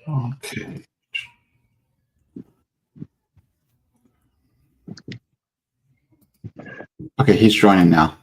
Okay. Okay, he's joining now.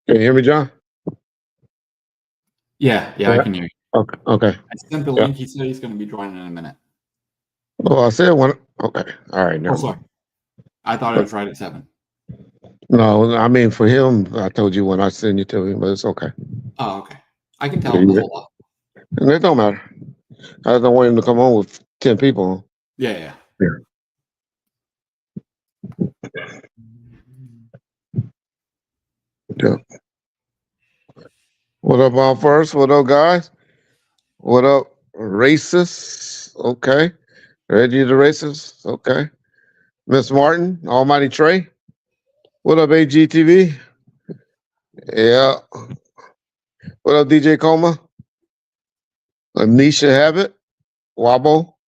Can you hear me, John? Yeah, I can hear you. Okay. I sent the link. He said he's going to be joining in a minute. Oh, I said one. Okay. All right. Never sorry. I thought it was right at 7. No, I mean, for him, I told you when I send you to him, but it's okay. Oh, okay. I can tell him the whole lot. And it don't matter. I don't want him to come on with 10 people. Yeah. What up, all first? What up, guys? What up, racists? Okay. Reggie the racist? Okay. Miss Martin, Almighty Trey. What up, AGTV? Yeah. What up, DJ Coma? Anisha Habit, Wobble,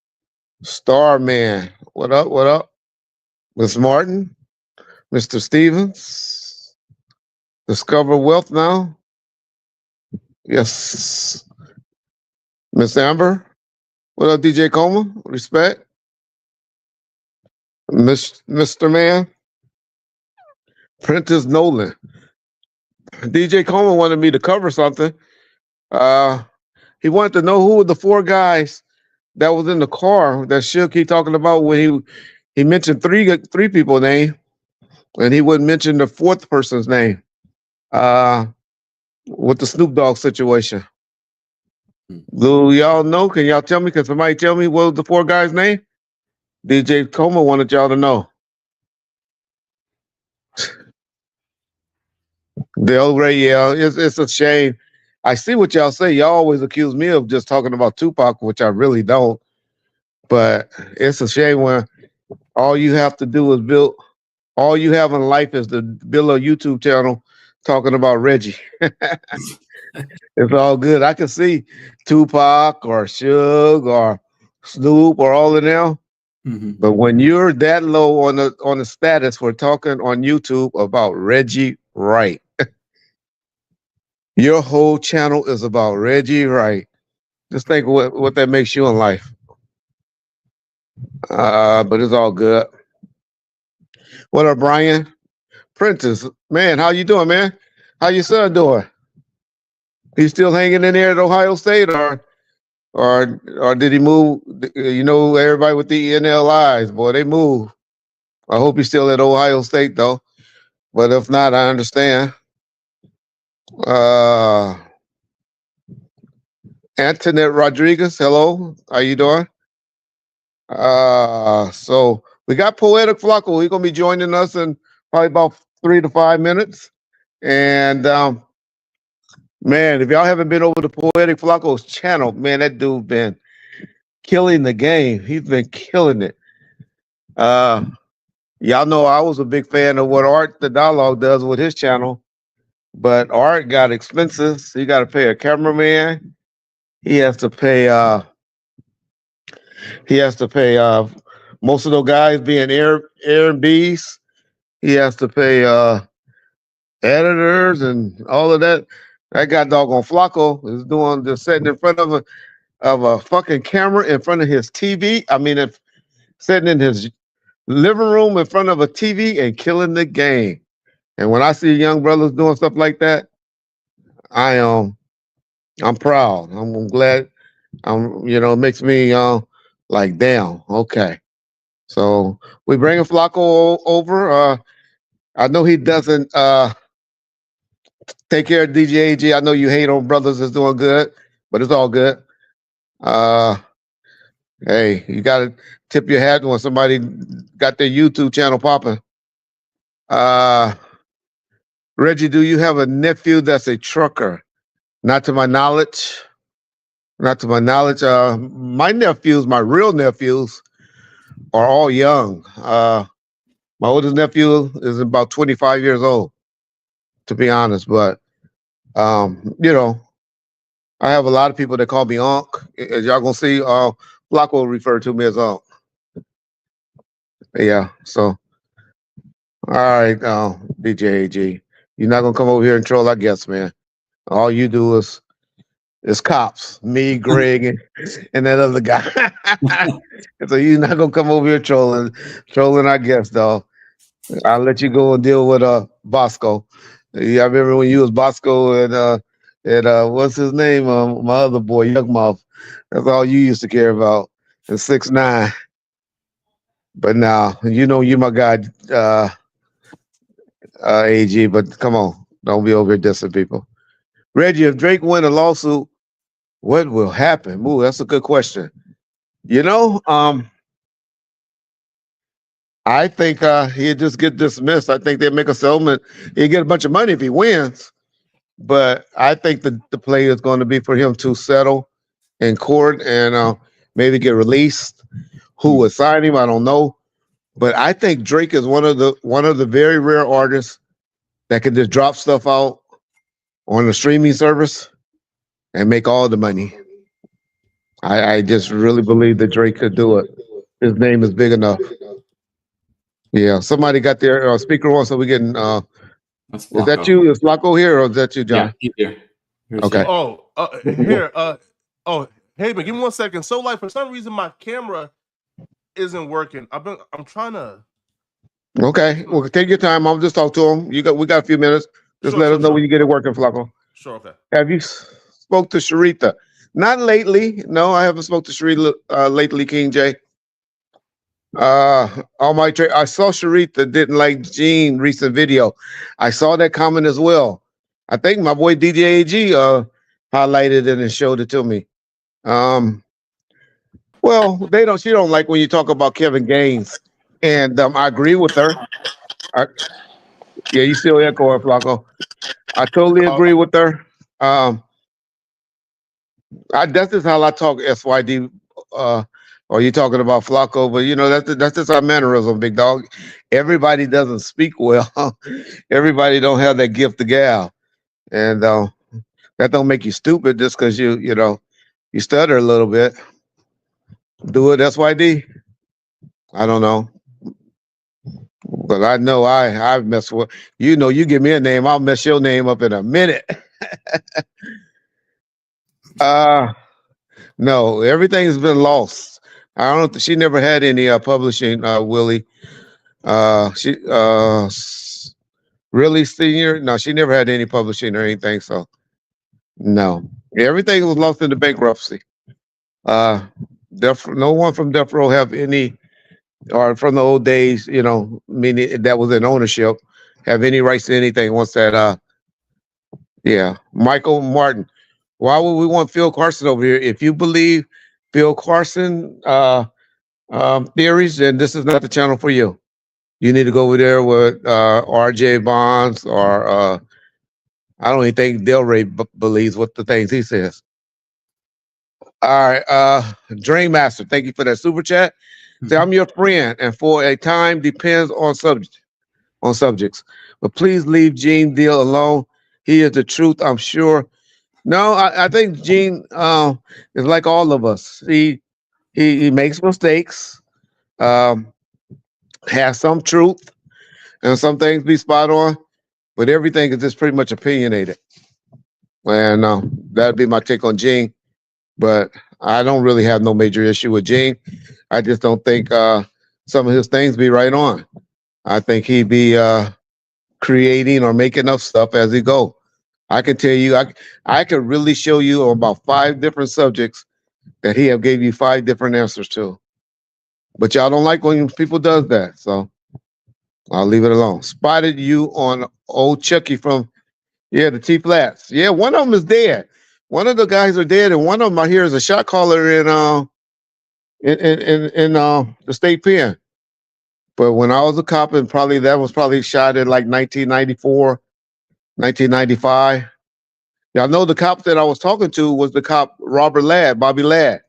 Starman. What up? What up? Miss Martin, Mr. Stevens, Discover Wealth Now. Yes. Miss Amber. What up, DJ Coma? Respect. Mr. Man. Prentice Nolan. DJ Coma wanted me to cover something. He wanted to know who were the 4 guys that was in the car that Suge keep talking about when he mentioned three people's name, and he wouldn't mention the 4th person's name. With the Snoop Dogg situation. Do y'all know? Can y'all tell me? Can somebody tell me what was the 4 guys' name? DJ Coma wanted y'all to know. The old Ray, yeah, it's a shame. I see what y'all say. Y'all always accuse me of just talking about Tupac, which I really don't. But it's a shame when all you have to do is all you have in life is to build a YouTube channel talking about Reggie. It's all good. I can see Tupac or Suge or Snoop or all of them. Mm-hmm. But when you're that low on the status for talking on YouTube about Reggie Wright, your whole channel is about Reggie Wright. Just think what that makes you in life. But it's all good. What up, Brian? Prentice, man, how you doing, man? How your son doing? He's still hanging in there at Ohio State, or did he move? You know, everybody with the NLIs, boy, they move. I hope he's still at Ohio State though. But if not, I understand. Antoinette Rodriguez, hello. How you doing? So we got Poetic Flacko. He's gonna be joining us in probably about 3 to 5 minutes. And man, if y'all haven't been over to Poetic Flacko's channel, man, that dude been killing the game. He's been killing it. Y'all know I was a big fan of what Art the Dialogue does with his channel, but Art got expenses. He got to pay a cameraman. He has to pay. Most of those guys being Airbnbs. He has to pay editors and all of that. That guy doggone Flacko is doing just sitting in front of a fucking camera in front of his TV. I mean, if sitting in his living room in front of a TV and killing the game. And when I see young brothers doing stuff like that, I'm proud. I'm glad. It makes me like, damn, okay. So we bringing Flacko over. I know he doesn't take care of DJ AG. I know you hate on brothers that's doing good, but it's all good. Hey, you gotta tip your hat when somebody got their YouTube channel popping. Reggie, do you have a nephew that's a trucker? Not to my knowledge. Not to my knowledge. My nephews, my real nephews, are all young. My oldest nephew is about 25 years old, to be honest. But you know, I have a lot of people that call me Unc. As y'all gonna see, Flacko refer to me as Unc. Yeah. So, all right, DJ AG, you're not gonna come over here and troll, I guess, man. All you do is cops, me, Greg, and that other guy. So you're not gonna come over here trolling, I guess, though. I'll let you go and deal with Bosco. Yeah, I remember when you was Bosco and what's his name? My other boy, Young Mouth. That's all you used to care about. And 6ix9ine. But now, you know you my guy, AG, but come on, don't be over here dissing people. Reggie, if Drake win a lawsuit, what will happen? Ooh, that's a good question. You know, I think he'd just get dismissed. I think they'd make a settlement. He'd get a bunch of money if he wins. But I think the play is going to be for him to settle in court and maybe get released. Who would sign him? I don't know. But I think Drake is one of the very rare artists that can just drop stuff out on the streaming service and make all the money. I just really believe that Drake could do it. His name is big enough. Yeah, somebody got their speaker on, so we getting. Is that you? Is Flacko here, or is that you, John? Yeah, here. Okay. Here. Hey, man, give me 1 second. So, like, for some reason, my camera isn't working. I'm trying to. Okay. Well, take your time. I'll just talk to him. We got a few minutes. Just let us know when you get it working, Flacko. Sure. Okay. Have you spoke to Sharita? Not lately. No, I haven't spoke to Sharita lately, King J. I saw Sharita didn't like Gene recent video. I saw that comment as well. I think my boy DJ AG highlighted it and showed it to me. Well, she don't like when you talk about Kevin Gaines, and I agree with her. Yeah, you still echoing, Flacko. I totally agree with her. That's just how I talk, SYD. Or you talking about Flacko, but you know that's just our mannerism, big dog. Everybody doesn't speak well. Everybody don't have that gift of gab, and that don't make you stupid just because you stutter a little bit. Do it, SYD. I don't know, but I know I mess with you. You give me a name, I'll mess your name up in a minute. No, everything's been lost. I don't. She never had any publishing, Willie. She really senior. No, she never had any publishing or anything. So no, everything was lost in the bankruptcy. No one from Death Row have any, or from the old days, meaning that was in ownership, have any rights to anything once that. Yeah, Michael Martin. Why would we want Phil Carson over here? If you believe Phil Carson theories, then this is not the channel for you. You need to go over there with RJ Bonds or I don't even think Del Rey believes what the things he says. All right, Dream Master, thank you for that super chat. Say, I'm your friend, and for a time depends on subjects. But please leave Gene Deal alone. He is the truth, I'm sure. No, I think Gene is like all of us. He makes mistakes, has some truth, and some things be spot on, but everything is just pretty much opinionated. And that'd be my take on Gene. But I don't really have no major issue with Gene. I just don't think some of his things be right on. I think he'd be creating or making up stuff as he go. I can tell you, I could really show you about 5 different subjects that he have gave you 5 different answers to. But y'all don't like when people does that, so I'll leave it alone. Spotted you on old Chucky from the T Flats. Yeah, one of them is dead. One of the guys are dead, and one of them I hear is a shot caller in the state pen. But when I was a cop, and that was probably shot in like 1994, 1995. Y'all know the cop that I was talking to was the cop Bobby Ladd,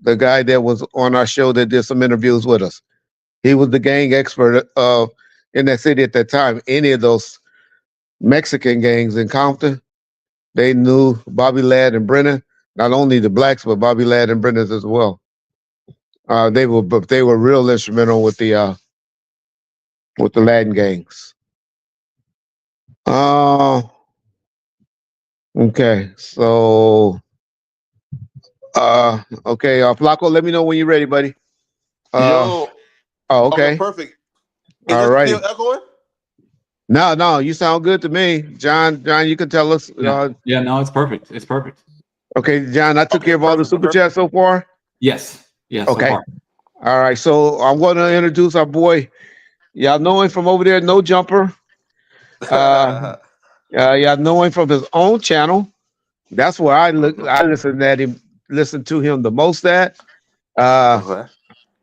the guy that was on our show that did some interviews with us. He was the gang expert in that city at that time. Any of those Mexican gangs in Compton, they knew Bobby Ladd and Brennan. Not only the blacks, but Bobby Ladd and Brennan as well. They were real instrumental with the Latin gangs. Okay, so okay, Flacco, let me know when you're ready, buddy. Yo. Oh, okay. Perfect. Is All this right. still echoing? No, you sound good to me, John. John, you can tell us. Yeah, no, it's perfect. It's perfect. Okay, John, I took care of all the super chats so far. Yes. Yes. Okay. So far. All right, so I'm going to introduce our boy. Y'all know him from over there, No Jumper. Y'all know him from his own channel. That's where I listen to him the most at.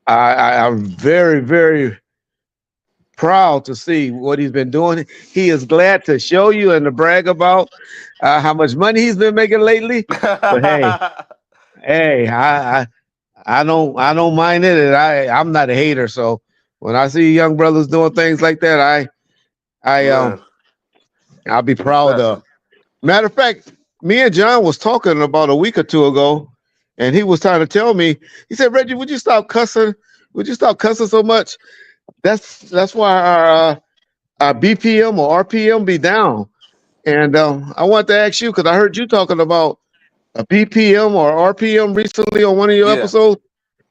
I'm very, very proud to see what he's been doing. He is glad to show you and to brag about how much money he's been making lately. But hey, I don't mind it, and I'm not a hater. So when I see young brothers doing things like that, I'll be proud of. Matter of fact, me and John was talking about a week or two ago, and he was trying to tell me. He said, "Reggie, would you stop cussing? Would you stop cussing so much? That's why our BPM or RPM be down." And I want to ask you because I heard you talking about a BPM or RPM recently on one of your episodes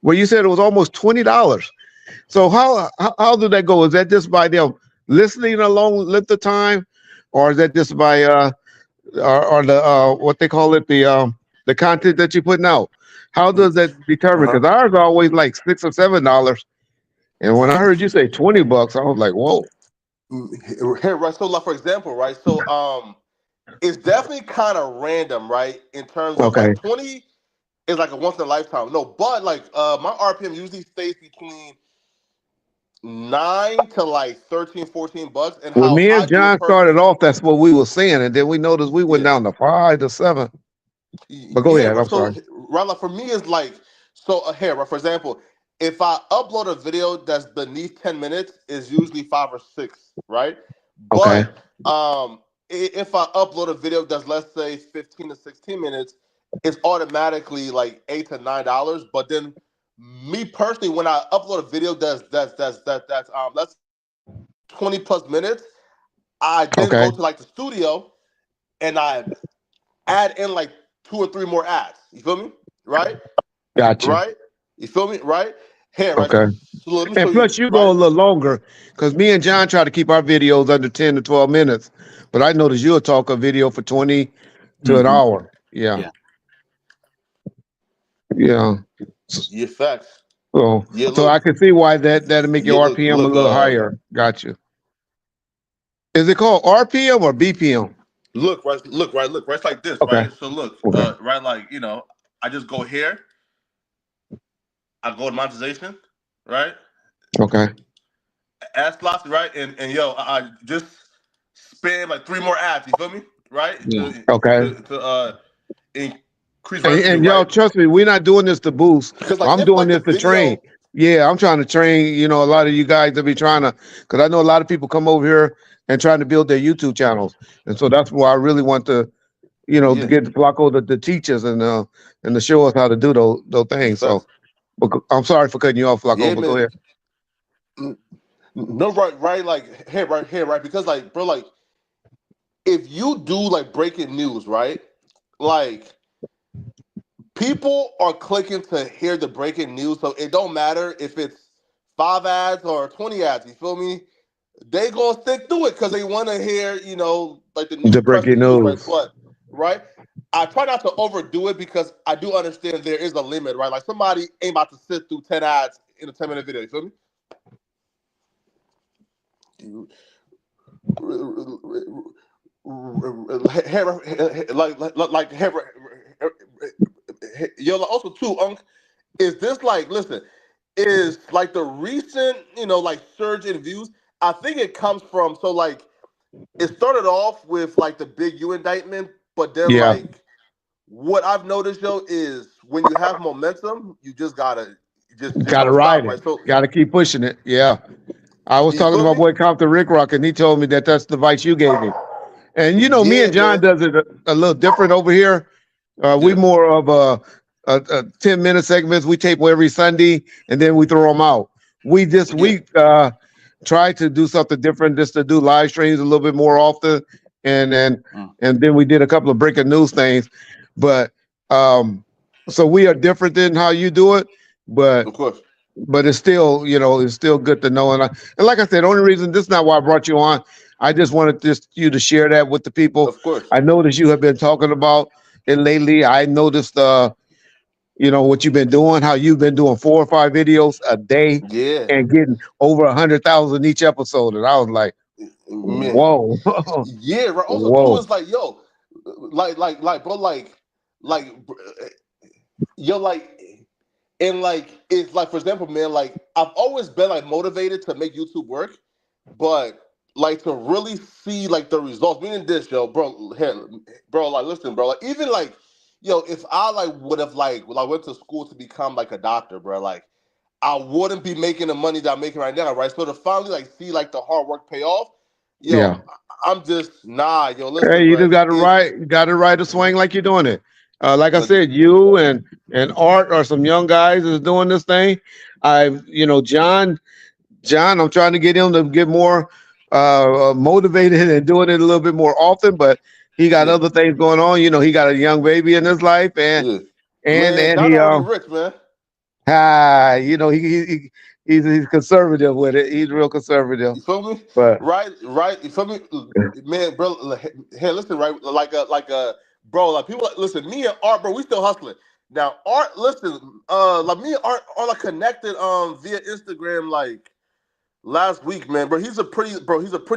where you said it was almost $20. So how did that go? Is that just by them listening a long length of time, or is that just by or the what they call it, the content that you're putting out? How does that determine? Because ours are always like $6 or $7. And when I heard you say $20, I was like, whoa. Here, right. So, like, for example, right. So, it's definitely kind of random, right? In terms of like 20 is like a once in a lifetime. No, but like my RPM usually stays between $9 to like 13, $14. And When how me I and do it John started off, that's what we were saying, and then we noticed we went down to 5 to 7. But go ahead. I'm sorry. Right, like for me, it's like here, right, for example, if I upload a video that's beneath 10 minutes, is usually 5 or 6, right? Okay. But if I upload a video that's, let's say, 15 to 16 minutes, it's automatically like $8 to $9. But then me personally, when I upload a video that's 20 plus minutes, I then go to like the studio and I add in like 2 or 3 more ads. You feel me? Right? Gotcha. Right? You feel me? Right? Here, right? Okay. So let me And show plus, you go a little longer because me and John try to keep our videos under 10 to 12 minutes. But I noticed you'll talk a video for 20 to an hour. Yeah. Yeah, facts. So, I can see why that'll make your RPM a little higher. Gotcha. Is it called RPM or BPM? Look, right. It's like this, right? So look, right, like, I just go here. I go to monetization, right? Okay. Ad slots, right? And I just spam like 3 more ads. You feel me? Right? Yeah. To increase revenue, and y'all trust me, we're not doing this to boost. I'm doing this to train. Yeah, I'm trying to train, a lot of you guys to be trying to, because I know a lot of people come over here and trying to build their YouTube channels. And so that's why I really want to, to get Flacko to teach us and to show us how to do those things. So I'm sorry for cutting you off, Flacko, but go ahead. No, right, like here, right, because like, bro, like, if you do like breaking news, right, like, people are clicking to hear the breaking news, so it don't matter if it's 5 ads or 20 ads. You feel me? They gonna stick through it because they want to hear, like the breaking news, right? But right, I try not to overdo it because I do understand there is a limit, right? Like somebody ain't about to sit through 10 ads in a 10-minute video. You feel me? Yo, also too, is this like, listen, is like the recent, like surge in views? I think it comes from, so like, it started off with like the big U indictment, But then Yeah. like what I've noticed, yo, is when you have momentum, you just gotta Gotta don't ride stop, right? it. So Gotta keep pushing it. Yeah. I was you talking to feel my me? boy Compton Ricc Roc, and he told me that that's the advice you gave me. And you know, me Yeah, and John man. does it a little different over here. We Yeah. more of a 10-minute segments. We tape every Sunday, and then we throw them out. We this Yeah. week try to do something different, just to do live streams a little bit more often, and then we did a couple of breaking news things. But so we are different than how you do it, but Of course. it's still, it's still good to know. And like I said, the only reason, this is not why I brought you on. I just wanted you to share that with the people. Of course. I noticed you have been talking about it lately. I noticed, what you've been doing, how you've been doing 4 or 5 videos a day Yeah. and getting over 100,000 each episode. And I was like, Man. whoa, Yeah, right. Also, too, whoa. is like, yo, bro, yo, and like, it's like, for example, man, like, I've always been like motivated to make YouTube work, but like to really see like the results. Meaning this, yo, bro, here, bro, like, listen, bro, like, even like, yo, if I like would have like, well, I went to school to become like a doctor, bro, like, I wouldn't be making the money that I'm making right now, right? So to finally like see like the hard work pay off, Yeah. yo, I'm just yo, Hey, listen, you bro, just got to it's ride the swing like you're doing it. Like I look, said, you and Art are some young guys that's doing this thing. John, I'm trying to get him to get more motivated and doing it a little bit more often, but he got yeah, other things going on. He got a young baby in his life, and yeah, and man, and John he already rich, man. he's conservative with it. He's real conservative, You feel me? but Right. You feel me, man, bro? Hey, listen, right? Bro, like people, like, listen. Me and Art, bro, we still hustling. Now, Art, listen, like me and Art are like connected via Instagram like last week, man. Bro, he's a pretty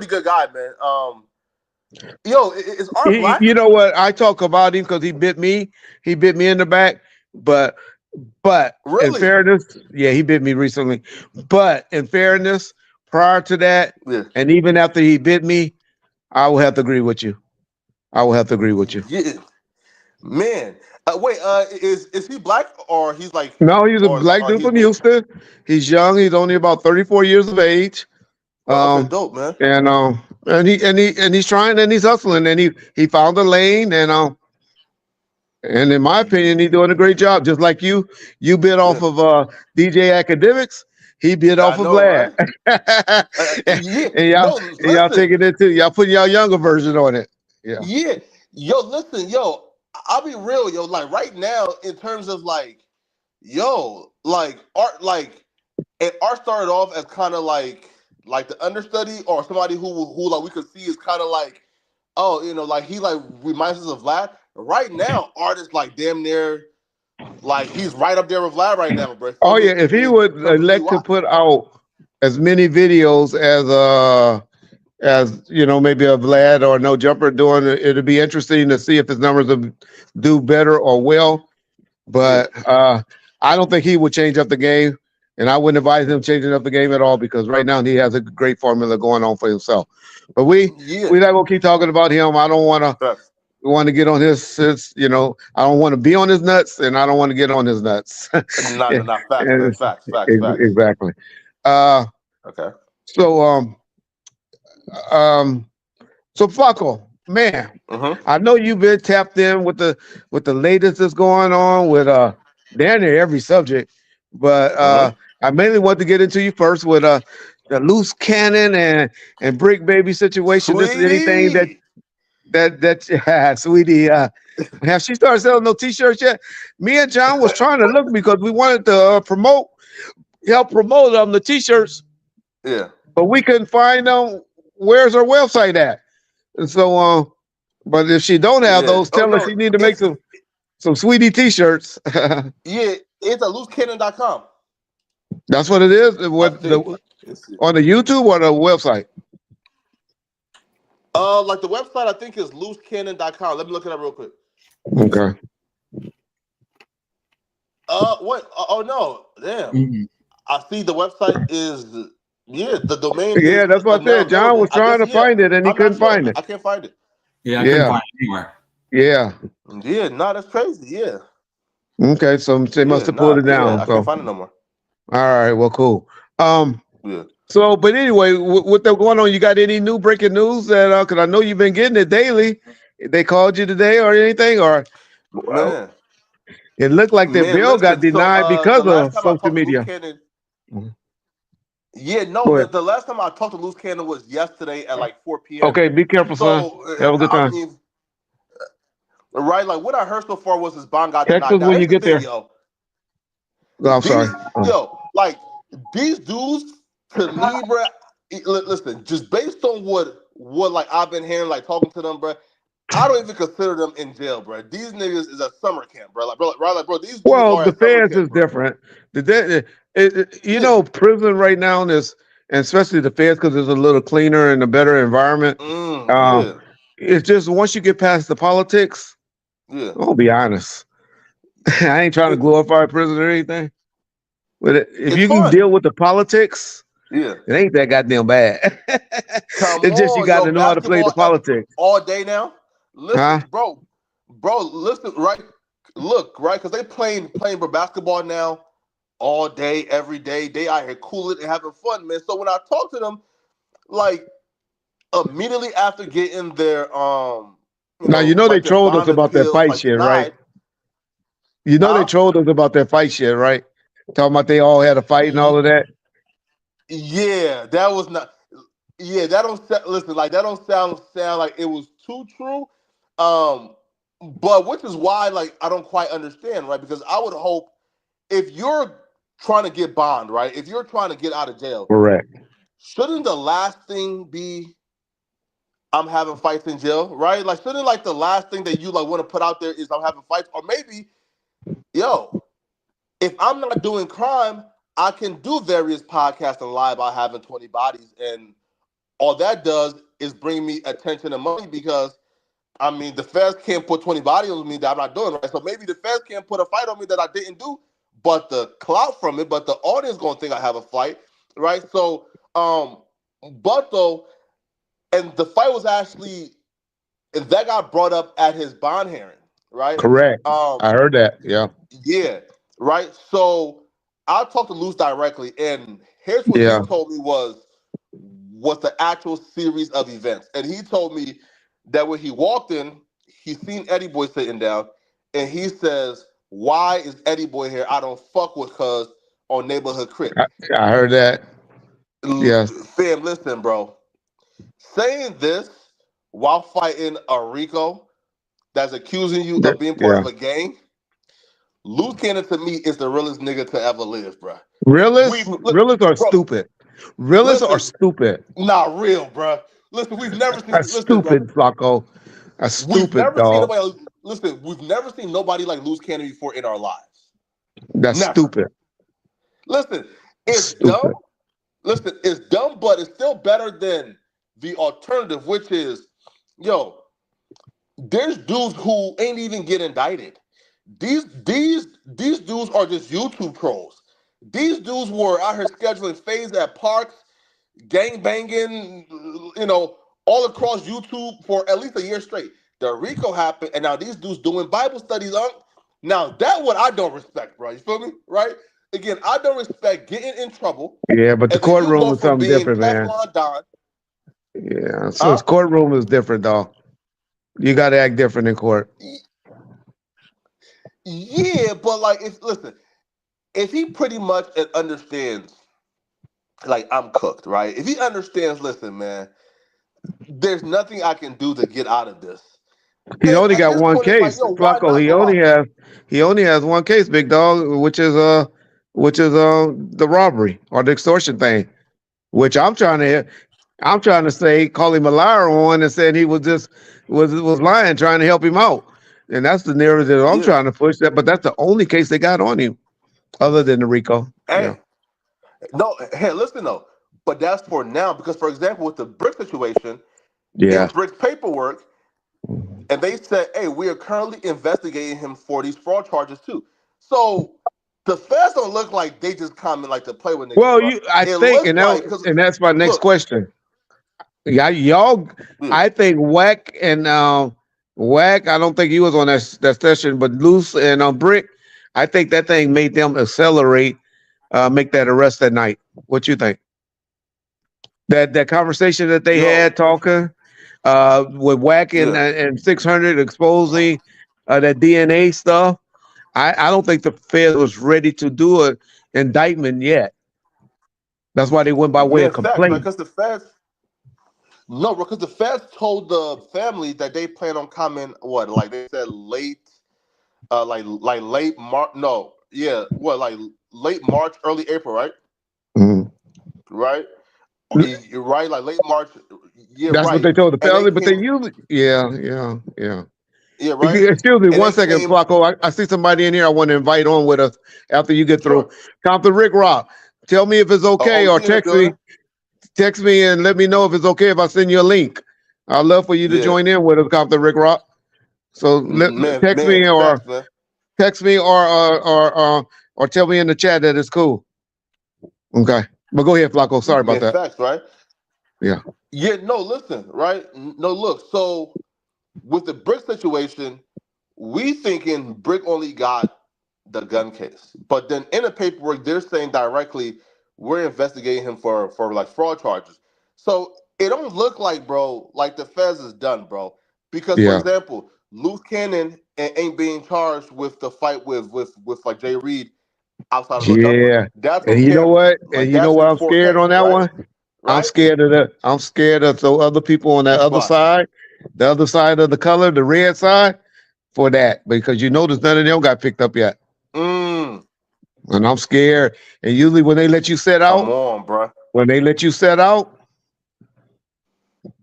good guy, man. Yo, is Art black? you know what? I talk about him because he bit me. He bit me in the back, but in Really? fairness, yeah, he bit me recently. But in fairness, prior to that, Yeah. and even after he bit me, I will have to agree with you. I will have to agree with you. Yeah, man. Wait, is he black or he's like No, he's a black or dude he's from mixed? Houston. He's young. He's only about 34 years of age. Okay, Um, dope, man. and he's trying and he's hustling and he found a lane and in my opinion, he's doing a great job. Just like you bit Yeah, off of DJ Academics, he bit I off of know, Vlad. right? Yeah, and y'all no, and y'all listen. taking it too. Y'all putting y'all younger version on it. Yeah. Yeah, yo, listen, yo, I'll be real, yo. Like right now, in terms of like, yo, like art, like, and art started off as kind of like the understudy or somebody who like we could see is kind of like, oh, like he like reminds us of Vlad. Right now, art is like damn near like he's right up there with Vlad right now, bro. Feel Oh me? yeah. If he In would terms of elect to UI, put out as many videos as maybe a Vlad or No Jumper doing it, it'd be interesting to see if his numbers will do better or well. yeah, But I don't think he would change up the game, and I wouldn't advise him changing up the game at all because right now he has a great formula going on for himself. But yeah. we're not gonna keep talking about him. I don't want to get on his. I don't want to be on his nuts, and I don't want to get on his nuts. Nah, facts, man, And- facts. exactly. Uh, Okay. so um, so Flacco, man, Mm-hmm. I know you've been tapped in with the latest that's going on with damn near every subject, but Mm-hmm. I mainly want to get into you first with the loose cannon and brick baby situation. This is anything Sweetie. that sweetie. Have she started selling no t-shirts yet? Me and John was trying to look because we wanted to help promote the t-shirts, Yeah. but we couldn't find them. Where's her website at? And so, but if she don't have Yeah. those, Oh tell her no, she need to make it's some sweetie t-shirts. yeah, it's at loosecannon.com. That's what it is. I What think. Let's see. on the YouTube or the website? Like the website I think is loosecannon.com. Let me look it up real quick. Okay. What? Oh no, damn. Mhm. I see the website is the domain Yeah, is that's what I now said. John available. was I trying guess to find it and he I'm not couldn't sure. find it. I can't find it. Yeah, I couldn't Yeah, find it anywhere. Yeah. Yeah, nah, that's crazy. Yeah. Okay, so they must Yeah, have pulled nah, it yeah, down. I can't So find it no more. all right, well, cool. Yeah. So, but anyway, what they're going on? You got any new breaking news that? Because I know you've been getting it daily. They called you today or anything, or well, Man. it looked like their Man, bill got listen, so denied because the last of time I social talked to Loose media. Cannon, Mhm. yeah, no, Go man, ahead. the last time I talked to Loose Cannon was yesterday at like 4 p.m. Okay, be careful, son. So Have a good I time. mean, right, like what I heard so far was his bond got Text denied. us Now when you here's the get thing, there. yo. Oh, I'm sorry. Like these dudes to me, bro. Listen, just based on what like I've been hearing, like talking to them, bro. I don't even consider them in jail, bro. These niggas is at summer camp, bro. Bro, these dudes Well, are the at summer feds camp, is bro. different. You Yeah. know, prison right now is, and especially the feds, because it's a little cleaner and a better environment. Uh, Yeah. it's just once you get past the politics, Yeah. I'll be honest. I ain't trying to glorify prison or anything, but if It's you can fun. deal with the politics, Yeah. it ain't that goddamn bad. Come It's just you on, got yo, to know how to play the basketball politics, all day now. huh? Listen, bro, listen, right? Look, right? Because they playing for basketball now all day, every day. They out here cooling and having fun, man. So when I talk to them, like immediately after getting their Now you know they like their trolled us bond about that appeal fight like shit, right? denied, You know they huh? trolled us about that fight shit, right? Talking about they all had a fight and all of that. Yeah, that was not. Yeah, that don't listen like that don't sound like it was too true. Um, but which is why like I don't quite understand, right? Because I would hope if you're trying to get bond, right? If you're trying to get out of jail, Correct. shouldn't the last thing be I'm having fights in jail, right? Like shouldn't like the last thing that you like want to put out there is I'm having fights, or maybe yo, if I'm not doing crime, I can do various podcasts and lie about having 20 bodies and all that does is bring me attention and money because I mean the feds can't put 20 bodies on me that I'm not doing, right? So maybe the feds can't put a fight on me that I didn't do, but the clout from it, but the audience gonna think I have a fight, right? So but though, and the fight was actually and that got brought up at his bond hearing, right? Correct. Um I heard that. Yeah. yeah, right. So I talked to Luce directly, and here's what he Yeah. told me was the actual series of events. And he told me that when he walked in, he seen Eddie Boy sitting down, and he says, "Why is Eddie Boy here? I don't fuck with cuz on Neighborhood Crip." I heard that. Yes. Fam, listen, bro. Saying this while fighting a Rico that's accusing you of being part Yeah. of a gang, Luke Cannon to me is the realest nigga to ever live, bro. Realists are Bro, stupid. Realists are listen, stupid. not real, bro. Listen, we've never seen. That's Listen, bro, stupid, Flacko. That's we've stupid, never seen dog. nobody. Listen, we've never seen nobody like Luke Cannon before in our lives. That's Never. stupid. Listen, it's dumb. Stupid. Listen, it's dumb, but it's still better than the alternative, which is, yo, there's dudes who ain't even get indicted. These dudes are just YouTube trolls. These dudes were out here scheduling phase at parks, gang banging, all across YouTube for at least a year straight. The Rico happened, and now these dudes doing Bible studies. Now that what I don't respect, bro. You feel me? Right? Again, I don't respect getting in trouble, Yeah, but the and then you courtroom go is from something being different, man. Teflon Don, Yeah. So huh? his courtroom is different, dog. You got to act different in court. Yeah, but like, if he pretty much understands, like I'm cooked, right? If he understands, listen, man, there's nothing I can do to get out of this. He Then only at got this one point, it's like, case, yo, why Flacco. not go out there? He only has one case, big dog, which is the robbery or the extortion thing. Which I'm trying to say, call him a liar on one and said he was just was lying, trying to help him out. And that's the narrative I'm Yeah. trying to push. That, but that's the only case they got on him, other than the Rico. Yeah, Hey, no, hey, listen though. But that's for now because, for example, with the Brick situation, in yeah. Brick's paperwork, and they said, hey, we are currently investigating him for these fraud charges too. So the feds don't look like they just come in like to play with niggas, Well, bro. I It think, looks like because and that's my next look, question. Yeah, y'all. yeah, I think Wack and Whack, I don't think he was on that session, but Loose and Brick, I think that thing made them accelerate, make that arrest that night. What you think? That conversation that they Yo, had talking with Whack yeah. and 600 exposing that DNA stuff. I don't think the Fed was ready to do an indictment yet. That's why they went by way Man, of facts, right? complaint. Because the feds, no, because the feds told the family that they plan on coming. What, like they said, late, like late March. No, yeah, what, like late March, early April, right? Mhm. Right, you're right, like late March. Yeah, That's what right. they told the And they family, but they came. usually, yeah. Yeah, right. Excuse me And one they second, came. Flacco. I see somebody in here I want to invite on with us after you get through. Sure. Compton Ricc Roc. Tell me if it's okay or OG in the building. text me and let me know if it's okay if I send you a link. I'd love for you to Yeah, join in with us, Compton Ricc Roc. So text man, me facts, man. or tell me in the chat that it's cool. Okay. But go ahead, Flacco. Sorry about Man, that. facts, right? Yeah. Yeah, no, listen, right? No, look. So with the Brick situation, we thinking Brick only got the gun case, but then in the paperwork they're saying directly we're investigating him for like fraud charges. So it don't look like, bro, like the feds is done, bro. Because for Yeah. example, Luke Cannon ain't being charged with the fight with like Jay Reed outside of Philadelphia. Yeah. That's And on you know camera. what? And Like you know that's what in I'm scared 4K, on that right? one? I'm Right? scared of that. I'm scared of the other people on that other What? side, the other side of the color, the red side, for that. Because you notice none of them got picked up yet. Mm, And I'm scared. And usually when they let you set come out, on, bro. when they let you set out,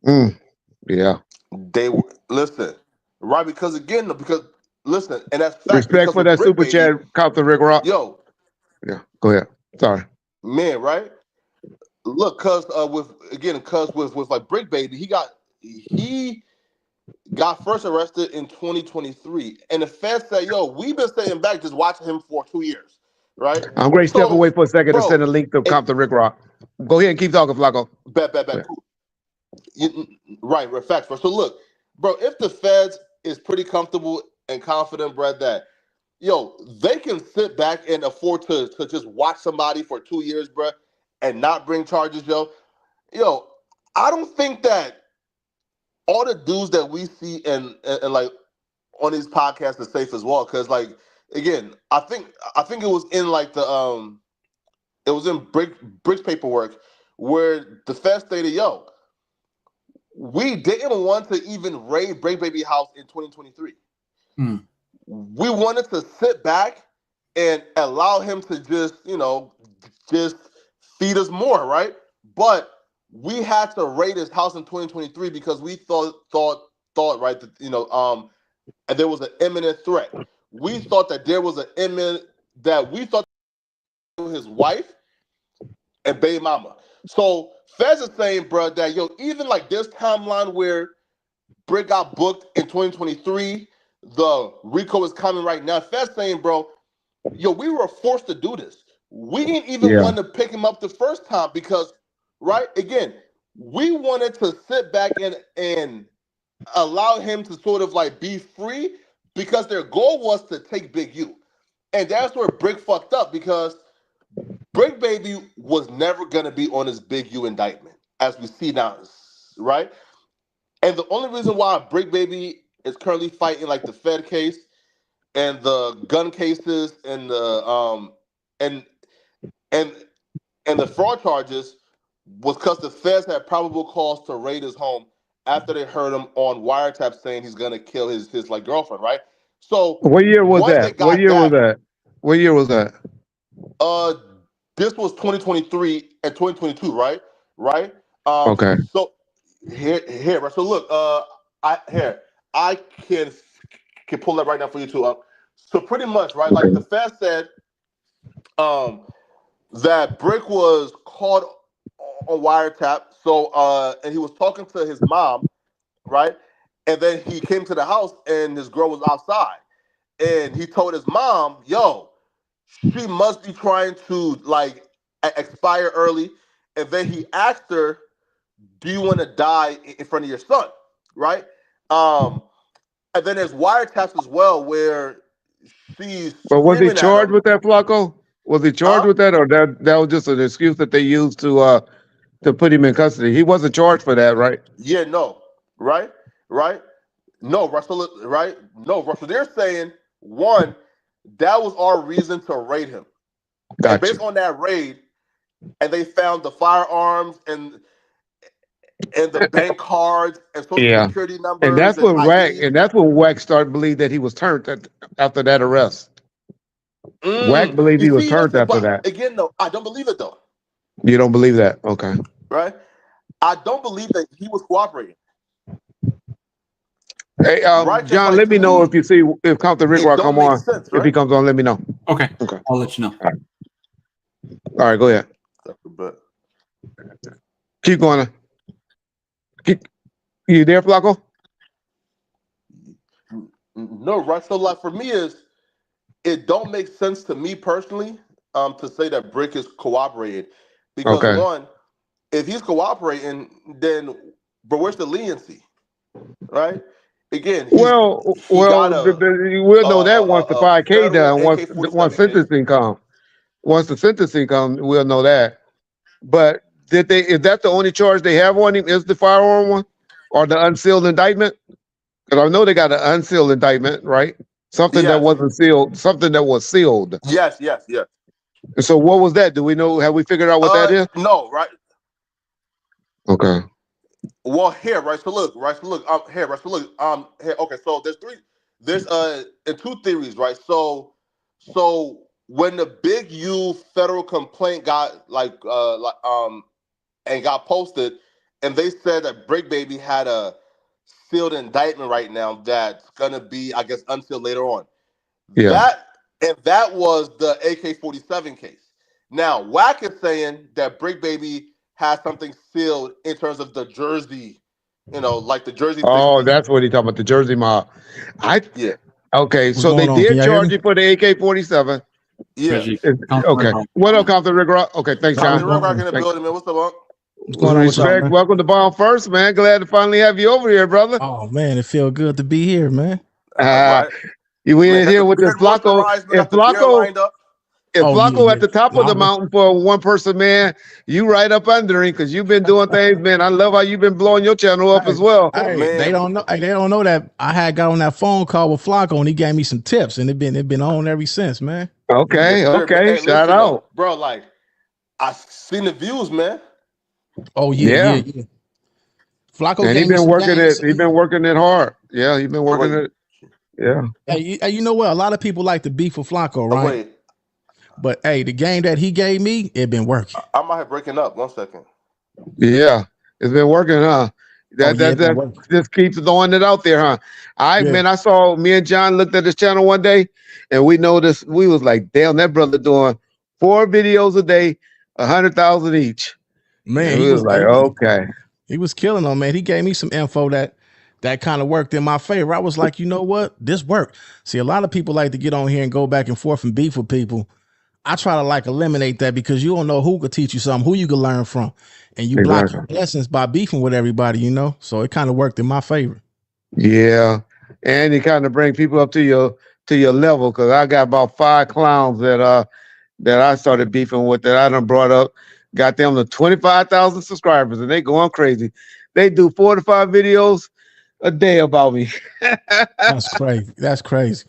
mm, yeah. Listen, right? Because again, because listen, and that's fact. Respect Because for with that Brick super chat, Baby, Compton Ricc Roc. yo, Yeah, go ahead. Sorry. man, right? Look, cause with like Brick Baby, he got first arrested in 2023, and the Fed said, "Yo, we've been sitting back just watching him for 2 years, right?" I'm going to step So, away for a second to send bro, a link to it, Compton Ricc Roc. Go ahead and keep talking, Flacco. bet, cool. Right, facts, bro. So look, bro, if the Feds is pretty comfortable and confident, bro, that yo, they can sit back and afford to just watch somebody for 2 years, bro, and not bring charges, yo, I don't think that all the dudes that we see and like on these podcasts are safe as well. Cause like again, I think it was in like it was in Brick's paperwork where the Fed stated, yo, we didn't want to even raid Break Baby House in 2023. Hmm. We wanted to sit back and allow him to just feed us more, right? But we had to raid his house in 2023 because we thought right that and there was an imminent threat. We thought that there was an imminent that we thought his wife and baby mama. So Fez is saying, bro, that yo, even like this timeline where Brick got booked in 2023. The Rico is coming right now. Fed's saying, bro, yo, we were forced to do this. We didn't even Yeah. want to pick him up the first time because, right, again, we wanted to sit back and allow him to sort of like be free because their goal was to take Big U. And that's where Brick fucked up because Brick Baby was never going to be on his Big U indictment, as we see now, right? And the only reason why Brick Baby is currently fighting like the Fed case and the gun cases and the and and and the fraud charges was because the Feds had probable cause to raid his home after they heard him on wiretap saying he's gonna kill his like girlfriend, right? So What year was once they that? What got year was that, that? What year was that? uh, this was 2023 and 2022, right? Right. Okay. So here, right. So look, I can pull that right now for you too. So pretty much, right? Like the Fed said, um, that Brick was caught on wiretap. So, and he was talking to his mom, right? And then he came to the house, and his girl was outside, and he told his mom, "Yo, she must be trying to like expire early." And then he asked her, "Do you want to die in front of your son?" Right? Um, And then there's wiretaps as well where she's But was he screaming at charged him. with that, Flacco? Was he charged with that, or that was just an excuse that they used to put him in custody? He wasn't charged for that, right? Yeah, no, right, right, no, Russell, right, no, Russell. They're saying one, that was our reason to raid him, and Gotcha. based on that raid, and they found the firearms and the bank cards and social Yeah. security And numbers that's when IDs. Wack started to believe that he was turned after that arrest. Wack believed he was turned after that. Again, no, I don't believe it though. You don't believe that? Okay. Right? I don't believe that he was cooperating. Hey, Right? John, Like, let me to know me, if you see if Compton Ricc it Roc don't come make on. sense, If he right? comes on, let me know. Okay. Okay. I'll let you know. All right, go ahead. But Keep going. You there, Flacco? no, right. So like for me it don't make sense to me personally to say that Brick is cooperating. Because Okay. one, if he's cooperating, then but where's the leniency? Right? Again, We'll know that once the 5K federal done, once AK-47 case. sentencing comes. Once the sentencing comes, we'll know that. But is that the only charge they have on him? Is the firearm one or the unsealed indictment? Because I know they got an unsealed indictment, right? Something that Yes. wasn't sealed, something that was sealed. Yes. And so what was that? Do we know? Have we figured out what that is? No, right. Okay. Well, here, right. So look, here, right. So look, here. Okay, so there's two theories, right. So when the big U federal complaint got and got posted, and they said that Brick Baby had a sealed indictment right now that's gonna be, I guess, unsealed later on. Yeah. That was the AK-47 case. Now, Wack is saying that Brick Baby has something sealed in terms of the Jersey, like the Jersey Oh, 16. that's what he talking about, the Jersey mob. Yeah. Okay, What's so they going on? Can did y'all hear charge me? you for the AK-47. Yeah. Reggie. Okay. What up, Compton Ricc Roc? Okay, thanks, Compton John. Ricc Roc in the building, man. What's up, Unc? What's going on with y'all, Respect. man? Welcome to Bomb First, man. Glad to finally have you over here, brother. Oh man, it feel good to be here, man. Right. We Man, in got here the with this beard Flacco. moisturized, man. If Got the beard Flacco, lined up. if Oh, Flacco yeah, at the top yeah. of the mountain for a one person man, you right up under him because you've been doing things, man. I love how you've been blowing your channel up as well. Hey, Man. they don't know. Hey, they don't know that I had got on that phone call with Flacco and he gave me some tips, and it been on ever since, man. Okay, Yes, sir. okay. Hey, Shout listen, out. though, bro, like, I seen the views, man. Oh Yeah. yeah. Flacco And he gave me been some working games. it. He been working it hard. Yeah, he been working Wait. it. Yeah. Hey, you know what? A lot of people like to beef with Flacco, right? Wait, But hey, the game that he gave me, it been working. I might have breaking up. 1 second. Yeah. It's been working, huh? It been working. Just keeps throwing it out there, huh? Yeah. I saw me and John looked at his channel one day and we noticed we was like, damn, that brother doing 4 videos a day, 100,000 each. Man, And we was like, okay. He was killing them, man. He gave me some info that kind of worked in my favor. I was like, you know what? This worked. See, a lot of people like to get on here and go back and forth and beef with people. I try to like eliminate that because you don't know who could teach you something, who you could learn from. And you block your blessings by beefing with everybody, you know? So it kind of worked in my favor. Yeah. And you kind of bring people up to your level, because I got about 5 clowns that I started beefing with that I done brought up, got them to 25,000 subscribers, and they going crazy. They do 4 to 5 videos a day about me. That's crazy. That's crazy.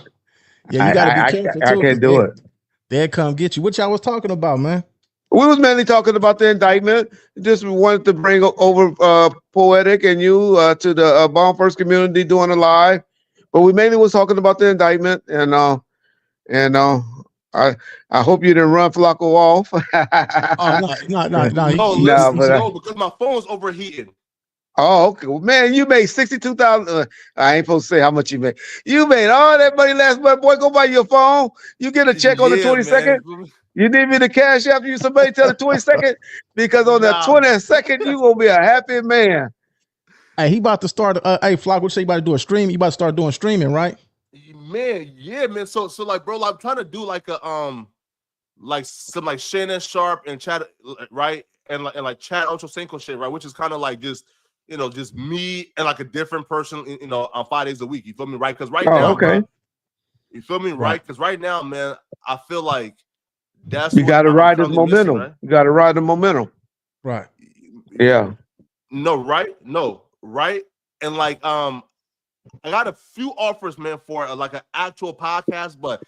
Yeah, you got to be careful too. I can't do it. They'll come get you. What y'all was talking about, man? We was mainly talking about the indictment. Just wanted to bring over Poetic and you to the Bomb First community doing a live, but we mainly was talking about the indictment, and I hope you didn't run Flacco off. Oh No, because my phone's overheating. Oh, okay. Well, man, you made 62,000. I ain't supposed to say how much you made. You made all that money last month, boy. Go buy your phone. You get a check on the 22nd. You need me to cash after you somebody tell the 22nd, because on the 22nd you gonna be a happy man. Hey, he about to start. Hey, Flacco, what you say you about to do a stream? You about to start doing streaming, right? Man, yeah, man. So like, bro, I'm trying to do like a like some like Shannon Sharp and Chad, right, and like Chad Ochocinco shit, right, which is kind of like just just me and like a different person, on 5 days a week. You feel me? Right? Because right Oh, now, okay. bro, you feel me? Right? Because right now, man, I feel like that's You got to I'm ride this currently missing, momentum. right? You got to ride the momentum. Right. Yeah. No, right? No, right? And like, I got a few offers, man, for like an actual podcast, but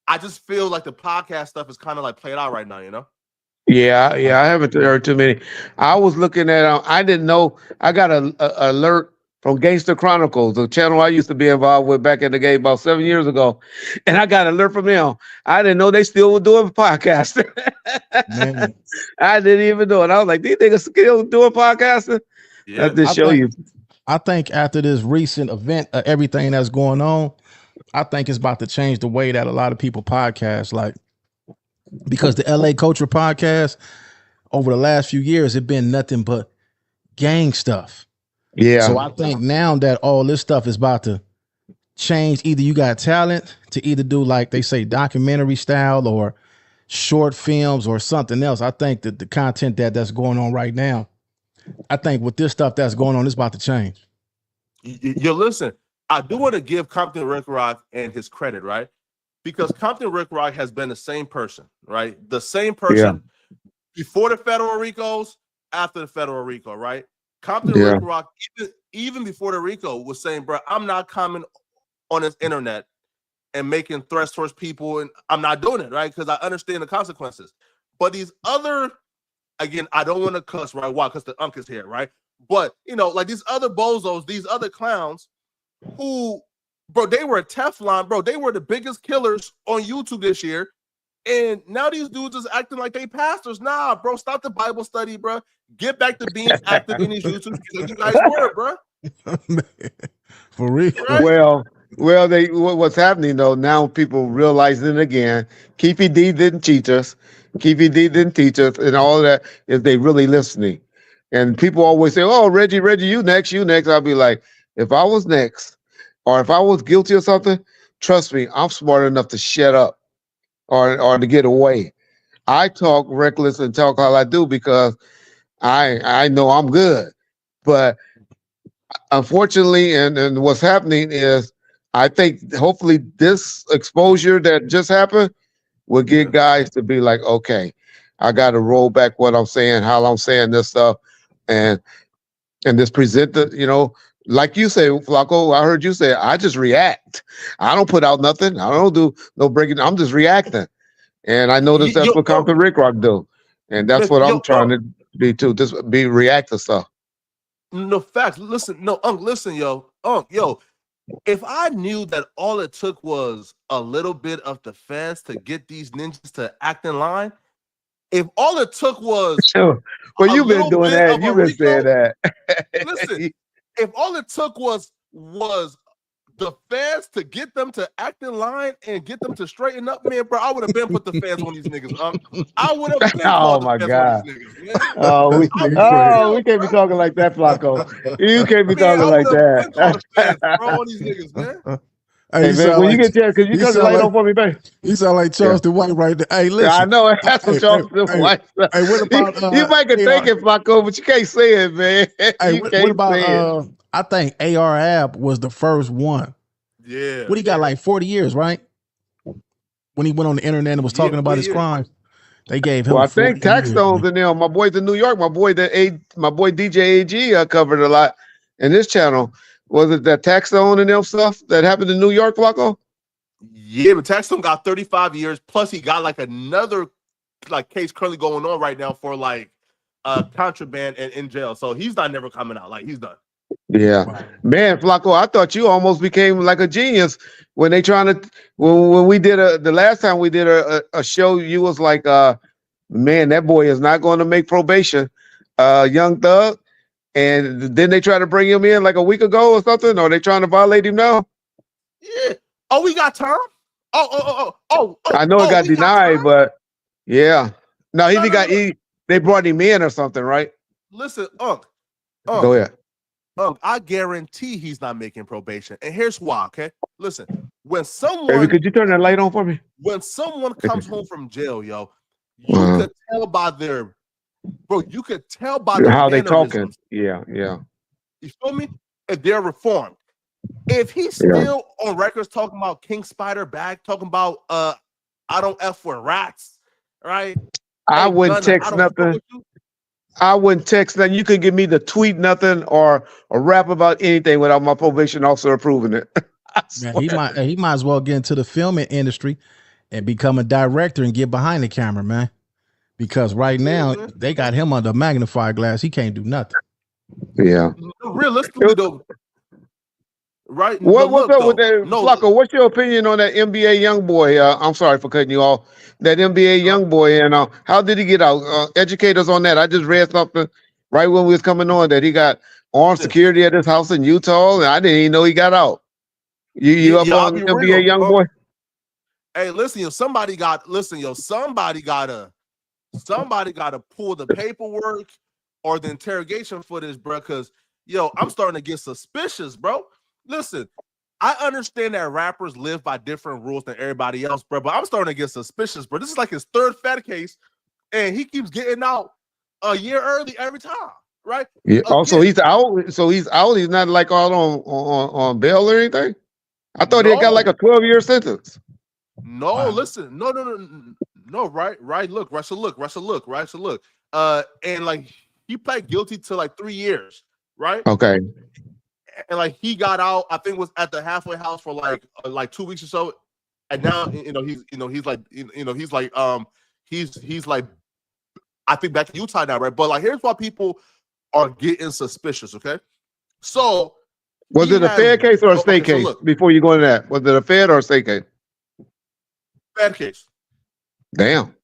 I just feel like the podcast stuff is kind of like played out right now, Yeah, I haven't heard too many. I was looking at. I didn't know. I got a alert from Gangster Chronicles, the channel I used to be involved with back in the game about 7 years ago, and I got an alert from them. I didn't know they still were doing podcasting. Man. I didn't even know it. I was like, these niggas still doing podcasting? Yeah. That just show you. I think after this recent event, everything that's going on, I think it's about to change the way that a lot of people podcast. Like, because the LA Culture podcast over the last few years, it's been nothing but gang stuff. Yeah. So I think now that all this stuff is about to change, either you got talent to either do, like they say, documentary style or short films or something else. I think that the content that's going on right now, I think with this stuff that's going on, it's about to change. Listen, I do want to give Compton Ricc Roc and his credit, right? Because Compton Ricc Roc has been the same person, right? The same person before the federal RICOs, after the federal RICO, right? Compton Ricc Roc, even before the RICO, was saying, bro, I'm not coming on this internet and making threats towards people, and I'm not doing it, right? Because I understand the consequences. But these other, again, I don't want to cuss, right? Why? Because the unk is here, right? But, like these other bozos, these other clowns who, bro, they were a Teflon, bro. They were the biggest killers on YouTube this year. And now these dudes is acting like they pastors. Nah, bro, stop the Bible study, bro. Get back to being active in these YouTube because you guys were, bro. For real. Right? Well, what's happening though, now people realizing it again, Keefe D didn't teach us. Keefe D didn't teach us, and all that is they really listening. And people always say, oh, Reggie, you next. I'll be like, if I was next, or if I was guilty of something, trust me, I'm smart enough to shut up or to get away. I talk reckless and talk how I do because I know I'm good. But unfortunately, and what's happening is, I think hopefully this exposure that just happened will get guys to be like, okay, I got to roll back what I'm saying, how I'm saying this stuff, and just present the, like you say, Flacko, I heard you say, I just react. I don't put out nothing. I don't do no breaking. I'm just reacting. And I noticed that's what Compton Ricc Roc do. And that's what I'm trying to be too, just be reactive stuff. No, facts. Listen, listen, yo. If I knew that all it took was a little bit of defense to get these ninjas to act in line, if all it took was well, you've been doing that. You've been saying that. Listen, if all it took was the fans to get them to act in line and get them to straighten up, man, bro, I would have been put the fans on these niggas. I would have been oh my God. On these niggas, man. We can't be talking like that, Flacko. You can't be talking like that. Fans, bro, on these niggas, man. Hey, man, when you get there, could you turn the light on for me, babe? You sound like Charleston White right there. Hey, listen. Yeah, I know that's what Charleston White. Hey, what about you might can take it, Flacko, but you can't say it, man. Hey, what about I think AR Ab was the first one. Yeah. What he got, like 40 years, right? When he went on the internet and was talking about his crimes, they gave him. Well, I think Taxstone's in there. My boy's in New York. My boy DJ AG covered a lot in this channel. Was it that Taxstone and them stuff that happened in New York, Flacko? Yeah, but Taxstone got 35 years. Plus, he got like another case currently going on right now for contraband and in jail. So he's not never coming out. Like, he's done. Yeah, wow. Man, Flacko, I thought you almost became like a genius when they trying to when we did the last time we did a show. You was like, man, that boy is not going to make probation, Young Thug. And then they try to bring him in like a week ago or something. Or they trying to violate him now? Yeah. Oh, we got time. I know it got denied, but yeah. No, they brought him in or something, right? Listen, go ahead. I guarantee he's not making probation. And here's why, okay? Listen, when someone... Baby, could you turn that light on for me? When someone comes home from jail, yo, you could tell by their bro, you could tell by their How they talking? mannerisms. Yeah, yeah, You feel me? If they're reformed. If he's yeah. still on records talking about King Spider back, talking about I don't F with rats, right? I Hey, wouldn't Gunna, I text don't fuck nothing. with you. I wouldn't text nothing. You could give me the tweet nothing or a rap about anything without my probation officer approving it. I Man, swear. he might as well get into the filming industry and become a director and get behind the camera, man. Because right now man. they got him under a magnifying glass. He can't do nothing. Yeah. Realistically, though, right? What's up with that, No, Flacko? What's your opinion on that NBA YoungBoy? I'm sorry for cutting you off. That NBA YoungBoy, and how did he get out? Educate us on that. I just read something right when we was coming on that he got armed security at his house in Utah, and I didn't even know he got out. You up I'll on be NBA real. YoungBoy? Hey, listen, somebody gotta pull the paperwork or the interrogation footage, bro. Because I'm starting to get suspicious, bro. Listen, I understand that rappers live by different rules than everybody else, bro. But I'm starting to get suspicious, bro. This is like his third Fed case, and he keeps getting out a year early every time, right? Yeah. Again, Also, he's out. So he's out. He's not like out on bail or anything. I thought he got like a 12-year sentence. No, Wow. listen, no, right. Look, Russell, look. And like he pled guilty to like 3 years, right? Okay. And like he got out, I think was at the halfway house for like 2 weeks or so. And now he's like I think back in Utah now, right? But like here's why people are getting suspicious, okay? So Was it a Fed case or a state case? Look, before you go into that, was it a Fed or a state case? Fed case. Damn.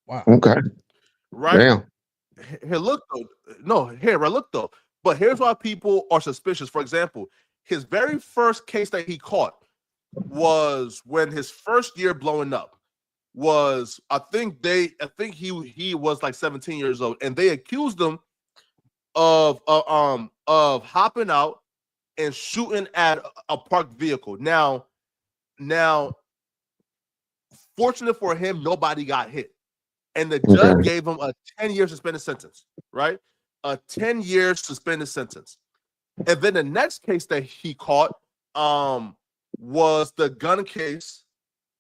Wow. Okay. Right? Damn. Here, look though. But here's why people are suspicious. For example, his very first case that he caught was when his first year blowing up was I think he was like 17 years old, and they accused him of hopping out and shooting at a parked vehicle. Now, fortunate for him, nobody got hit. And the judge gave him a 10-year suspended sentence, right? A 10-year suspended sentence. And then the next case that he caught was the gun case.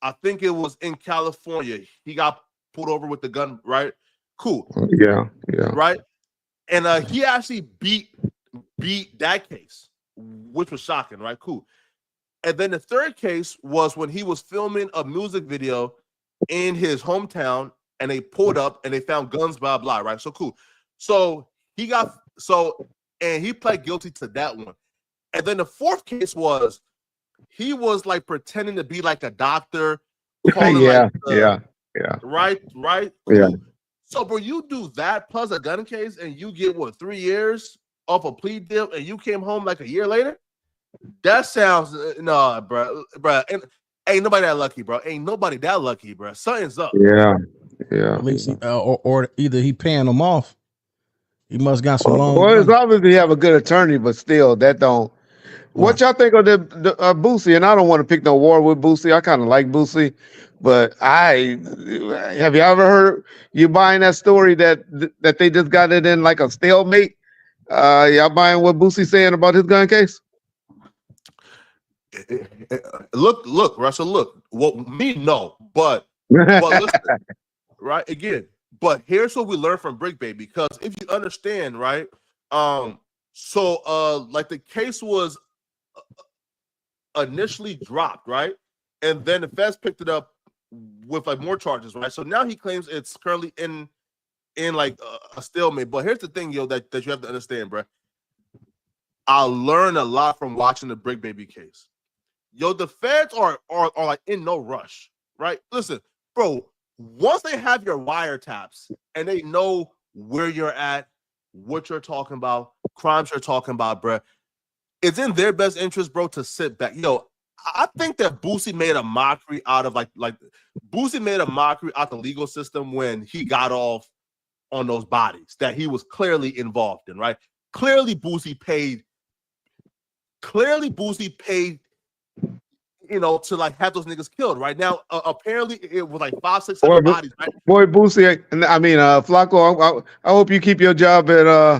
I think it was in California. He got pulled over with the gun, right? Cool. Yeah. Right? And he actually beat that case, which was shocking, right? Cool. And then the third case was when he was filming a music video in his hometown, and they pulled up and they found guns, blah, blah, right? So cool. So he pled guilty to that one. And then the fourth case was he was like pretending to be like a doctor. Yeah. Right? Cool. Yeah. So, bro, you do that plus a gun case and you get 3 years off a plea deal and you came home like a year later? That sounds, no, bro. And ain't nobody that lucky, bro. Ain't nobody that lucky, bro. Something's up. Yeah. At least or either he paying them off. He must got some long. Well, it's obviously have a good attorney, but still, that don't. What y'all think of the Boosie? And I don't want to pick no war with Boosie. I kind of like Boosie, but have you ever heard you buying that story that they just got it in like a stalemate? Y'all buying what Boosie saying about his gun case? Look, Russell, look. Well, me, no, but listen, right? Again, but here's what we learned from Brick Bay, because if you understand, right? Like the case was initially dropped, right? And then the feds picked it up with like more charges, right? So now he claims it's currently in like a stalemate. But here's the thing, that you have to understand, bro. I learned a lot from watching the Brick Baby case. The feds are like in no rush, right? Listen, bro, once they have your wiretaps and they know where you're at, what you're talking about, crimes you're talking about, bro, it's in their best interest, bro, to sit back. I think that Boosie made a mockery out of Boosie made a mockery out the legal system when he got off on those bodies that he was clearly involved in, right? Clearly Boosie paid to like have those niggas killed. Right now, apparently it was like 5, 6, Boy, 7 bodies. Right? boy, Boosie, I mean, Flacco. I hope you keep your job at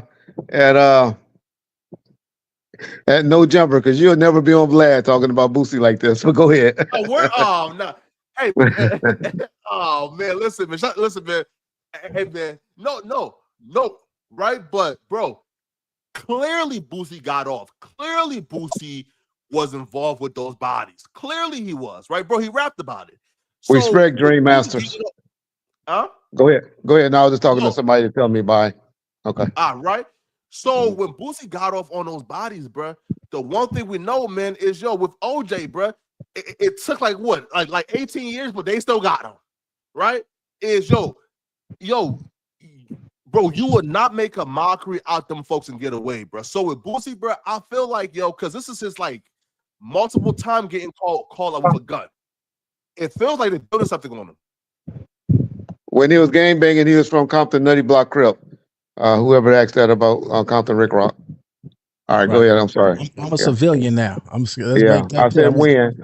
No Jumper, because you'll never be on Vlad talking about Boosie like this. So go ahead. Oh, no. Hey, oh man, listen, man. Hey, man, no, right? But bro, clearly Boosie got off. Clearly Boosie was involved with those bodies. Clearly he was, right, bro? He rapped about it. So, respect Dream Masters. Huh? Go ahead. Now I was just talking to somebody to tell me bye. Okay. Right. So when Boosie got off on those bodies, bro, the one thing we know, man, is with OJ, bro, it took like what, like 18 years, but they still got him, right? Is bro, you would not make a mockery out them folks and get away, bro. So with Boosie, bro, I feel like because this is his like multiple time getting called up with a gun. It feels like they're doing something on him. When he was gang banging, he was from Compton Nutty Block Crip. Whoever asked that about Compton Ricc Roc. All right, go ahead. I'm sorry. I'm a civilian now. I said when.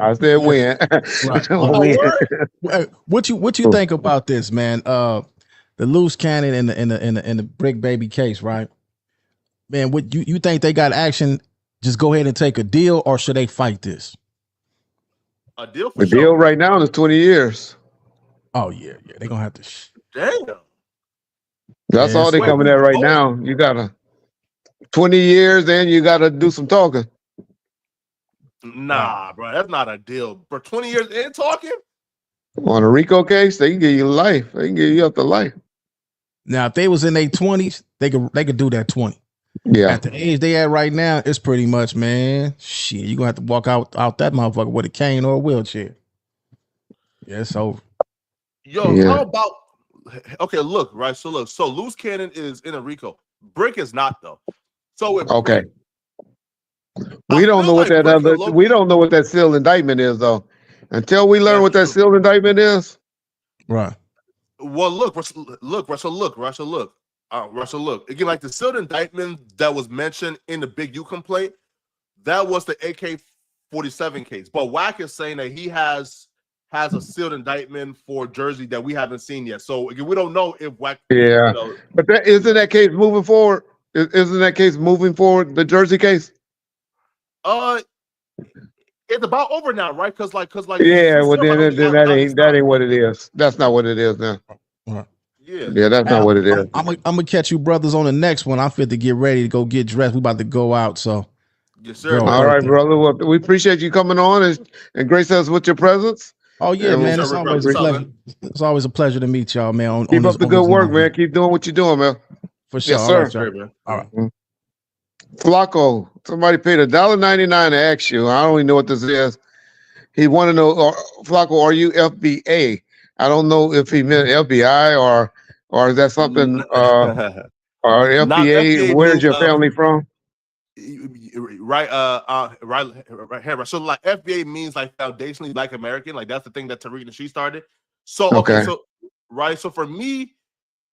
Right. What you think about this, man? The loose cannon in the Brick Baby case, right? Man, what you think they got action? Just go ahead and take a deal, or should they fight this? A deal for the sure. deal right now is 20 years. Oh yeah, they're gonna have to. Damn. That's all they're coming at right now. You gotta 20 years, then you gotta do some talking. Nah, bro, that's not a deal. For 20 years in talking? On a RICO case, they can give you life. They can give you up to life. Now, if they was in their 20s, they could do that 20. Yeah. At the age they at right now, it's pretty much, man, shit, you're gonna have to walk out that motherfucker with a cane or a wheelchair. Yeah, it's over. How about look, right? So loose cannon is in a RICO. Brick is not though. So Brick, we don't know what we don't know what that sealed indictment is though. Until we learn what that sealed indictment is. Right. Well, Russell, look. Again, like the sealed indictment that was mentioned in the Big U complaint, that was the AK-47 case. But Wack is saying that he has a sealed indictment for Jersey that we haven't seen yet. So again, we don't know if Wack. Yeah, but isn't that case moving forward? Isn't that case moving forward? The Jersey case. It's about over now, right? Because yeah, well then that ain't what it is. That's not what it is now. Yeah, that's not what it is. I'm gonna catch you brothers on the next one. I'm fit to get ready to go get dressed. We about to go out. So yes, sir. All right, brother. Well, we appreciate you coming on and grace us with your presence. Oh yeah, man. It's always a pleasure. It's always a pleasure to meet y'all, man. Keep up the good work, man. Keep doing what you're doing, man. For sure. Yes, sir. All right. Flacco, somebody paid $1.99 to ask you. I don't even know what this is. He want to know, Flacco, are you FBA? I don't know if he meant FBI or is that something or FBA? Where's your family from? Right. So like FBA means like foundationally Black American. Like that's the thing that Tariq and she started. So so for me,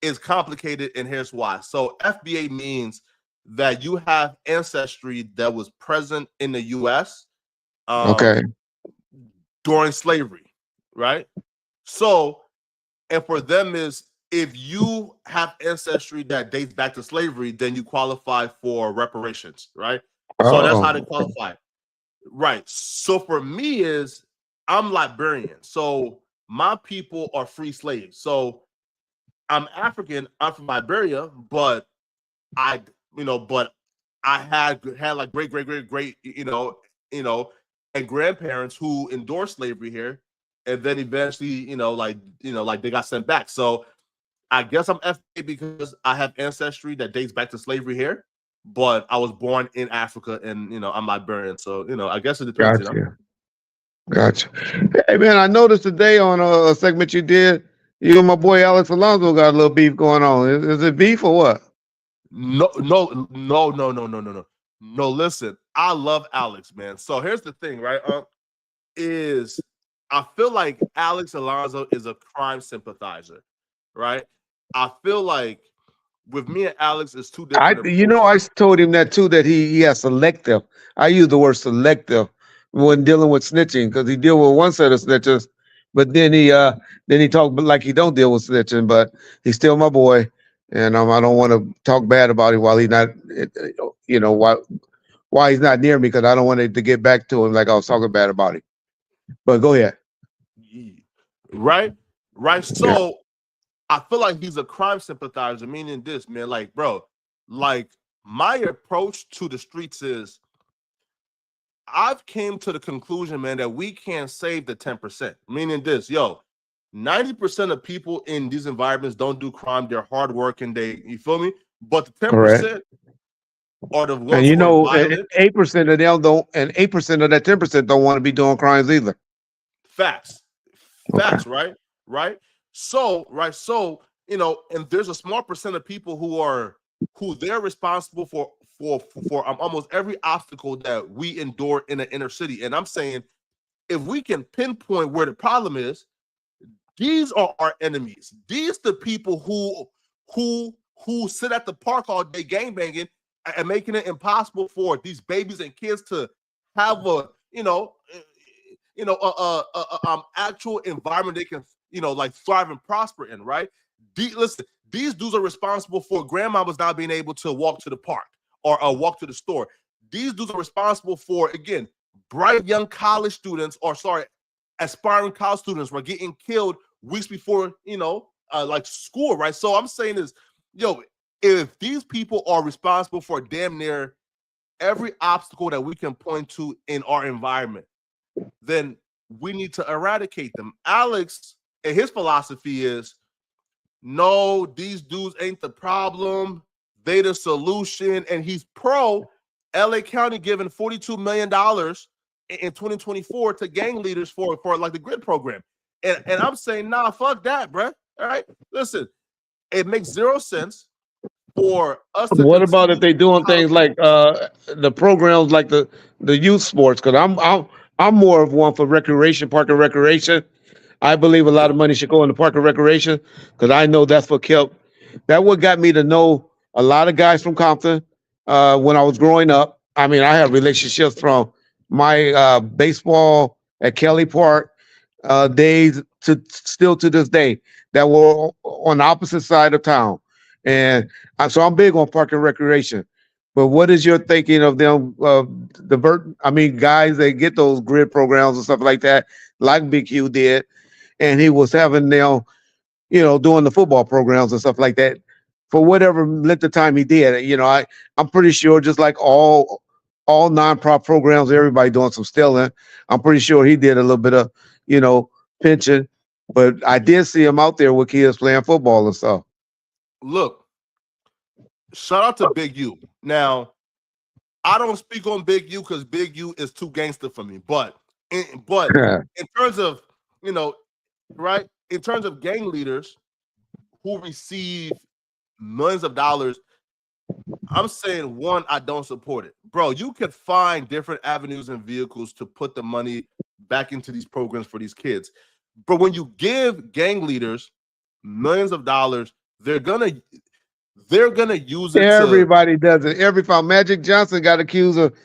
it's complicated, and here's why. So FBA means that you have ancestry that was present in the U.S. During slavery, right? So, and for them is if you have ancestry that dates back to slavery, then you qualify for reparations, right? So that's how they qualify. Right. So for me is I'm Liberian. So my people are free slaves. So I'm African, I'm from Liberia, but I had like great, and grandparents who endorsed slavery here, and then eventually, they got sent back. So I guess I'm FBA because I have ancestry that dates back to slavery here, but I was born in Africa, and I'm Liberian. So I guess it depends. Gotcha. Hey man, I noticed today on a segment you did, you and my boy Alex Alonso got a little beef going on. Is it beef or what? No. Listen, I love Alex, man. So here's the thing, right? Is I feel like Alex Alonso is a crime sympathizer, right? I feel like with me and Alex is two different. I told him that too, that he has selective. I use the word selective when dealing with snitching, because he deal with one set of snitches, but then he talk like he don't deal with snitching, but he's still my boy, and I don't want to talk bad about him while he's not, you know, why he's not near me, because I don't want it to get back to him like I was talking bad about him. But go ahead. Right. So I feel like he's a crime sympathizer, meaning this, man, like, bro, like my approach to the streets is I've came to the conclusion, man, that we can't save the 10%, meaning this, 90% of people in these environments don't do crime. They're hardworking. You feel me? But the 10% are the ones and you who know, are violent. 8% of them don't, and 8% of that 10% don't want to be doing crimes either. Facts, right? So, you know, and there's a small percent of people who they're responsible for almost every obstacle that we endure in the inner city. And I'm saying, if we can pinpoint where the problem is, these are our enemies. These the people who sit at the park all day gangbanging and making it impossible for these babies and kids to have a actual environment they can like thrive and prosper in, right? Listen, these dudes are responsible for grandmamas not being able to walk to the park or walk to the store. These dudes are responsible for, again, bright young college students, aspiring college students were getting killed weeks before, like school, right? So I'm saying is, if these people are responsible for damn near every obstacle that we can point to in our environment, then we need to eradicate them. Alex, and his philosophy is, no, these dudes ain't the problem. They the solution. And he's pro LA County giving $42 million in 2024 to gang leaders for like the GRID program. And I'm saying, nah, fuck that, bro. All right. Listen, it makes zero sense for us to. What about if they doing things like the programs like the youth sports? Because I'm more of one for recreation, park and recreation. I believe a lot of money should go into park and recreation, because I know that's what got me to know a lot of guys from Compton when I was growing up. I mean, I have relationships from my baseball at Kelly Park days to still to this day that were on the opposite side of town. And so I'm big on park and recreation. But what is your thinking of them guys that get those GRID programs and stuff like that, like Big Hugh did, and he was having them, doing the football programs and stuff like that for whatever length of time he did. I'm pretty sure, just like all non-prop programs, everybody doing some stealing. I'm pretty sure he did a little bit of, pinching. But I did see him out there with kids playing football and stuff. Look, shout out to Big U. Now, I don't speak on Big U because Big U is too gangster for me. But in terms of, right, in terms of gang leaders who receive millions of dollars, I'm saying, one, I don't support it. Bro, you could find different avenues and vehicles to put the money back into these programs for these kids. But when you give gang leaders millions of dollars, they're gonna use it. Everybody does it. Every time Magic Johnson got accused of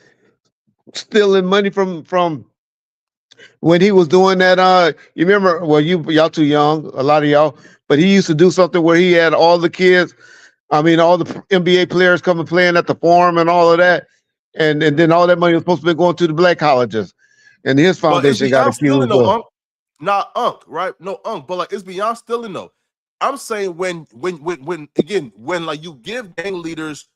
stealing money from when he was doing that. You remember? Well, y'all too young, a lot of y'all. But he used to do something where he had all the kids. I mean, all the NBA players coming playing at the Forum and all of that, and then all that money was supposed to be going to the black colleges, and his foundation got accused of. Not Unc, right? No Unc, but like it's beyond stealing though. I'm saying when like you give gang leaders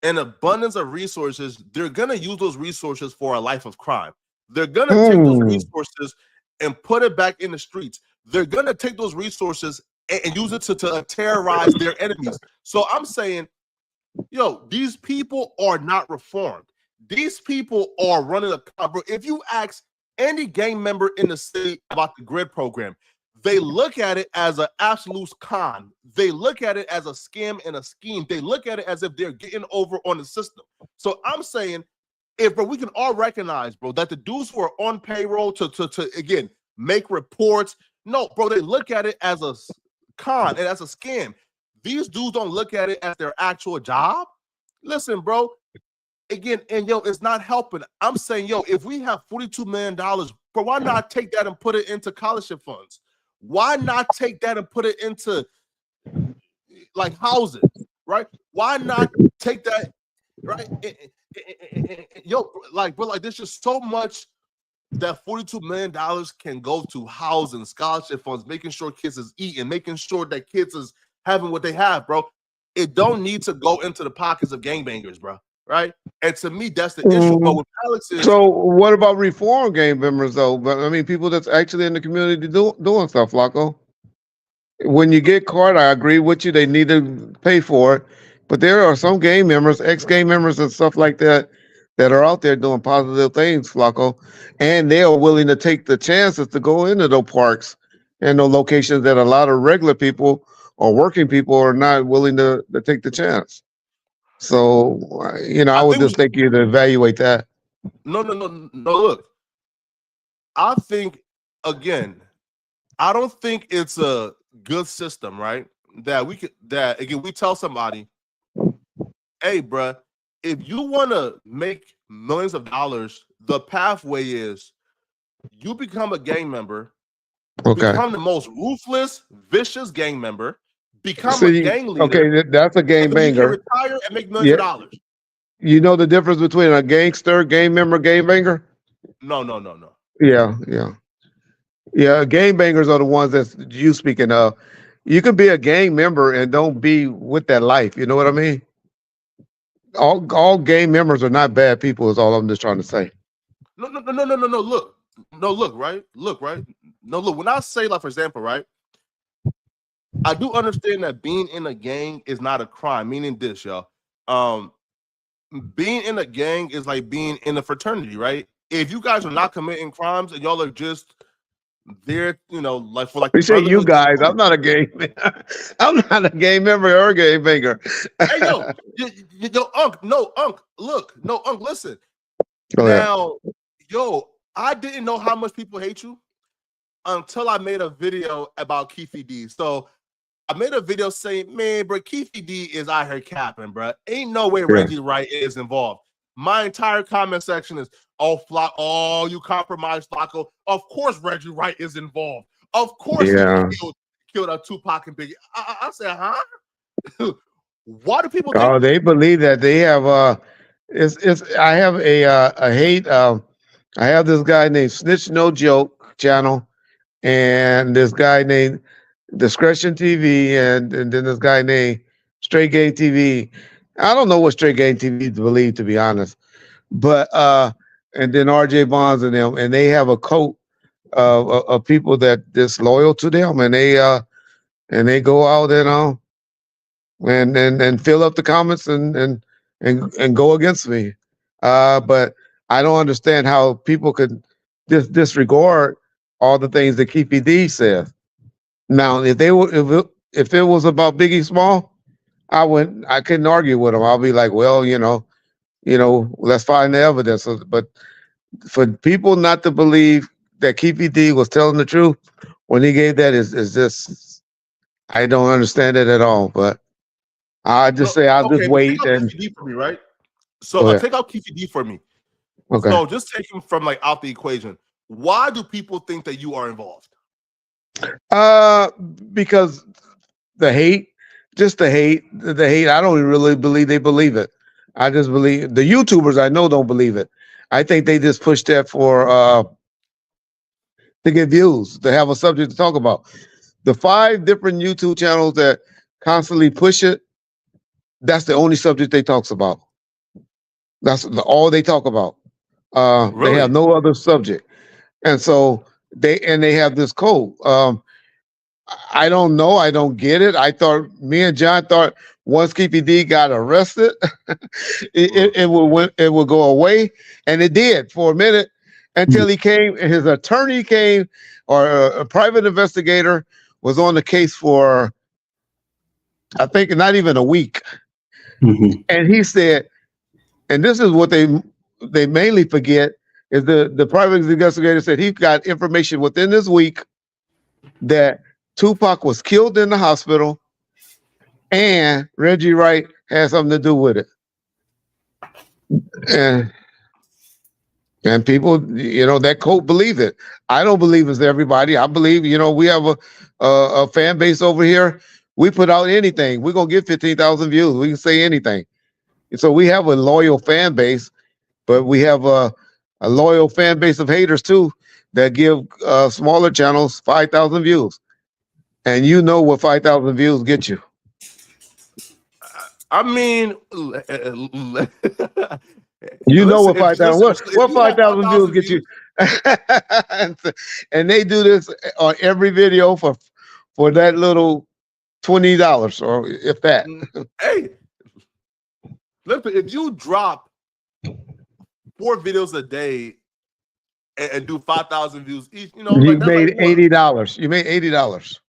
an abundance of resources, they're gonna use those resources for a life of crime. They're gonna take those resources and put it back in the streets. They're gonna take those resources and use it to terrorize their enemies. So I'm saying, these people are not reformed. These people are running a cover. If you ask any gang member in the city about the GRID program, they look at it as an absolute con. They look at it as a scam and a scheme. They look at it as if they're getting over on the system. So I'm saying, bro, we can all recognize, bro, that the dudes who are on payroll to again make reports. No, bro, they look at it as a con and as a scam. These dudes don't look at it as their actual job. Listen, bro, again, and yo, it's not helping. I'm saying, yo, if we have $42 million, bro, why not take that and put it into scholarship funds? Why not take that and put it into like housing, right? Why not take that, right? Yo, like, bro, like there's just so much that $42 million can go to housing, scholarship funds, making sure kids is eating, making sure that kids is having what they have, bro. It don't need to go into the pockets of gangbangers, bro, right? And to me, that's the issue. But with Alex is, so what about reform gang members though? But I mean, people that's actually in the community doing stuff, Flacko. When you get caught, I agree with you. They need to pay for it. But there are some gang members, ex-gang members and stuff like that, that are out there doing positive things, Flacco. And they are willing to take the chances to go into those parks and those locations that a lot of regular people or working people are not willing to take the chance. So, I would just think you to evaluate that. No. Look, I think, again, I don't think it's a good system, right? Again, we tell somebody, hey, bruh, if you want to make millions of dollars, the pathway is you become a gang member, become the most ruthless, vicious gang member, become a gang leader. Okay, that's a gang banger. You can retire and make millions of dollars. You know the difference between a gangster, gang member, gang banger? No. Yeah. Gang bangers are the ones that you speaking of. You could be a gang member and don't be with that life. You know what I mean? All gang members are not bad people. Is all I'm just trying to say. No. Look, right? No, look. When I say, like, for example, right, I do understand that being in a gang is not a crime. Meaning this, y'all. Being in a gang is like being in a fraternity, right? If you guys are not committing crimes and y'all are just there, like for like. You say you guys. I'm not a gang. I'm not a gang member or a gang banger. Hey yo, Unc. Listen. Go now, yo, I didn't know how much people hate you until I made a video about Keefe D. So I made a video saying, man, bro, Keefe D is out here capping, bro. Ain't no way Reggie Wright is involved. My entire comment section is, oh, you compromised Flacko. Of course Reggie Wright is involved. Of course he killed a Tupac and Biggie. I said, huh? Why do people think they believe that they have I have a hate I have this guy named Snitch No Joke channel and this guy named Discretion TV and then this guy named Straight Game TV. I don't know what Straight Game TV believe, to be honest. But and then RJ Bonds and them, and they have a cult of people that disloyal to them, and they go out and fill up the comments and go against me. But I don't understand how people could disregard all the things that Keefe D says. Now, if it was about Biggie Small, I couldn't argue with him. I'll be like, well, let's find the evidence. But for people not to believe that Keefe D was telling the truth when he gave that is just, I don't understand it at all. But I'll just wait and Keefe D for me, right? So take out Keefe D for me. Okay. So just take him from out the equation. Why do people think that you are involved? Because the hate. I don't really believe they believe it. I just believe the YouTubers I know don't believe it. I think they just push that for to get views, to have a subject to talk about. The 5 different YouTube channels that constantly push it, that's the only subject they talks about. That's all they talk about. Really? They have no other subject. And so they have this code. I don't know. I don't get it. Me and John thought once Keefe D got arrested, it would go away, and it did for a minute until his attorney came, or a private investigator was on the case for, I think, not even a week, and he said, and this is what they mainly forget is the private investigator said he got information within this week that Tupac was killed in the hospital and Reggie Wright had something to do with it. And people, that quote, believe it. I don't believe it's everybody. I believe, we have a fan base over here. We put out anything. We're going to get 15,000 views. We can say anything. So we have a loyal fan base, but we have a loyal fan base of haters too that give smaller channels 5,000 views. And you know what 5,000 views get you. I mean, you know what 5,000 what 5,000 views get you. And they do this on every video for that little $20 or if that. Hey, listen, if you drop 4 videos a day and do 5,000 views each, you made $80. You made $80.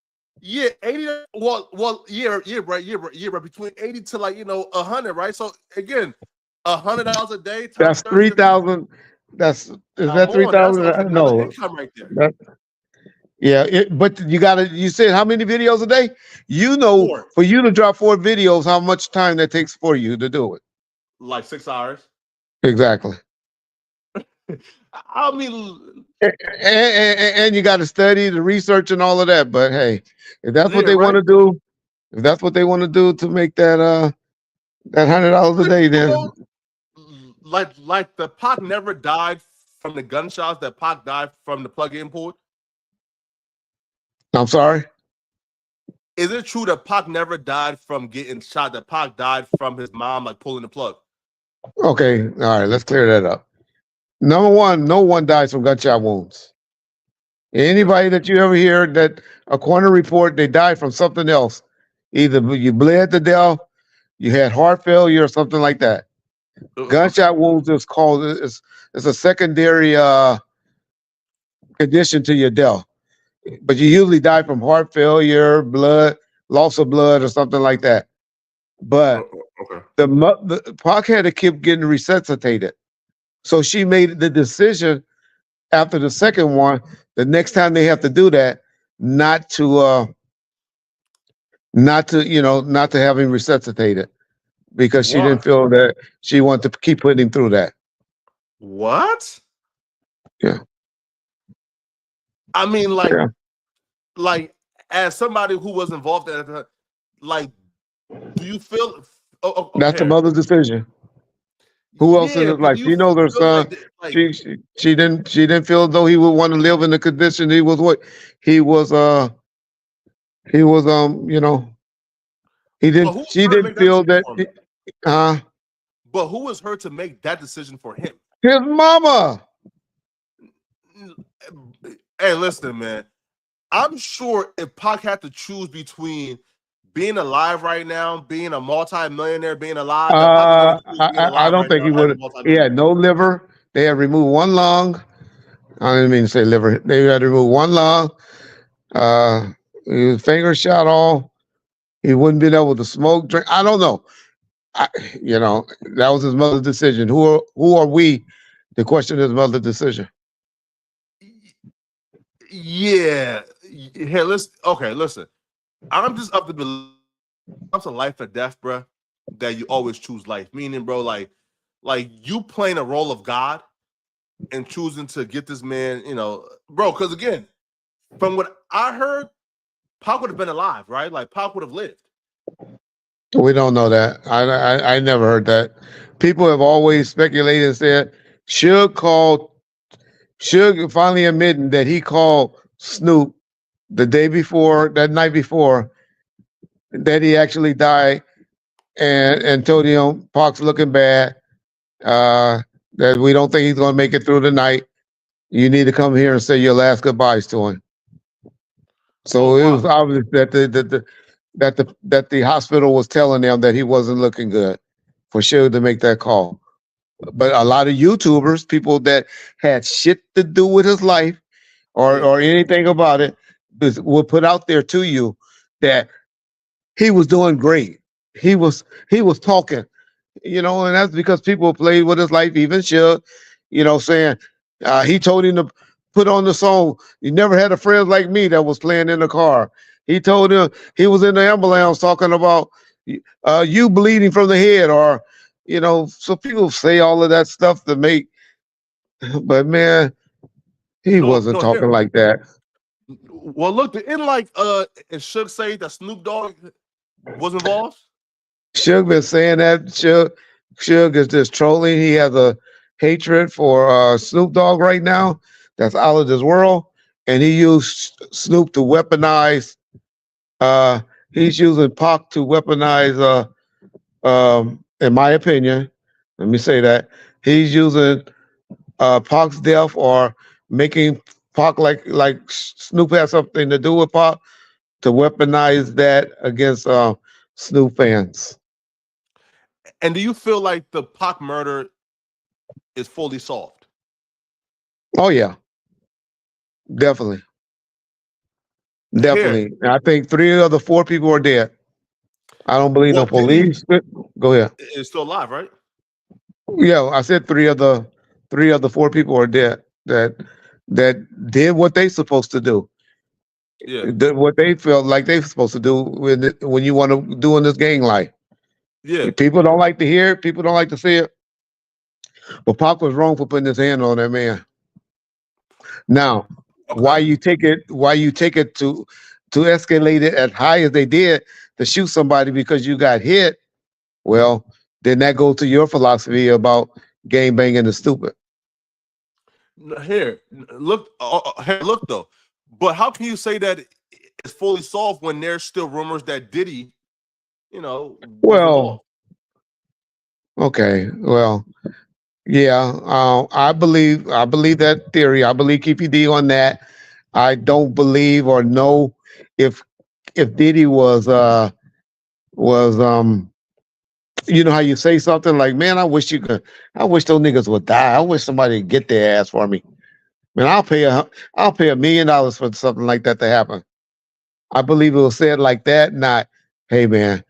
Yeah, 80. Well, yeah, right. Between 80 to 100, right? So again, $100 a day. That's 3,000. Is that 3,000? No, income right there. But you said how many videos a day? 4. For you to drop 4 videos, how much time that takes for you to do it? Like 6 hours. Exactly. I mean, and you got to study the research and all of that. But hey, if that's what they want to do, to make that $100 a day, then like the Pac never died from the gunshots that Pac died from the plug-in port. I'm sorry. Is it true that Pac never died from getting shot? That Pac died from his mom pulling the plug? Okay, all right. Let's clear that up. Number one, no one dies from gunshot wounds. Anybody that you ever hear that a coroner report, they died from something else. Either you bled to death, you had heart failure, or something like that. Gunshot wounds is called it's a secondary condition to your death. But you usually die from heart failure, loss of blood, or something like that. But the Pac had to keep getting resuscitated. So she made the decision after the second one, the next time they have to do that, not to have him resuscitated because she didn't feel that she wanted to keep putting him through that. What? Yeah. I mean, like as somebody who was involved in it, do you feel? That's the mother's decision. Who else in his life? You know, there's she didn't feel as though he would want to live in the condition he was. He didn't. She didn't feel that. But who was her to make that decision for him? His mama. Hey, listen, man. I'm sure if Pac had to choose between being alive right now, being a multi-millionaire, being alive, I don't think he would. He had no liver. They had removed one lung. I didn't mean to say liver. They had to remove one lung. His finger shot off. He wouldn't been able to smoke, drink. I don't know. That was his mother's decision. Who are we to question his mother's decision? Yeah. Hey, listen. I'm just up to believe it's a life or death, bro. That you always choose life. Meaning, bro, like you playing a role of God and choosing to get this man, bro. Because again, from what I heard, Pac would have been alive, right? Like Pac would have lived. We don't know that. I never heard that. People have always speculated and said Suge finally admitting that he called Snoop that night before, that he actually died and told him Pac's looking bad, that we don't think he's going to make it through the night. You need to come here and say your last goodbyes to him. So it was obvious that the hospital was telling them that he wasn't looking good for Suge to make that call. But a lot of YouTubers, people that had shit to do with his life or anything about it, will put out there to you that he was doing great. He was talking, and that's because people played with his life, even Suge, saying he told him to put on the song, "You Never Had a Friend Like Me," that was playing in the car. He told him he was in the ambulance talking about you bleeding from the head, or You know, so people say all of that stuff to make, but man, he wasn't talking here. like that. Well, look, didn't like and Suge say that Snoop Dogg was involved? Suge been saying that. Suge is just trolling. He has a hatred for Snoop Dogg right now. That's out of this world. And he used Snoop to weaponize. He's using Pac to weaponize. In my opinion, let me say that he's using Pac's death or making Pac like Snoop has something to do with Pac to weaponize that against Snoop fans. And do you feel like the Pac murder is fully solved? Oh yeah, definitely. Definitely. Here. I think 3 of the 4 people are dead. I don't believe no police. Go ahead. It's still alive, right? Yeah, I said 3 of the 4 people are dead that did what they supposed to do. Yeah. Did what they felt like they supposed to do when you want to do in this gang life. Yeah. People don't like to hear it. People don't like to see it. But Pac was wrong for putting his hand on that man. Now, why you take it to escalate it as high as they did to shoot somebody because you got hit? Well, then that goes to your philosophy about gang banging is stupid. Here, look, here, look though. But how can you say that it's fully solved when there's still rumors that Diddy, was involved? Okay, well, yeah, I believe that theory. I believe Keefe D on that. I don't believe or know if Diddy was you know how you say something like, man, I wish those niggas would die. I wish somebody would get their ass for me. Man, I'll pay $1 million for something like that to happen. I believe it was said like that, not, hey man,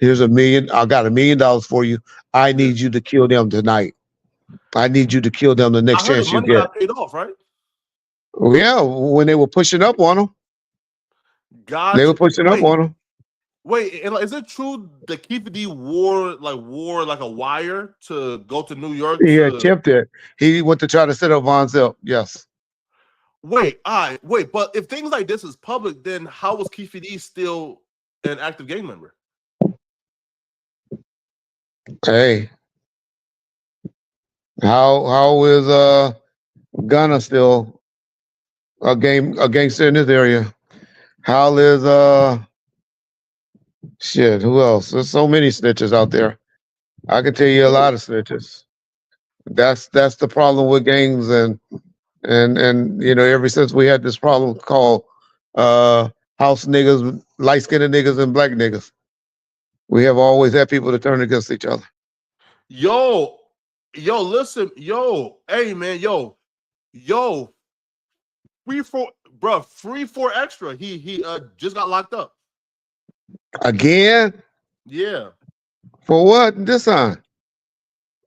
here's $1 million. I got $1 million for you. I need you to kill them tonight. I need you to kill them the next chance you get. Got paid off, right? Yeah, when they were pushing up on them. They were pushing up on them. Wait, is it true that Keefe D wore like a wire to go to New York? He attempted. He went to try to set up Von Zell. Yes. Wait, but if things like this is public, then how was Keefe D still an active gang member? Hey, how is Gunna still a gangster in this area? How is shit? Who else? There's so many snitches out there. I can tell you a lot of snitches. That's the problem with gangs and ever since we had this problem called house niggas, light skinned niggas, and black niggas, we have always had people to turn against each other. Yo, listen, hey man, free for extra. He just got locked up again. Yeah. For what this time?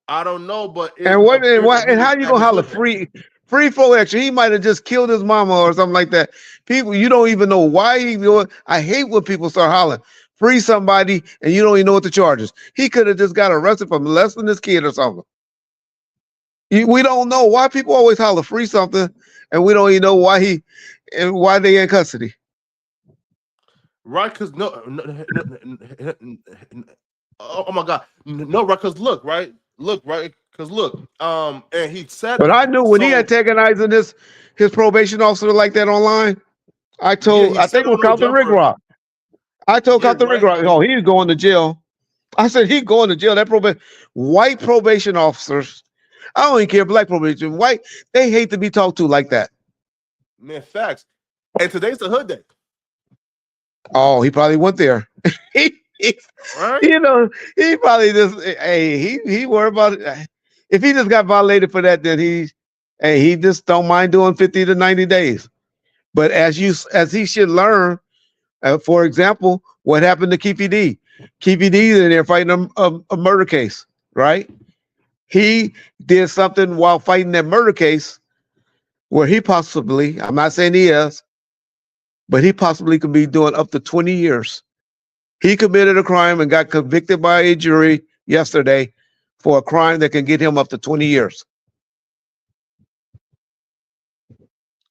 I don't know, but and how you gonna holler free for extra? He might have just killed his mama or something like that. People, you don't even know why he doing. I hate when people start hollering free somebody and you don't even know what the charges. He could have just got arrested for molesting this kid or something. We don't know why people always holler free something, and we don't even know why they in custody. Right, because oh my God, no, right? Because look, and he said. But I knew when he antagonizing his probation officer like that online. I think it was Compton Ricc Roc. I told Compton Ricc Roc, oh, he's going to jail. I said he's going to jail. That white probation officers, I don't even care, black probation, white, they hate to be talked to like that. Man, facts. And today's the hood day. Oh, he probably went there. Right? He probably just he worried about it. If he just got violated for that, then he just don't mind doing 50 to 90 days. But as he should learn, for example, what happened to Keefe D? Keefe D in there fighting a murder case, right? He did something while fighting that murder case where he possibly, I'm not saying he is, but he possibly could be doing up to 20 years. He committed a crime and got convicted by a jury yesterday for a crime that can get him up to 20 years.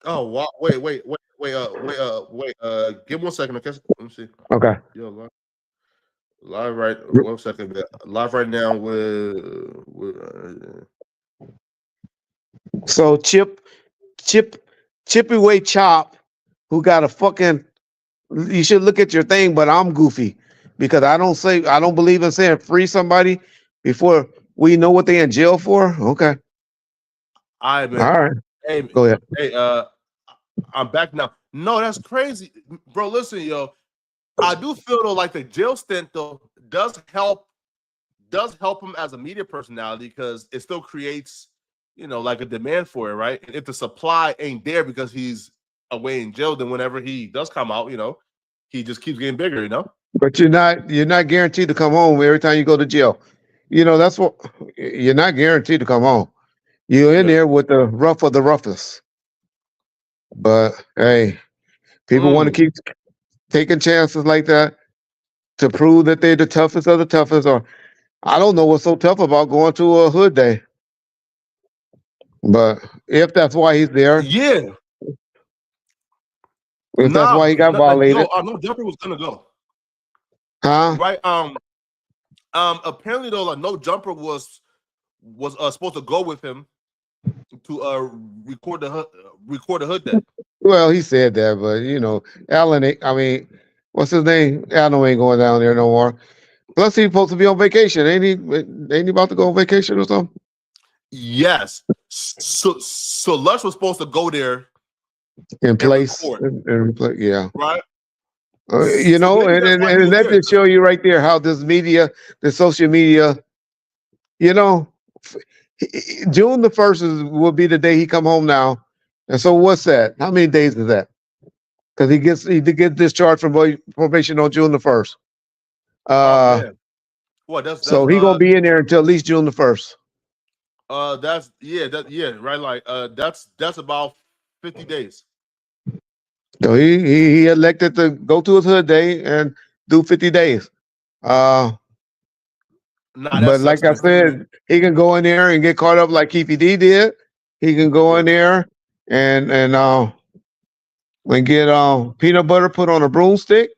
Oh, wow. Wait. Give me 1 second. Okay? Let me see. Okay. Yo, live right. 1 second. Live right now with So Chippy Way Chop, who got a fucking, you should look at your thing, but I'm goofy because I don't believe in saying free somebody before we know what they're in jail for. Okay. I man. All right. Hey, Go ahead. Hey, I'm back now. No, that's crazy, bro. Listen, yo, I do feel though like the jail stint though does help him as a media personality because it still creates, like a demand for it, right? If the supply ain't there because he's away in jail, then whenever he does come out, he just keeps getting bigger, But you're not guaranteed to come home every time you go to jail. That's what you're not guaranteed to come home. You're in there with the rough of the roughest. But hey, people want to keep taking chances like that to prove that they're the toughest of the toughest. Or I don't know what's so tough about going to a hood day. But if that's why he's there, yeah. if that's why he got violated, No jumper was gonna go. huh? Right. Apparently though, like no jumper was supposed to go with him to record the hood day. Well, he said that, but Alan. I mean, what's his name? Alan ain't going down there no more. Plus, he's supposed to be on vacation. Ain't he about to go on vacation or something? Yes. So Lush was supposed to go there In place. Yeah. Right. And that just show you right there how this media, the social media, June the 1st will be the day he come home now. And so what's that? How many days is that? Because he gets discharged from probation on June the 1st. So he gonna be in there until at least June the 1st. Right. Like that's about 50 days. So he elected to go to his hood day and do 50 days. But like I said, he can go in there and get caught up like Keefe D did. He can go in there and get peanut butter put on a broomstick.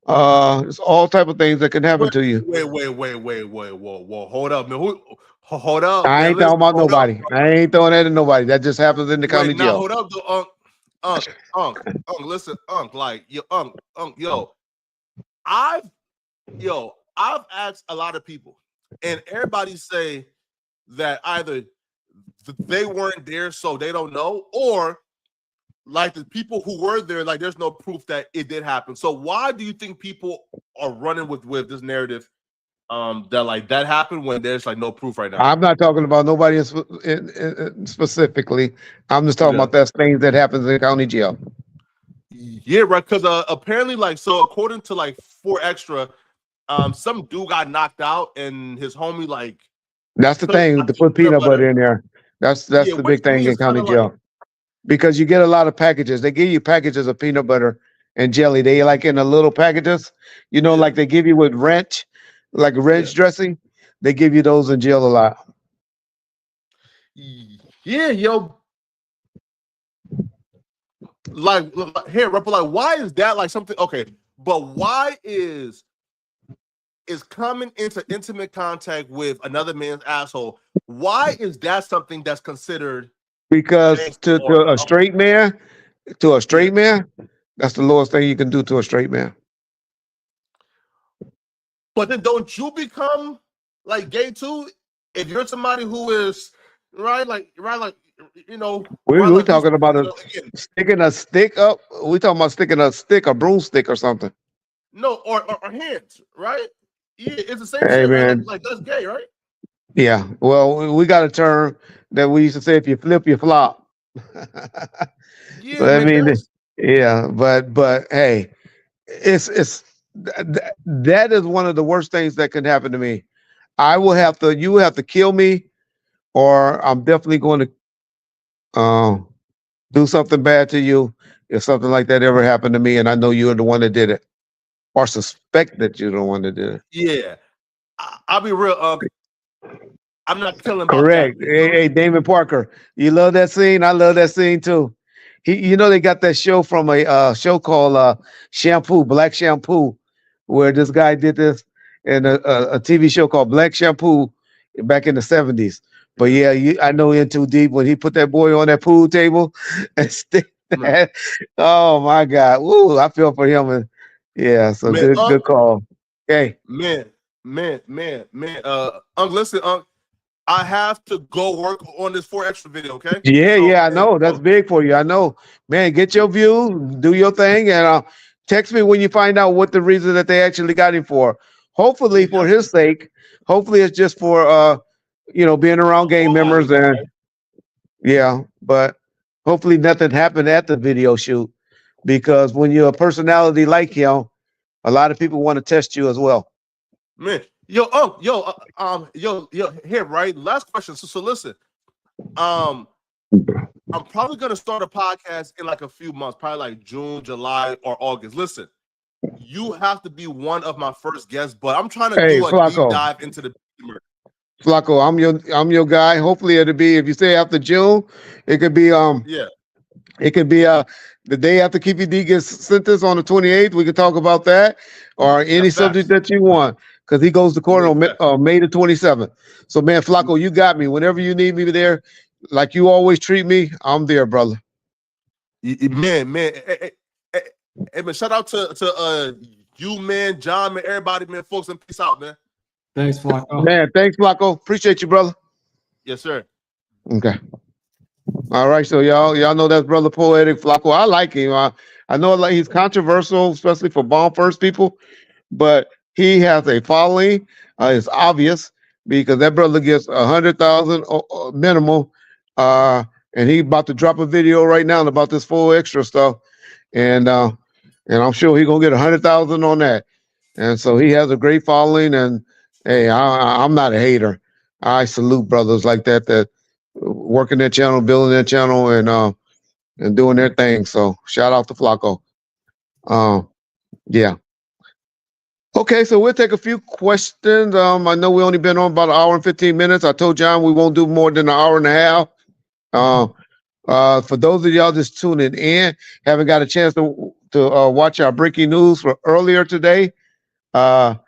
It's all type of things that can happen to you. Wait, whoa. Hold up, man. Hold up. I ain't talking about nobody. I ain't throwing that at nobody. That just happens in the county jail. Hold up, though, listen, like yo, I've asked a lot of people, and everybody say that either they weren't there, so they don't know, or like the people who were there, like there's no proof that it did happen. So why do you think people are running with this narrative that like that happened when there's like no proof right now? I'm not talking about nobody specifically. I'm just talking about that things that happens in the county jail. Yeah, right. Because apparently, like, so according to like 4 Extra, some dude got knocked out, and his homie like. That's the thing to put peanut butter in there. That's the big thing in county jail, because you get a lot of packages. They give you packages of peanut butter and jelly. They like in the little packages, like they give you with ranch, like ranch dressing. They give you those in jail a lot. Yeah, yo. Like here, Ripple, like why is that like something? Okay, but why is coming into intimate contact with another man's asshole? Why is that something that's considered? Because to a straight man, that's the lowest thing you can do to a straight man. But then don't you become like gay too? If you're somebody who is right, we're talking about sticking a stick up. We're talking about sticking a stick, a broomstick or something. No, or hands, right? Yeah, it's the same shit. Man. Right? Like that's gay, right? Yeah. Well, we got a term that we used to say: if you flip, you flop. Yeah, so, I mean, but hey, that is one of the worst things that can happen to me. You will have to kill me, or I'm definitely going to do something bad to you if something like that ever happened to me, and I know you're the one that did it, or suspect that you're the one that did it. Yeah, I'll be real. I'm not killing about Correct. that. Hey, Damon Parker, you love that scene? I love that scene too. You know, they got that show from a show called Shampoo, Black Shampoo, where this guy did this in a TV show called Black Shampoo back in the 70s. But yeah, I know In Too Deep when he put that boy on that pool table and stick that. Oh my God. Ooh, I feel for him. And yeah, so Man, good call. Okay. Man. Listen, I have to go work on this 4 extra video, okay? Yeah, I know. That's big for you. I know. Man, get your views, do your thing, and text me when you find out what the reason that they actually got him for. Hopefully for his sake. Hopefully it's just for being around gang members and yeah, but hopefully nothing happened at the video shoot because when you're a personality like him, a lot of people want to test you as well. Man, yo, here, right? Last question. So listen, I'm probably gonna start a podcast in like a few months, probably like June, July, or August. Listen, you have to be one of my first guests, but I'm trying to do a Flacko. deep dive into the Flacko, I'm your guy. Hopefully it'll be, if you say after June, it could be it could be the day after Keefe D gets sentenced on the 28th. We could talk about that or any subject that you want because he goes to court on May the 27th. So man, Flacko, you got me. Whenever you need me there, like you always treat me, I'm there, brother. Man. Hey, man, shout out to you, man, John, man, everybody, man, folks, and peace out, man. Thanks, Flacko. Man, thanks, Flacko. Appreciate you, brother. Yes, sir. Okay. All right, so y'all know that's brother Poetic Flacko. I like him. I know like he's controversial, especially for bomb first people, but he has a following. It's obvious because that brother gets 100,000 minimum, and he about to drop a video right now about this full extra stuff, and I'm sure he's gonna get 100,000 on that. And so he has a great following, and hey, I'm not a hater. I salute brothers like that working their channel, building their channel, and doing their thing. So shout out to Flacko. Yeah. Okay, so we'll take a few questions. I know we only been on about an hour and 15 minutes. I told John we won't do more than an hour and a half. For those of y'all just tuning in, haven't got a chance to watch our breaking news for earlier today. Y'all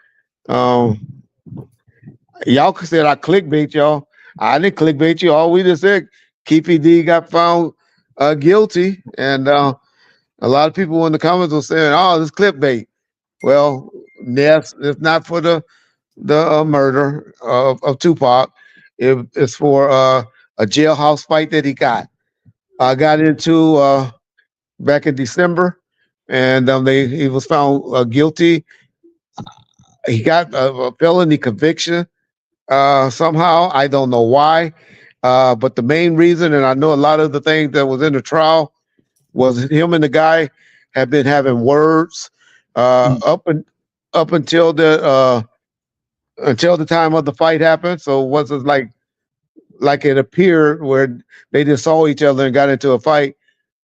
said I clickbait y'all. I didn't clickbait you. All we just said, Keefe D got found guilty, and a lot of people in the comments were saying, "Oh, this clickbait." Well, yes, it's not for the murder of Tupac. It's for a jailhouse fight that he got. I got into back in December, and he was found guilty. He got a felony conviction. Somehow, I don't know why, but the main reason, and I know a lot of the things that was in the trial, was him and the guy have been having words up until the time of the fight happened. So it wasn't like it appeared where they just saw each other and got into a fight.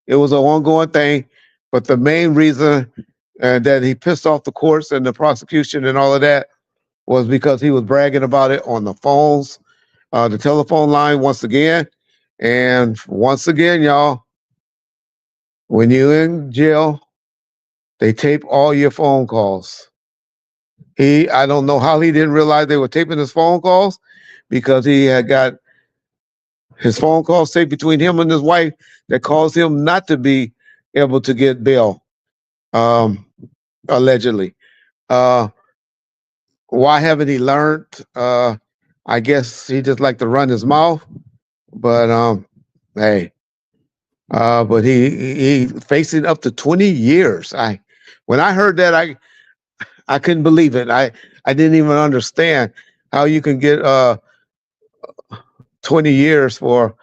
It was an ongoing thing, but the main reason that he pissed off the courts and the prosecution and all of that was because he was bragging about it on the phones, the telephone line once again. And once again, y'all, when you're in jail, they tape all your phone calls. I don't know how he didn't realize they were taping his phone calls because he had got his phone calls taped between him and his wife that caused him not to be able to get bail, allegedly. Why haven't he learned? I guess he just like to run his mouth, but hey, but he facing up to 20 years. When I heard that, I couldn't believe it. I didn't even understand how you can get 20 years for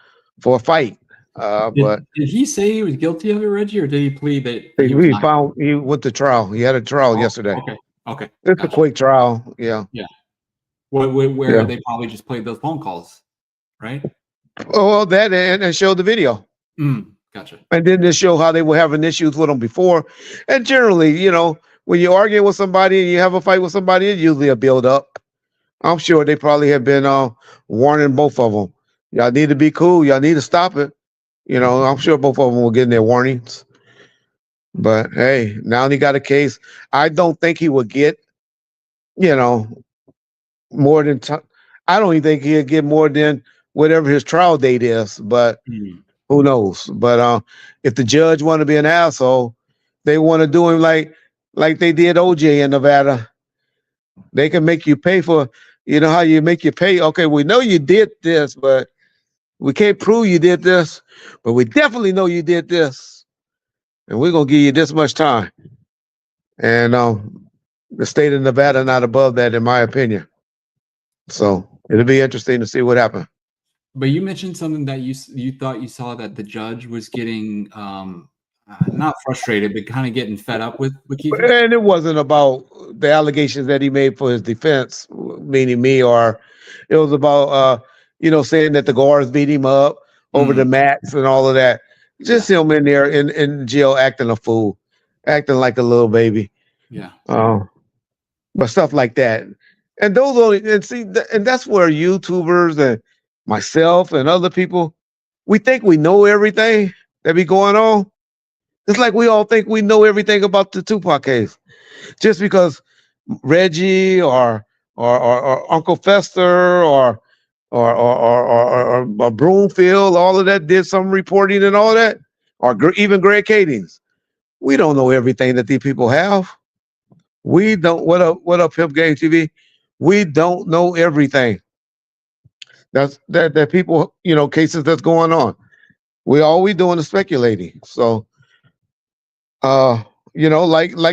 a fight. But did he say he was guilty of it, Reggie, or did he plead that he went to trial? He had a trial yesterday. Okay. It's a quick trial. Yeah. Where they probably just played those phone calls, right? Oh, well, that and showed the video. Gotcha. And then they show how they were having issues with them before. And generally, when you're arguing with somebody and you have a fight with somebody, it's usually a build up. I'm sure they probably have been warning both of them. Y'all need to be cool. Y'all need to stop it. You know, I'm sure both of them were getting their warnings. But hey, now he got a case. I don't think he would get, you know, more than. I don't even think he'll get more than whatever his trial date is. But who knows? But if the judge want to be an asshole, they want to do him like they did OJ in Nevada. They can make you pay for. You know how you make you pay? Okay, we know you did this, but we can't prove you did this. But we definitely know you did this, and we're gonna give you this much time. And the state of Nevada not above that, in my opinion. So it'll be interesting to see what happens. But you mentioned something that you thought you saw that the judge was getting not frustrated, but kind of getting fed up with Keefe. And it wasn't about the allegations that he made for his defense, meaning me, or it was about saying that the guards beat him up over the mats and all of that. Just him in there in jail acting a fool, acting like a little baby. Yeah. But stuff like that. And those only and that's where YouTubers and myself and other people, we think we know everything that be going on. It's like we all think we know everything about the Tupac case. Just because Reggie or Uncle Fester or Broomfield, all of that did some reporting and all that, or even Greg Cadings. We don't know everything that these people have. We don't. What up, Pimp Game TV? We don't know everything. That people, cases that's going on. All we doing is speculating. So, like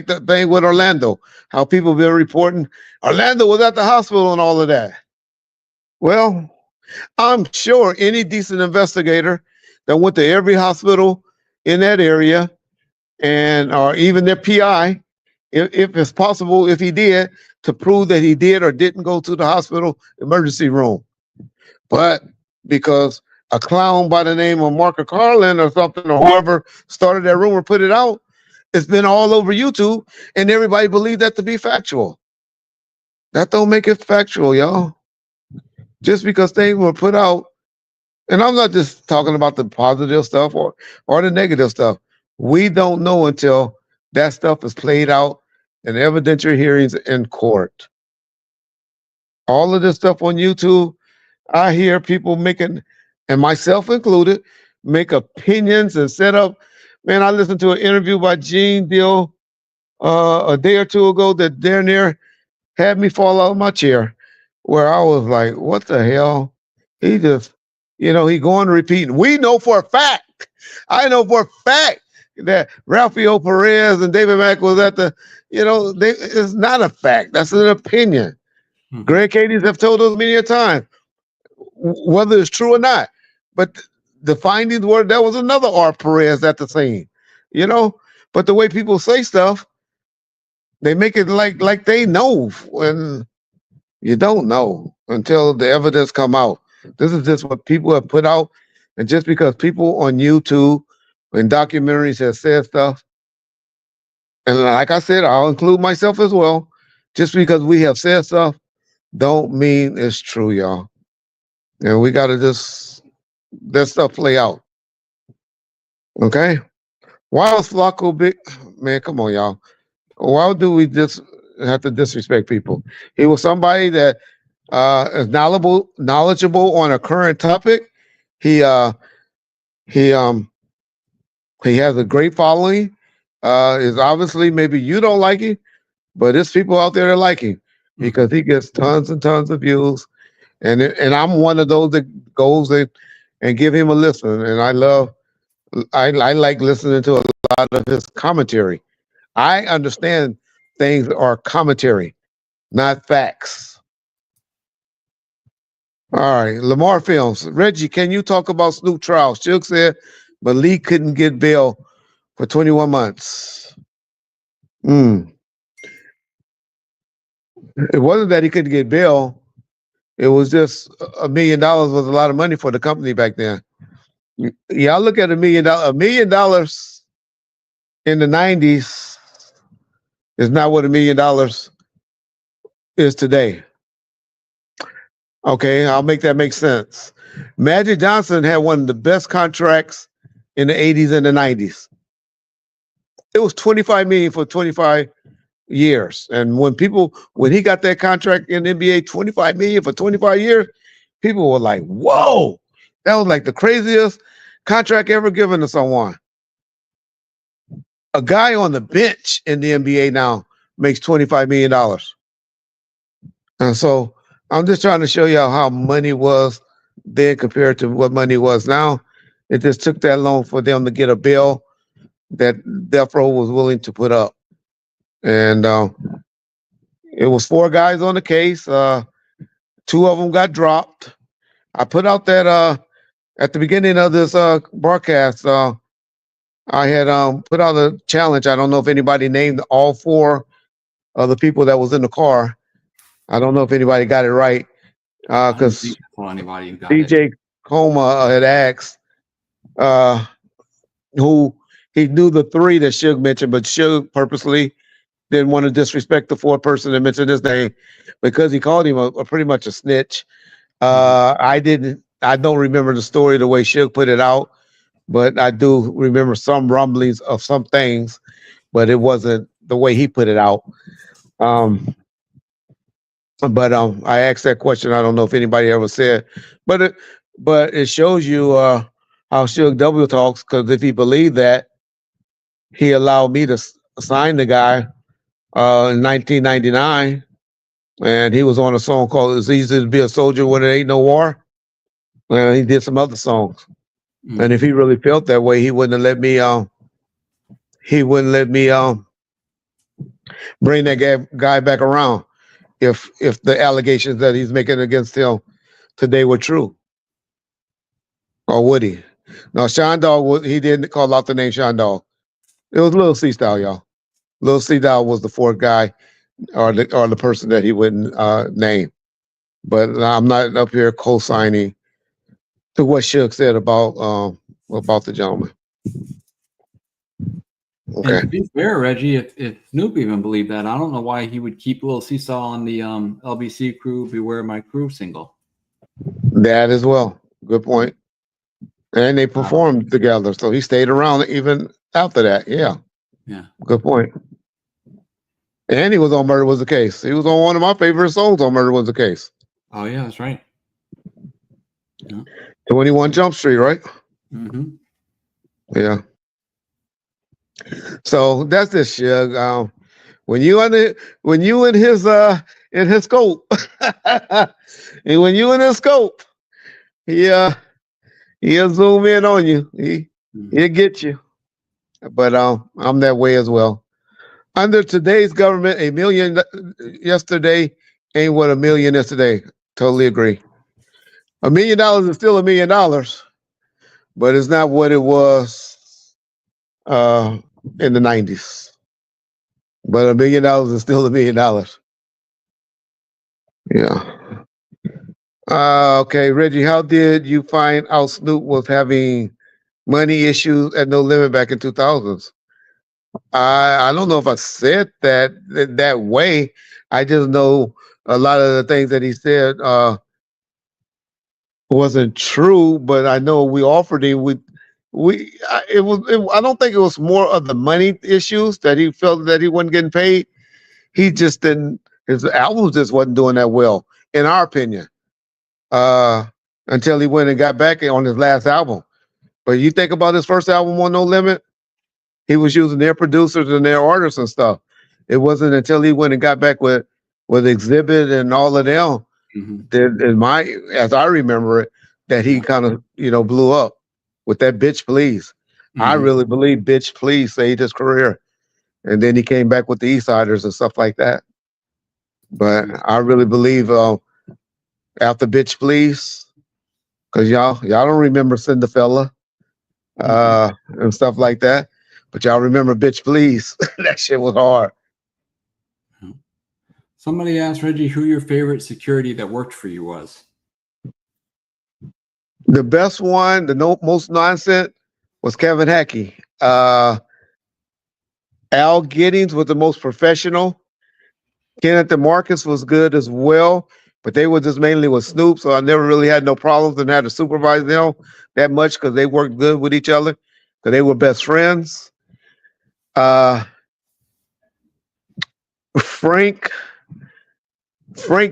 the thing with Orlando, how people been reporting Orlando was at the hospital and all of that. Well, I'm sure any decent investigator that went to every hospital in that area or even their PI, if it's possible, if he did, to prove that he did or didn't go to the hospital emergency room. But because a clown by the name of Marker Carlin or something, or whoever started that rumor, put it out, it's been all over YouTube, and everybody believed that to be factual. That don't make it factual, y'all. Just because things were put out, and I'm not just talking about the positive stuff or the negative stuff. We don't know until that stuff is played out in evidentiary hearings in court. All of this stuff on YouTube, I hear people making, and myself included, make opinions and set up. Man, I listened to an interview by Gene Deal a day or two ago that damn near had me fall out of my chair, where I was like, what the hell? He just, he going to repeat. We know for a fact, I know for a fact that Rafael Perez and David Mack was at the, it's not a fact. That's an opinion. Greg Cadys have told us many a time, whether it's true or not. But the findings were there was another Art Perez at the scene, But the way people say stuff, they make it like they know when you don't know until the evidence come out. This is just what people have put out, and just because people on YouTube and documentaries have said stuff, and like I said, I'll include myself as well. Just because we have said stuff, don't mean it's true, y'all. And we got to just let stuff play out. Okay? Why was Flacko big? Man, come on, y'all. Why do we just have to disrespect people? He was somebody that is knowledgeable on a current topic. He has a great following. Is obviously, maybe you don't like him, but there's people out there that like him because he gets tons and tons of views. And I'm one of those that goes and give him a listen. And I like listening to a lot of his commentary. I understand things are commentary, not facts. All right, Lamar Films. Reggie, can you talk about Snoop trial? Suge said Malik couldn't get bail for 21 months. It wasn't that he couldn't get bail. It was just $1 million was a lot of money for the company back then. Yeah, I look at $1 million. $1 million in the 90s is not what $1 million is today. Okay, I'll make that make sense. Magic Johnson had one of the best contracts in the 80s and the 90s. It was 25 million for 25 years. And when he got that contract in the NBA, 25 million for 25 years, people were like, whoa, that was like the craziest contract ever given to someone. A guy on the bench in the NBA now makes $25 million. And so I'm just trying to show you how money was then compared to what money was now. It just took that long for them to get a bill that Death Row was willing to put up. And it was 4 guys on the case. 2 of them got dropped. I put out that at the beginning of this broadcast, I had put out a challenge. I don't know if anybody named all 4 of the people that was in the car. I don't know if anybody got it right. Because DJ Coma had asked who he knew the 3 that Suge mentioned, but Suge purposely didn't want to disrespect the 4th person that mentioned his name because he called him a pretty much a snitch. I don't remember the story the way Suge put it out, but I do remember some rumblings of some things, but it wasn't the way he put it out. But I asked that question. I don't know if anybody ever said, but it shows you how Suge double talks, because if he believed that, he allowed me to sign the guy in 1999, and he was on a song called "It's Easy to Be a Soldier When There Ain't No War." And he did some other songs. And if he really felt that way, he wouldn't have let me. He wouldn't let me bring that guy back around if the allegations that he's making against him today were true. Or would he? No, Sean Dog, he didn't call out the name Sean Dog. It was Lil C Style, y'all. Lil C Style was the 4th guy or the person that he wouldn't name. But I'm not up here co-signing to what Suge said about the gentleman. Okay. And to be fair, Reggie, if Snoop even believed that, I don't know why he would keep Lil Seesaw on the LBC Crew Beware My Crew single. That as well. Good point. And they performed together, so he stayed around even after that. Yeah. Yeah. Good point. And he was on Murder Was the Case. He was on one of my favorite songs on Murder Was the Case. Oh yeah, that's right. Yeah. 21 Jump Street, right? Mm-hmm. Yeah. So that's this shit. When you in his scope, and when you in his scope, he'll zoom in on you. He'll get you. But I'm that way as well. Under today's government, $1 million yesterday ain't what $1 million is today. Totally agree. $1 million is still $1 million, but it's not what it was in the 90s. But $1 million is still $1 million. Yeah. Okay, Reggie, how did you find out Snoop was having money issues at No Limit back in 2000s? I don't know if I said that way. I just know a lot of the things that he said wasn't true, but I know we offered him. I don't think it was more of the money issues that he felt that he wasn't getting paid. He just didn't. His albums just wasn't doing that well, in our opinion. Until he went and got back on his last album. But you think about his first album on No Limit, he was using their producers and their artists and stuff. It wasn't until he went and got back with Exhibit and all of them, that as I remember it, that he kind of blew up with that Bitch Please. I really believe Bitch Please saved his career. And then he came back with the East Siders and stuff like that. But I really believe after Bitch Please, because y'all don't remember Cinderfella and stuff like that. But y'all remember Bitch Please. That shit was hard. Somebody asked Reggie who your favorite security that worked for you was. The best one, most nonsense, was Kevin Hackey. Al Giddings was the most professional. Kenneth DeMarcus was good as well. but they were just mainly with Snoop, so I never really had no problems and had to supervise them that much because they worked good with each other because they were best friends. Frank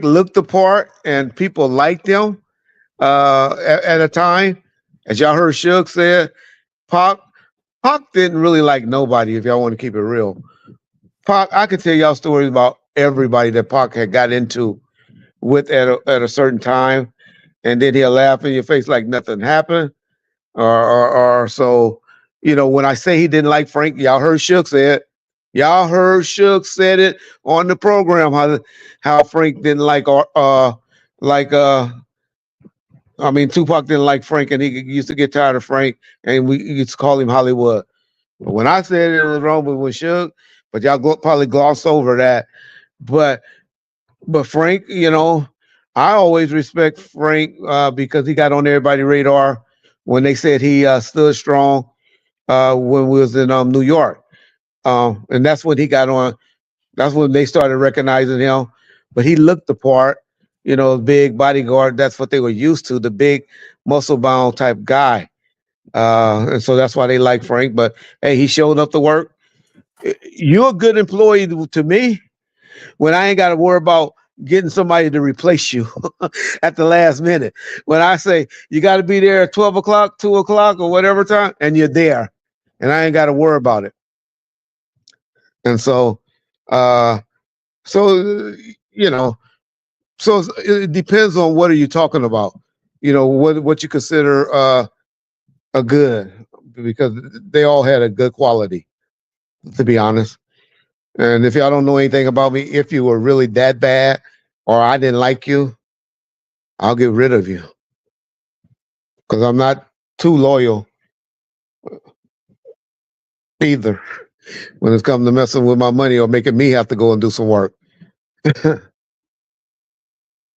looked the part and people liked him at a time. As y'all heard Suge said, Pac didn't really like nobody, if y'all want to keep it real. Pac, I could tell y'all stories about everybody that Pac had got into with at a certain time, and then he'll laugh in your face like nothing happened. Or so, you know, when I say he didn't like Frank, y'all heard Suge say it. Y'all heard Suge said it on the program how Frank didn't like Tupac didn't like Frank, and he used to get tired of Frank, and we used to call him Hollywood. But when I said it was wrong with Suge, but y'all probably glossed over that. But Frank, you know, I always respect Frank because he got on everybody's radar when they said he stood strong when we was in New York. And that's when he got on. That's when they started recognizing him. But he looked the part, you know, big bodyguard. That's what they were used to, the big muscle bound type guy. And so that's why they like Frank. But hey, he showed up to work. You're a good employee to me when I ain't got to worry about getting somebody to replace you at the last minute. When I say you got to be there at 12 o'clock, 2 o'clock, or whatever time, and you're there, and I ain't got to worry about it. And so, you know, so it depends on what are you talking about. You know, what you consider a good, because they all had a good quality, to be honest. And if y'all don't know anything about me, if you were really that bad or I didn't like you, I'll get rid of you. Because I'm not too loyal either when it's come to messing with my money or making me have to go and do some work.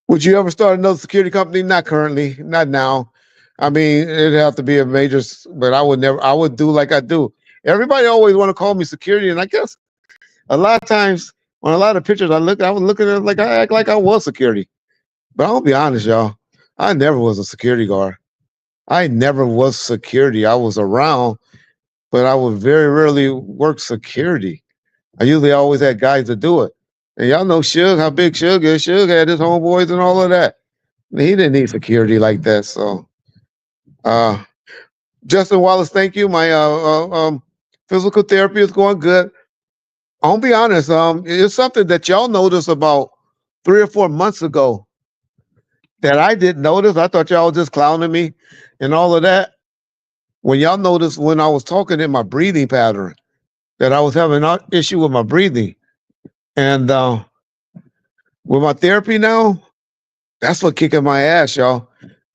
Would you ever start another security company? Not currently, not now. I mean, it'd have to be a major, but I would do like I do. Everybody always want to call me security, and I guess a lot of times on a lot of pictures I was looking at it like I act like I was security. But I'll be honest, y'all, I never was a security guard. I never was security. I was around, but I would very rarely work security. I usually always had guys to do it. And y'all know Suge, how big Suge is. Suge had his homeboys and all of that. He didn't need security like that. So, Justin Wallace, thank you. My physical therapy is going good. I'll be honest. It's something that y'all noticed about 3 or 4 months ago that I didn't notice. I thought y'all was just clowning me and all of that. When y'all noticed when I was talking in my breathing pattern, that I was having an issue with my breathing. And with my therapy now, that's what kicking my ass, y'all.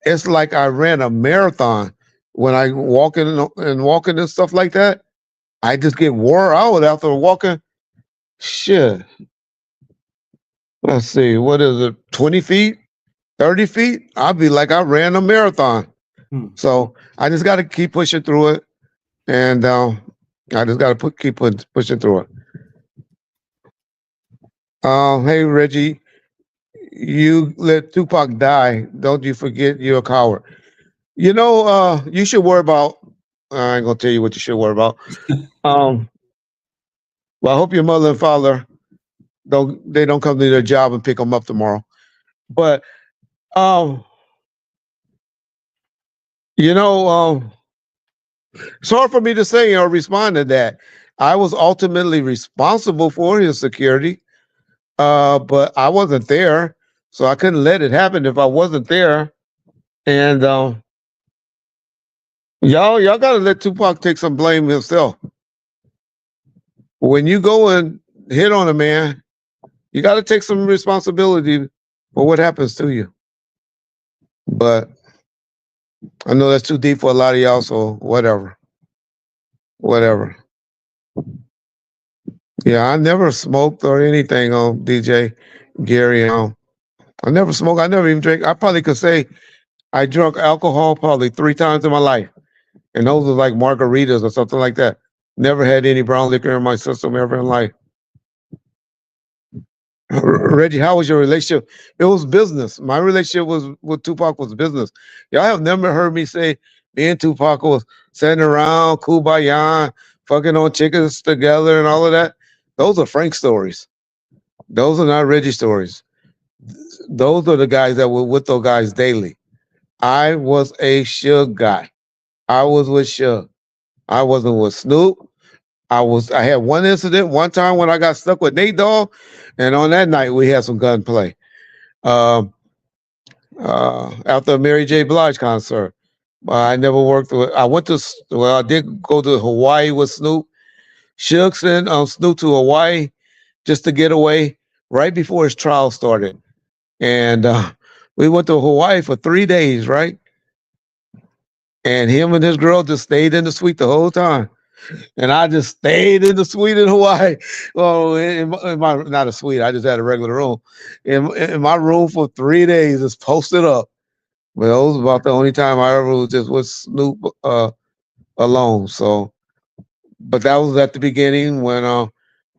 It's like I ran a marathon. When I walking and stuff like that, I just get wore out after walking. Shit. Let's see, what is it? 20 feet? 30 feet? I'll be like I ran a marathon. So I just got to keep pushing through it. And I just got to keep pushing through it. Hey, Reggie, you let Tupac die. Don't you forget you're a coward. You know, you should worry about, I ain't going to tell you what you should worry about. Well, I hope your mother and father don't come to their job and pick them up tomorrow. But, you know, it's hard for me to say or respond to that. I was ultimately responsible for his security, but I wasn't there, so I couldn't let it happen if I wasn't there. And y'all gotta let Tupac take some blame himself. When you go and hit on a man, you got to take some responsibility for what happens to you. But I know that's too deep for a lot of y'all, so whatever. Yeah, I never smoked or anything on DJ Gary. I never smoked. I never even drank. I probably could say I drunk alcohol probably 3 times in my life. And those were like margaritas or something like that. Never had any brown liquor in my system ever in life. Reggie, how was your relationship? It was business. My relationship was with Tupac was business. Y'all have never heard me say me and Tupac was sitting around, kumbaya, fucking on chickens together and all of that. Those are Frank stories. Those are not Reggie stories. Those are the guys that were with those guys daily. I was a Suge guy. I was with Suge. I wasn't with Snoop. I had one incident one time when I got stuck with Nate Dogg, and on that night we had some gunplay. Um, After a Mary J. Blige concert, I never worked with. I did go to Hawaii with Snoop. Suge sent Snoop to Hawaii just to get away right before his trial started, and we went to Hawaii for 3 days, right? And him and his girl just stayed in the suite the whole time. And I just stayed in the suite in Hawaii. Well, in my not a suite, I just had a regular room. In my room for 3 days, just posted up. But that was about the only time I ever was just with Snoop alone. So, but that was at the beginning when I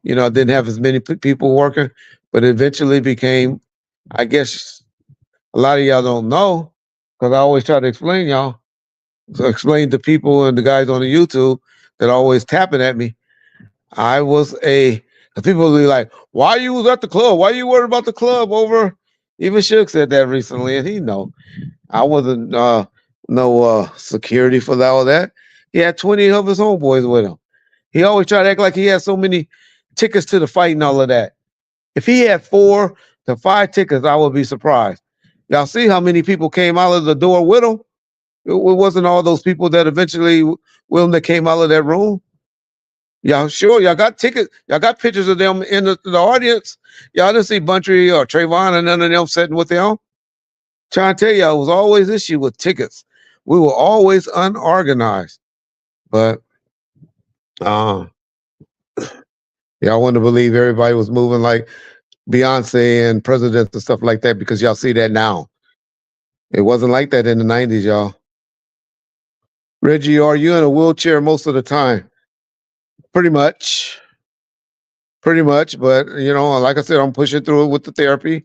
didn't have as many people working, but it eventually became. I guess a lot of y'all don't know because I always try to explain y'all. So explain to people and the guys on the YouTube that are always tapping at me. I was people will be like, why you was at the club? Why you worried about the club over? Even Suge said that recently, and he know I wasn't no security for all that. He had 20 of his homeboys with him. He always tried to act like he had so many tickets to the fight and all of that. If he had 4 to 5 tickets, I would be surprised. Y'all see how many people came out of the door with him? It wasn't all those people that eventually with him that came out of that room. Y'all sure? Y'all got tickets? Y'all got pictures of them in the audience? Y'all didn't see Buntry or Trayvon and none of them sitting with them? Trying to tell y'all, it was always issue with tickets. We were always unorganized. But y'all wouldn't believe everybody was moving like Beyonce and presidents and stuff like that because y'all see that now. It wasn't like that in the 90s, y'all. Reggie, are you in a wheelchair most of the time? Pretty much. But like I said, I'm pushing through it with the therapy.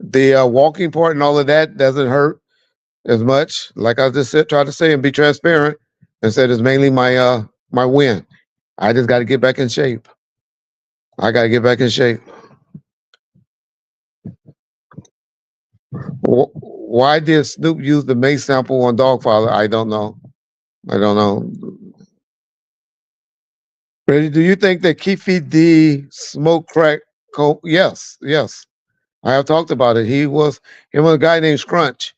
The walking part and all of that doesn't hurt as much. Like I just said, try to say and be transparent and said it's mainly my win. I just got to get back in shape. Why did Snoop use the Mace sample on Dogfather? I don't know. Reggie, do you think that Keefe D smoked crack coke? Yes. I have talked about it. Him and a guy named Scrunch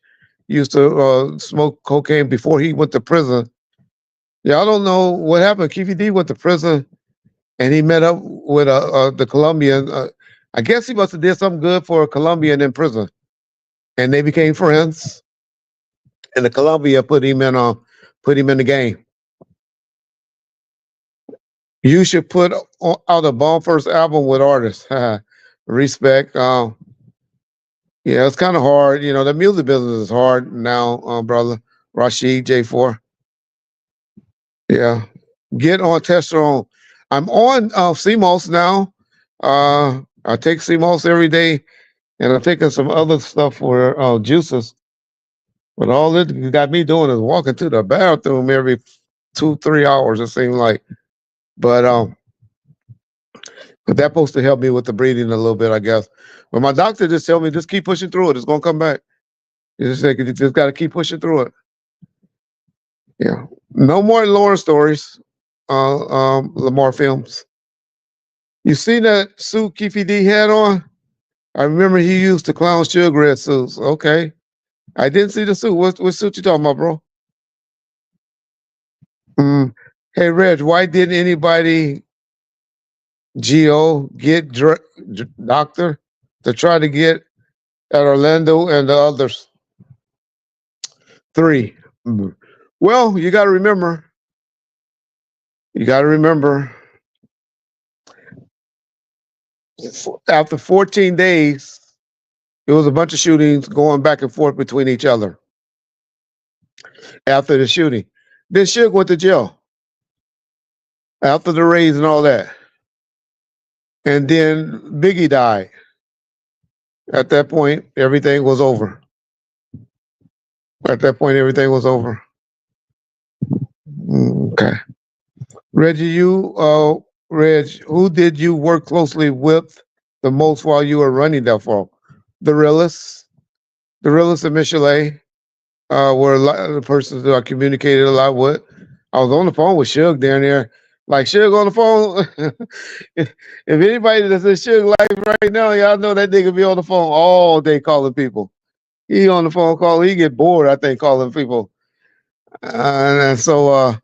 used to smoke cocaine before he went to prison. Y'all don't know what happened. Keefe D went to prison and he met up with the Colombian. I guess he must have did something good for a Colombian in prison. And they became friends. And the Colombia put him in the game. You should put out a bomb first album with artists. Respect. Yeah, it's kind of hard. The music business is hard now, brother. Rashid J4. Yeah. Get on testosterone. I'm on CMOS now. I take CMOS every day, and I'm taking some other stuff for juices. But all it got me doing is walking to the bathroom every 2-3 hours, it seems like. But that's supposed to help me with the breathing a little bit, I guess. But my doctor just told me, just keep pushing through it. It's going to come back. You just got to keep pushing through it. Yeah. No more Lawrence stories, Lamar films. You see that suit Keefe D had on? I remember he used to clown Suge red suits. Okay. I didn't see the suit. What suit you talking about, bro? Hey, Reg, why didn't anybody get doctor to try to get at Orlando and the others? 3. Well, you got to remember. After 14 days, it was a bunch of shootings going back and forth between each other. After the shooting, then Suge went to jail. After the raids and all that. And then Biggie died. At that point, everything was over. At that point, everything was over. Okay. Reggie, Reg, who did you work closely with the most while you were running that for? The Realist and Michelet were a lot of the persons that I communicated a lot with. I was on the phone with Suge down there. Like Suge on the phone. if anybody that's in Suge life right now, y'all know that nigga be on the phone all day calling people. He on the phone call. He get bored, I think, calling people. And so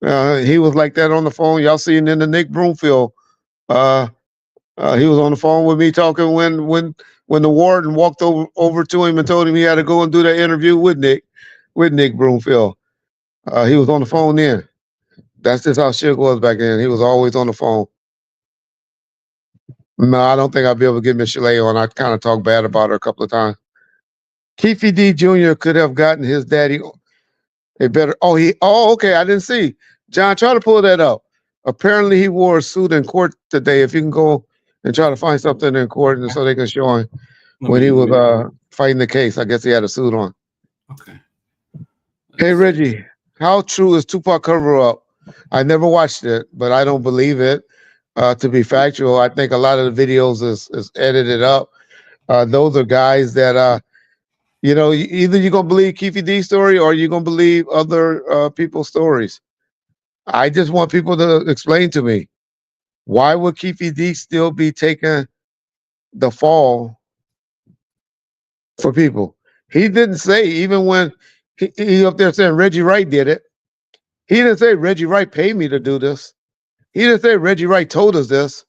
he was like that on the phone. Y'all seen in the Nick Broomfield. He was on the phone with me talking when the warden walked over to him and told him he had to go and do that interview with Nick Broomfield. He was on the phone then. That's just how Suge was back then. He was always on the phone. No, I don't think I'll be able to get Miss Chalet on. I kind of talked bad about her a couple of times. Keefe D Jr. could have gotten his daddy a better. Okay. I didn't see. John, try to pull that up. Apparently, he wore a suit in court today. If you can go and try to find something in court, and so they can show him when he was fighting the case. I guess he had a suit on. Okay. Hey Reggie, how true is Tupac cover up? I never watched it, but I don't believe it. To be factual, I think a lot of the videos is edited up. Those are guys that either you're gonna believe Keefe D's story or you're gonna believe other people's stories. I just want people to explain to me, why would Keefe D still be taking the fall for people? He didn't say, even when he up there saying Reggie Wright did it, he didn't say Reggie Wright paid me to do this. He didn't say Reggie Wright told us this.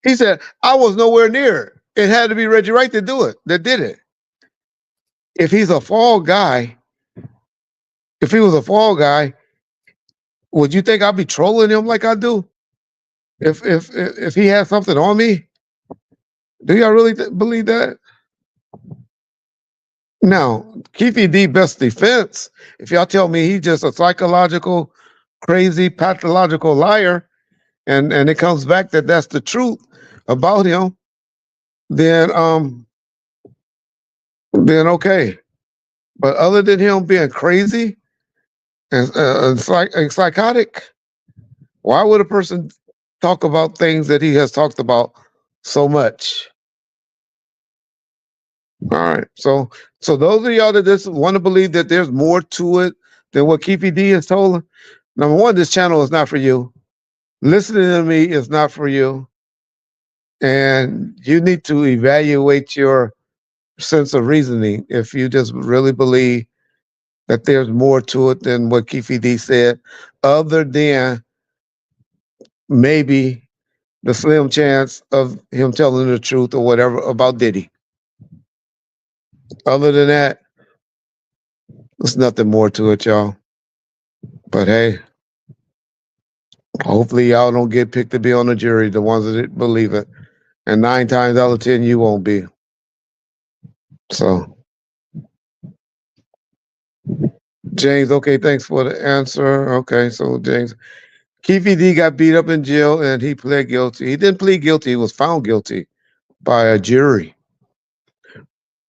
He said, I was nowhere near it. It had to be Reggie Wright that did it. If he's a fall guy, if he was a fall guy, would you think I'd be trolling him like I do? If he had something on me? Do y'all really believe that? Now, Keefe D best defense, if y'all tell me he's just a psychological, crazy, pathological liar, and it comes back that that's the truth about him, then okay. But other than him being crazy and psychotic, why would a person talk about things that he has talked about so much? All right. So those of y'all that just want to believe that there's more to it than what Keefe D has told, number one, this channel is not for you. Listening to me is not for you. And you need to evaluate your sense of reasoning if you just really believe that there's more to it than what Keefe D said, other than maybe the slim chance of him telling the truth or whatever about Diddy. Other than that, there's nothing more to it, y'all. But hey, hopefully y'all don't get picked to be on the jury, the ones that believe it. And 9 times out of 10, you won't be. So, James, okay, thanks for the answer. Okay, so James, Keefe D got beat up in jail and he pled guilty. He didn't plead guilty, he was found guilty by a jury.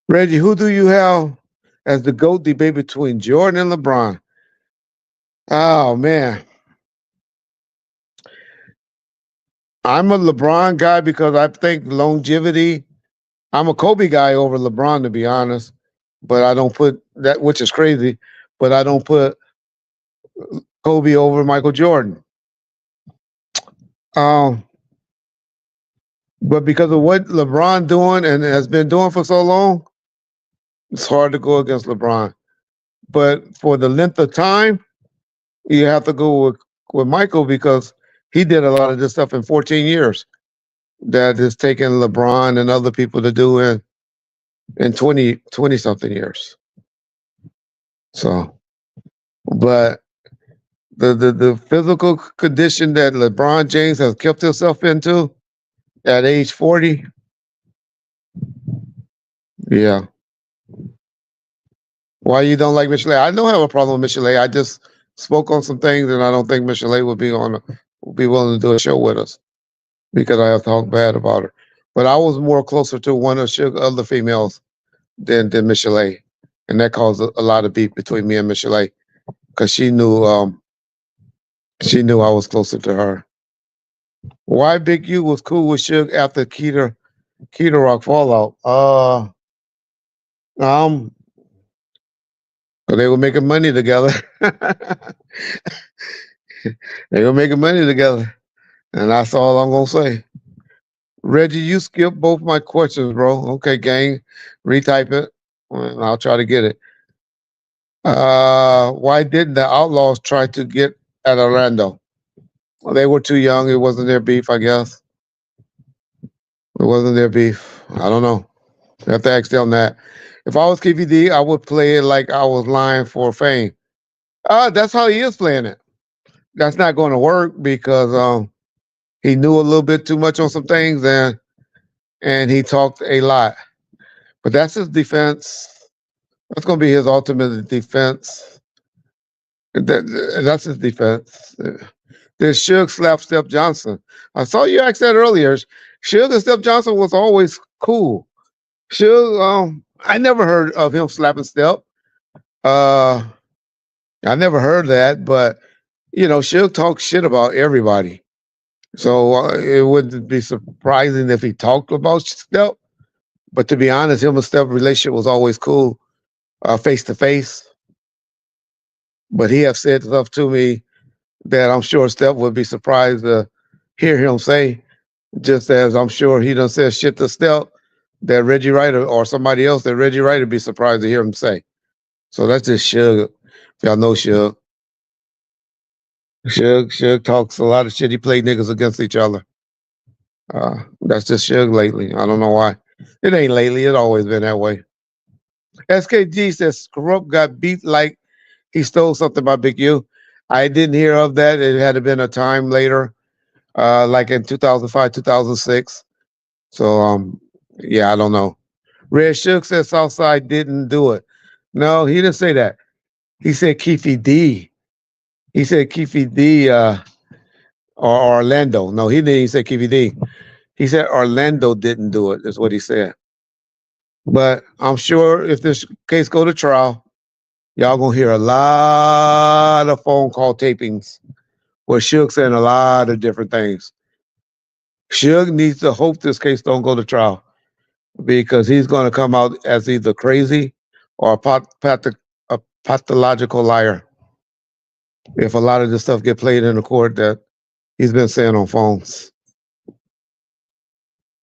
Reggie, who do you have as the GOAT debate between Jordan and LeBron? Oh, man. I'm a LeBron guy because I think longevity. I'm a Kobe guy over LeBron, to be honest. But I don't put that, which is crazy, but I don't put Kobe over Michael Jordan. But because of what LeBron doing and has been doing for so long, it's hard to go against LeBron. But for the length of time, you have to go with Michael because he did a lot of this stuff in 14 years that is taking LeBron and other people to do in 20 something years. So, but the physical condition that LeBron James has kept himself into at age 40, yeah. Why you don't like Michelet? I don't have a problem with Michelet. I just spoke on some things, and I don't think Michelet would be willing to do a show with us because I have talked bad about her. But I was more closer to one of Suge other females than Michelle, and that caused a lot of beef between me and Michelle because she knew I was closer to her. Why Big U was cool with Suge after Keefe Roc fallout? 'Cause they were making money together. They were making money together, and that's all I'm gonna say. Reggie, you skipped both my questions, bro. Okay, gang, retype it, and I'll try to get it. Why didn't the Outlaws try to get at Orlando? Well, they were too young. It wasn't their beef, I guess. It wasn't their beef. I don't know. You have to ask them that. If I was Keefe D, I would play it like I was lying for fame. That's how he is playing it. That's not going to work because he knew a little bit too much on some things and he talked a lot. But that's his defense. That's going to be his ultimate defense. That's his defense. Did Suge slap Step Johnson? I saw you ask that earlier. Suge and Step Johnson was always cool. Suge, I never heard of him slapping Step. I never heard that, but you know, Suge talks shit about everybody. So it wouldn't be surprising if he talked about Step. But to be honest, him and Step relationship was always cool, face to face. But he have said stuff to me that I'm sure Step would be surprised to hear him say, just as I'm sure he done said shit to Step that Reggie Wright or somebody else that Reggie Wright would be surprised to hear him say. So that's just Suge. If y'all know Suge. Suge talks a lot of shit. He played niggas against each other. That's just Suge lately. I don't know why. It ain't lately. It always been that way. SKG says Corrupt got beat like he stole something by Big U. I didn't hear of that. It had been a time later, like in 2005, 2006. So, yeah, I don't know. Red Shook says Southside didn't do it. No, he didn't say that. He said Keefe D. He said Keefe D or Orlando. No, he didn't say Keefe D. He said Orlando didn't do it, is what he said. But I'm sure if this case go to trial, y'all gonna hear a lot of phone call tapings where Suge saying a lot of different things. Suge needs to hope this case don't go to trial because he's gonna come out as either crazy or a pathological liar if a lot of this stuff get played in the court that he's been saying on phones.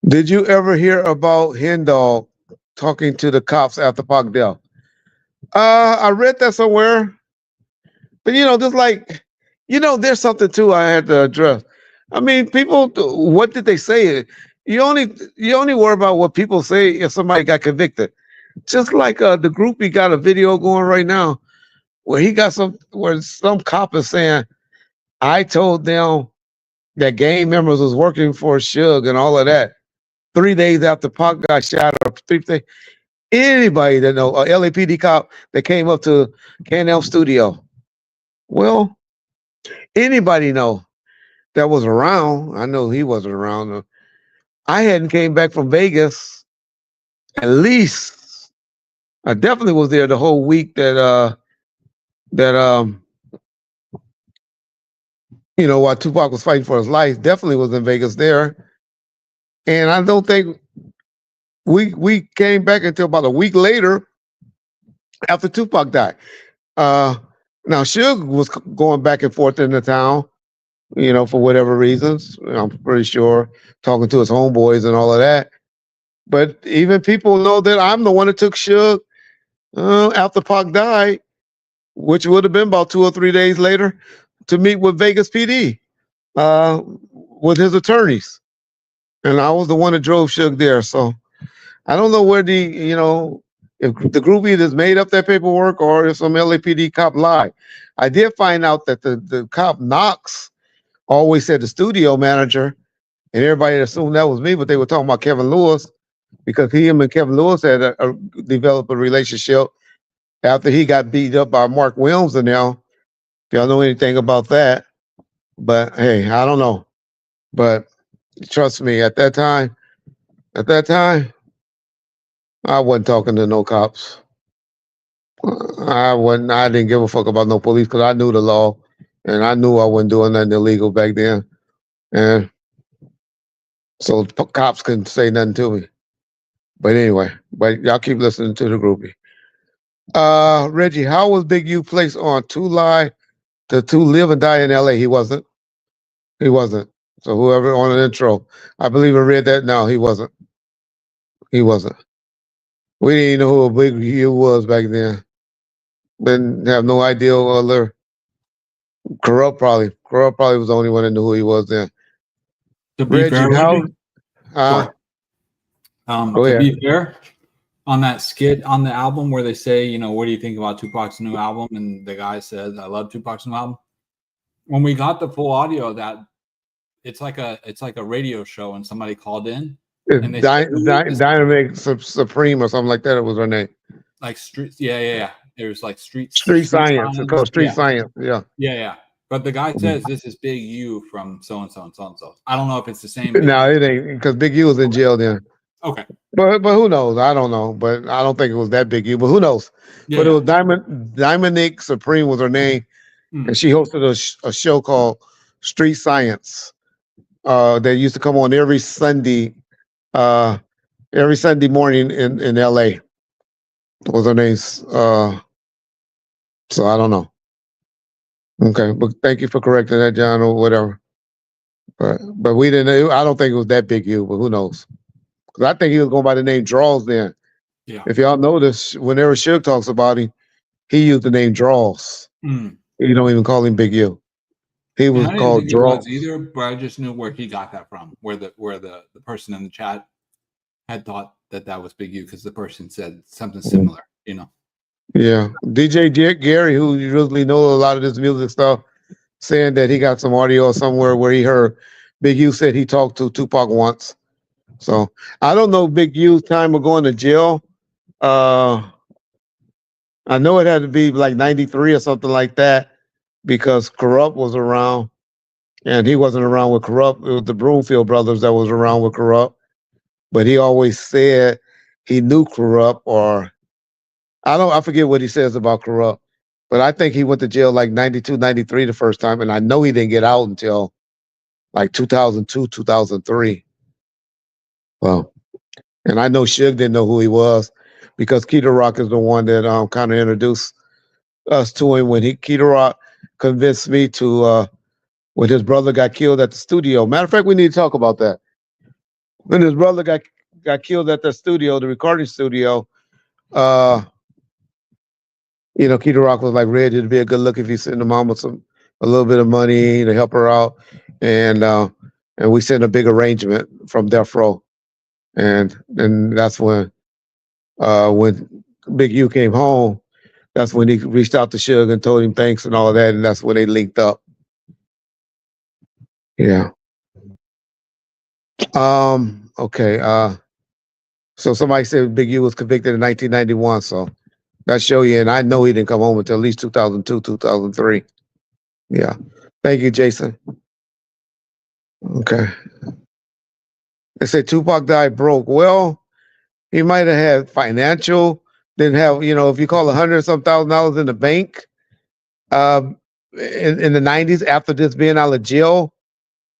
Did you ever hear about Hen Dog talking to the cops after Pac death? I read that somewhere. But you know, just like, you know, there's something too I had to address. I mean, people, what did they say? You only worry about what people say if somebody got convicted. Just like the groupie got a video going right now where some cop is saying, I told them that gang members was working for Suge and all of that. 3 days after Pac got shot, or 3 days. Anybody that know a LAPD cop that came up to Can-Am studio. Well, anybody know that was around. I know he wasn't around. I hadn't came back from Vegas. At least I definitely was there the whole week that you know, while Tupac was fighting for his life, definitely was in Vegas there. And I don't think we came back until about a week later after Tupac died. Now Suge was going back and forth in the town, you know, for whatever reasons. I'm pretty sure talking to his homeboys and all of that. But even people know that I'm the one that took Suge after Pac died, which would have been about 2 or 3 days later, to meet with Vegas PD with his attorneys. And I was the one that drove Suge there. So I don't know where if the group either made up that paperwork or if some LAPD cop lied. I did find out that the cop Knox always said the studio manager, and everybody assumed that was me, but they were talking about Kevin Lewis because him and Kevin Lewis had developed a relationship after he got beat up by Mark Williams and now. If y'all know anything about that. But hey, I don't know. But trust me, at that time, At that time, I wasn't talking to no cops. I wasn't. I didn't give a fuck about no police because I knew the law, and I knew I wasn't doing nothing illegal back then, and so cops couldn't say nothing to me. But anyway, but y'all keep listening to the groupie. Reggie, how was Big U placed on to lie to live and die in L.A.? He wasn't. He wasn't. So whoever on an intro, I believe I read that. No, he wasn't. He wasn't. We didn't even know who a Big U was back then. Didn't have no idea other. Corrupt probably. Corrupt probably was the only one that knew who he was then. To be Reggie, fair, how? sorry. Go To ahead. be fair, on that skit on the album where they say, you know, what do you think about Tupac's new album? And the guy says, I love Tupac's new album. When we got the full audio of that, it's like a radio show, and somebody called in. And they said, Dynamic Supreme or something like that. It was her name. like street, yeah. It was like street Science. It's called Street Science. Yeah. But the guy says this is Big U from so and so and so and so. I don't know if it's the same. No, it ain't, because Big U was in jail then. Okay. But who knows? I don't know. But I don't think it was that Big U. But who knows? But it was Dominique Supreme was her name, and she hosted a show called Street Science. That used to come on every Sunday morning in LA. Was her name? So I don't know. Okay, but thank you for correcting that, John, or whatever. But we didn't. I don't think it was that Big U, but who knows? Because I think he was going by the name Draws then. Yeah. If y'all notice, whenever Suge talks about him, he used the name Draws. You don't even call him Big U. He was called Draws either, but I just knew where he got that from. Where the person in the chat had thought that was Big U because the person said something similar. You know. Yeah, DJ Gary, who you really know a lot of this music stuff, saying that he got some audio somewhere where he heard Big U said he talked to Tupac once. So I don't know Big U's time of going to jail. I know it had to be like 93 or something like that because Corrupt was around, and he wasn't around with Corrupt. It was the Broomfield brothers that was around with Corrupt, but he always said he knew Corrupt, or I forget what he says about Corrupt, but I think he went to jail like 92, 93 the first time, and I know he didn't get out until like 2002, 2003. Well, and I know Suge didn't know who he was because Keefe D is the one that kind of introduced us to him when Keefe D convinced me to when his brother got killed at the studio. Matter of fact, we need to talk about that. When his brother got killed at the studio, the recording studio, you know, Keefe D was like, Reggie, it'd be a good look if you send the mama a little bit of money to help her out, and we sent a big arrangement from Death Row, and that's when Big U came home. That's when he reached out to Suge and told him thanks and all of that, and that's when they linked up. Yeah. Okay. So somebody said Big U was convicted in 1991, so that show you, and I know he didn't come home until at least 2002, 2003. Yeah. Thank you, Jason. Okay. They say Tupac died broke. Well, he might have had financial, didn't have, you know, if you call $100,000 in the bank, in the 90s after this being out of jail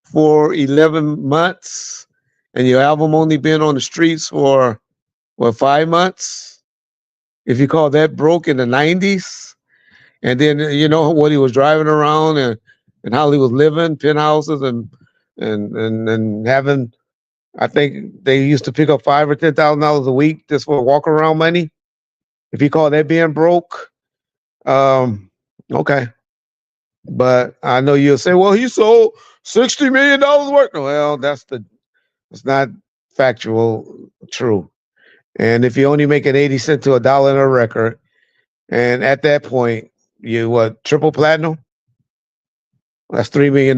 for 11 months, and your album only been on the streets for, 5 months? If you call that broke in the 90s, and then you know what he was driving around and how he was living, penthouses and having, I think they used to pick up $5,000 or $10,000 a week just for walk around money. If you call that being broke, okay. But I know you'll say, well, he sold $60 million worth. Well, it's not factual true. And if you only make an 80 cent to $1 in a record, and at that point, you triple platinum? That's $3 million.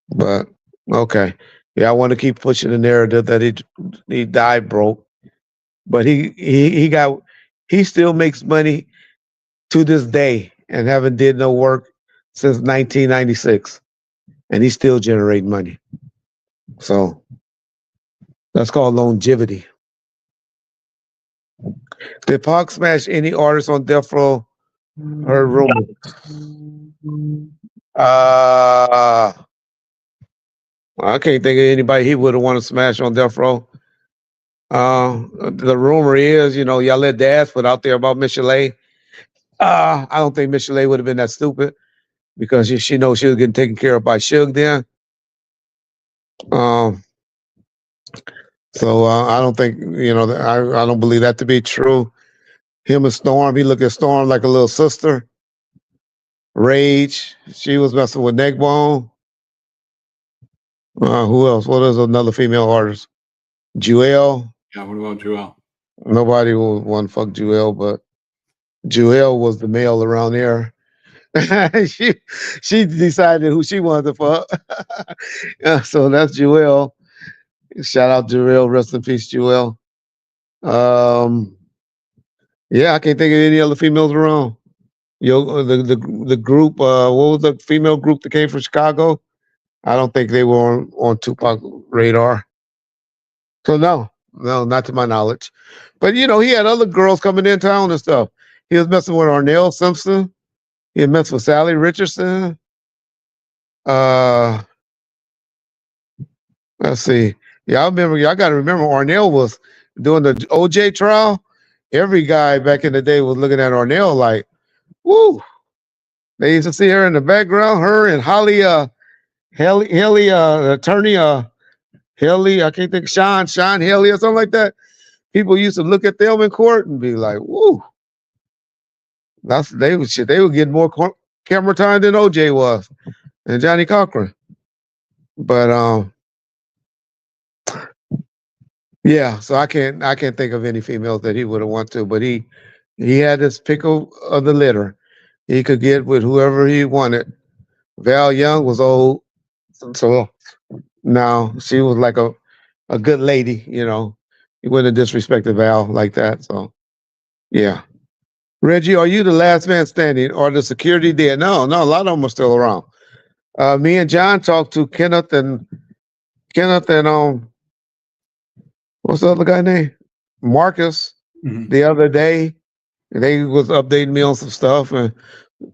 But okay. Yeah, I want to keep pushing the narrative that he died broke. But he still makes money to this day and haven't did no work since 1996. And he's still generating money. So That's called longevity. Did Pac smash any artists on Death Row? Heard rumors. I can't think of anybody he would have wanted to smash on Death Row. The rumor is, y'all let Daz put out there about Michelet. I don't think Michelet would have been that stupid because she knows she was getting taken care of by Suge then. So I don't think, I don't believe that to be true. Him and Storm, he looked at Storm like a little sister. Rage, she was messing with Neckbone. Who else? What is another female artist? Jewel. Yeah, what about Jewel? Nobody would want to fuck Jewel, but Jewel was the male around there. she decided who she wanted to fuck. So that's Jewel. Shout out Jewel. Rest in peace, Jewel. Yeah, I can't think of any other females around. The group. What was the female group that came from Chicago? I don't think they were on Tupac radar. So no, not to my knowledge. But he had other girls coming in town and stuff. He was messing with Arnell Simpson. He had messed with Sally Richardson. Let's see. Yeah, I got to remember Arnell was doing the OJ trial. Every guy back in the day was looking at Arnell like, woo. They used to see her in the background, her and Holly, Haley, attorney, Haley, I can't think, Sean Haley or something like that. People used to look at them in court and be like, woo. They would get more camera time than OJ was and Johnny Cochran. But yeah, so I can't think of any females that he would have wanted to, but he had this pick of the litter. He could get with whoever he wanted. Val Young was old, so now she was like a good lady, He wouldn't have disrespected Val like that. So yeah. Reggie, are you the last man standing or the security dead? No, a lot of them are still around. Me and John talked to Kenneth and what's the other guy name? Marcus the other day. They was updating me on some stuff and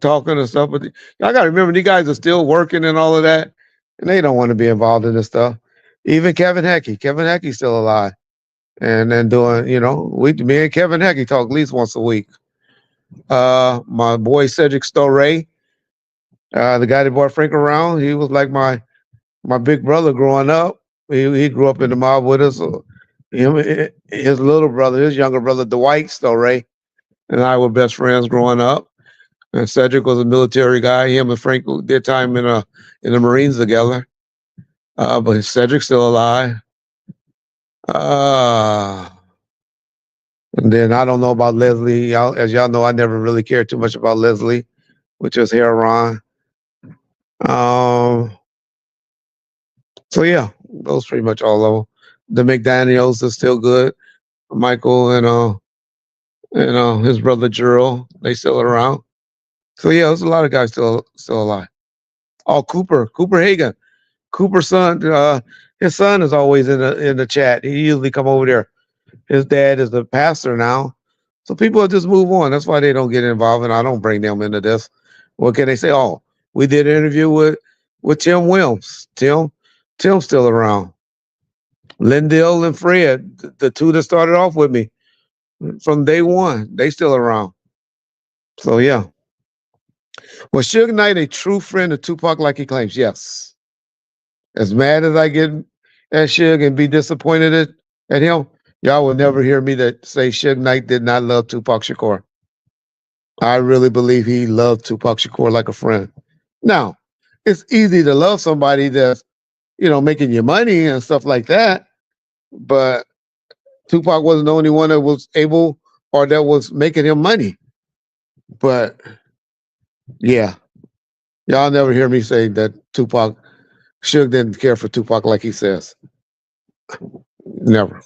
talking and stuff. But I gotta remember these guys are still working and all of that, and they don't want to be involved in this stuff. Even Kevin Heckey. Kevin Heckey's still alive. And then doing, me and Kevin Heckey talk at least once a week. My boy Cedric Storey, the guy that brought Frank around, he was like my big brother growing up. He grew up in the mob with us. His little brother, his younger brother, Dwight Storey, and I were best friends growing up. And Cedric was a military guy. Him and Frank did time in the Marines together. But Cedric's still alive. And then I don't know about Leslie. As y'all know, I never really cared too much about Leslie, which was Heron. So yeah, those pretty much all of them. The McDaniels are still good. Michael and his brother Gerald, they still around. So yeah, there's a lot of guys still alive. Oh, Cooper Hagan, Cooper's son. His son is always in the chat. He usually come over there. His dad is the pastor now. So people just move on. That's why they don't get involved, and I don't bring them into this. What can they say? Oh, we did an interview with Tim Williams. Tim's still around. Lindell and Fred, the two that started off with me from day one, they still around. So yeah. Was Suge Knight a true friend of Tupac like he claims? Yes. As mad as I get at Suge and be disappointed at him, y'all will never hear me say Suge Knight did not love Tupac Shakur. I really believe he loved Tupac Shakur like a friend. Now, it's easy to love somebody that's, making you money and stuff like that. But Tupac wasn't the only one that was able or that was making him money. But yeah, y'all never hear me say that Suge didn't care for Tupac like he says. Never.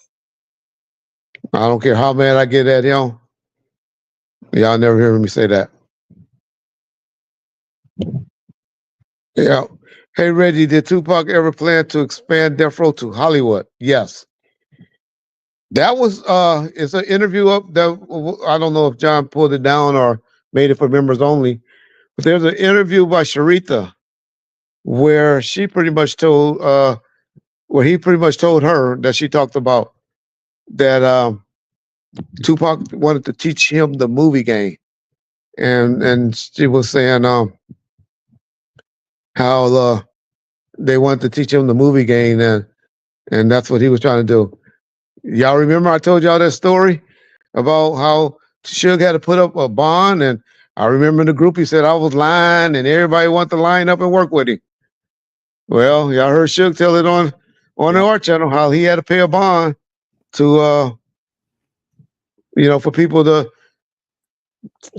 I don't care how mad I get at him. Y'all never hear me say that. Yeah. Hey, Reggie, did Tupac ever plan to expand Death Row to Hollywood? Yes. That was it's an interview up that I don't know if John pulled it down or made it for members only, but there's an interview by Sharitha where she pretty much told where he pretty much told her that she talked about that Tupac wanted to teach him the movie game. And she was saying how they wanted to teach him the movie game and that's what he was trying to do. Y'all remember I told y'all that story about how Suge had to put up a bond, and I remember in the group he said I was lying and everybody wanted to line up and work with him. Well, y'all heard Suge tell it on the art channel how he had to pay a bond to for people to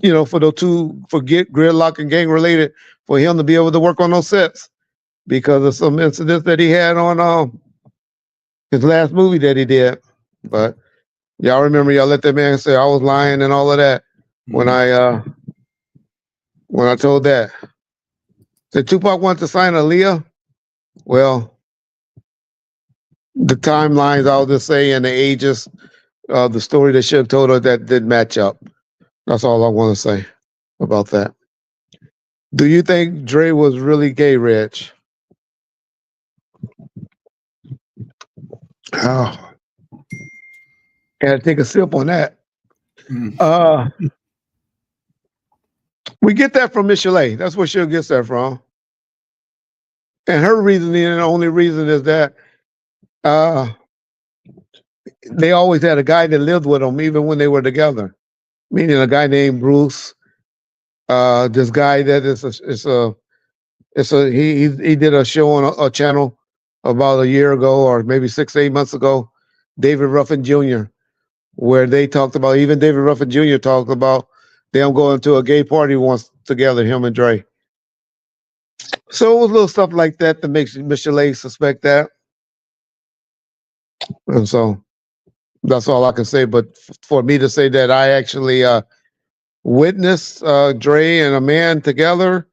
forget Gridlock and gang related for him to be able to work on those sets because of some incidents that he had on his last movie that he did. But y'all remember y'all let that man say I was lying and all of that when I told that. Did Tupac want to sign Aaliyah? Well, the timelines I'll just say and the ages of the story that Suge told her that did match up. That's all I want to say about that. Do you think Dre was really gay, Reg? Oh, had to take a sip on that. We get that from Miss Chalet. That's where Suge gets that from. And her reasoning, and the only reason is that they always had a guy that lived with them even when they were together. Meaning a guy named Bruce. This guy that he did a show on a channel about a year ago or maybe 6-8 months ago, David Ruffin Jr., where they talked about, even David Ruffin Jr. talked about them going to a gay party once together, him and Dre. So it was little stuff like that that makes Miss Chalet suspect that. And so that's all I can say. But for me to say that I actually witnessed Dre and a man together,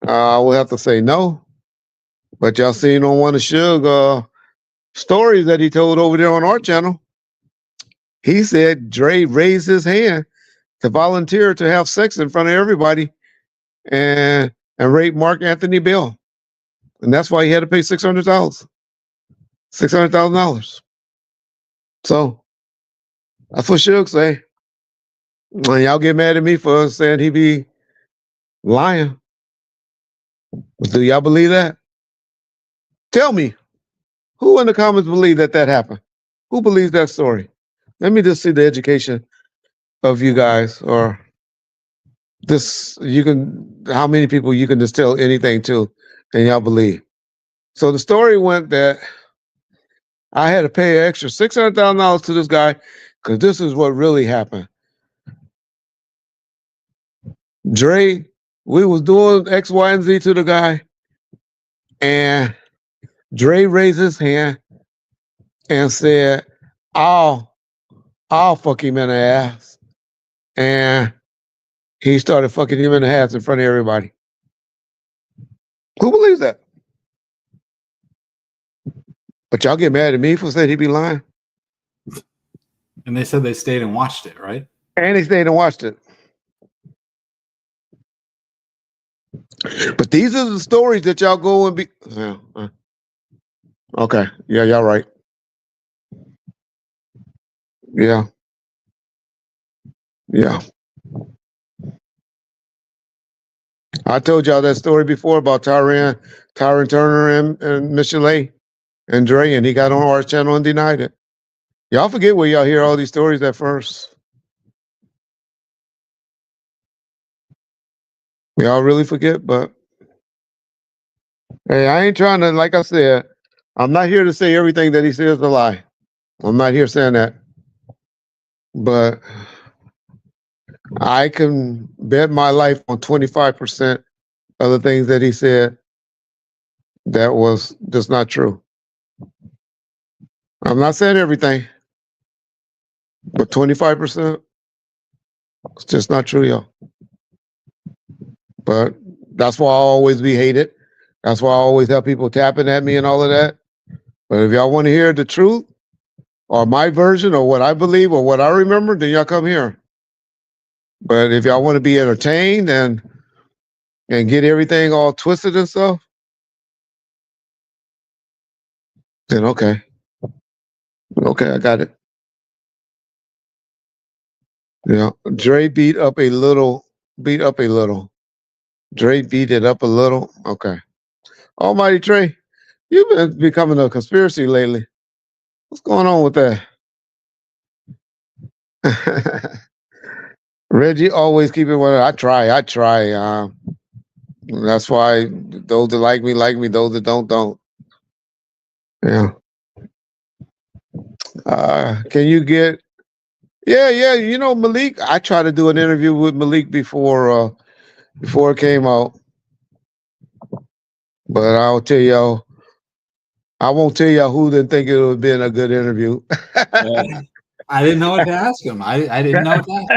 I will have to say no. But y'all seen on one of Suge stories that he told over there on our channel, he said Dre raised his hand to volunteer to have sex in front of everybody and rape Mark Anthony Bell. And that's why he had to pay $600,000. So that's what Suge say. And y'all get mad at me for saying he be lying. Do y'all believe that? Tell me, who in the comments believe that happened? Who believes that story? Let me just see the education of you guys, or this, how many people you can just tell anything to and y'all believe. So the story went that I had to pay an extra $600,000 to this guy because this is what really happened. Dre, we was doing X, Y, and Z to the guy, and Dre raised his hand and said, I'll fuck him in the ass. And he started fucking him in the ass in front of everybody. Who believes that? But y'all get mad at me for saying he be lying. And they said they stayed and watched it, right? And they stayed and watched it. But these are the stories that y'all go and be. Okay. Yeah, y'all right. Yeah. Yeah. I told y'all that story before about Tyron Turner and Miss Chalet and Dre, and he got on our channel and denied it. Y'all forget where y'all hear all these stories at first. Y'all really forget, but hey, I ain't trying to, like I said, I'm not here to say everything that he says is a lie. I'm not here saying that. But I can bet my life on 25% of the things that he said that was just not true. I'm not saying everything, but 25%, it's just not true, y'all. But that's why I'll always be hated. That's why I always have people tapping at me and all of that. But if y'all want to hear the truth, or my version or what I believe or what I remember, then y'all come here. But if y'all want to be entertained and get everything all twisted and stuff, then okay. Okay, I got it. Yeah. Dre beat up a little. Dre beat it up a little. Okay. Almighty Trey, you've been becoming a conspiracy lately. What's going on with that? Reggie always keep it one. I try. That's why those that like me. Those that don't. Yeah. Can you get? Yeah. You know Malik. I tried to do an interview with Malik before it came out, but I'll tell y'all. I won't tell y'all who didn't think it would have been a good interview. I didn't know what to ask him. I didn't know what to ask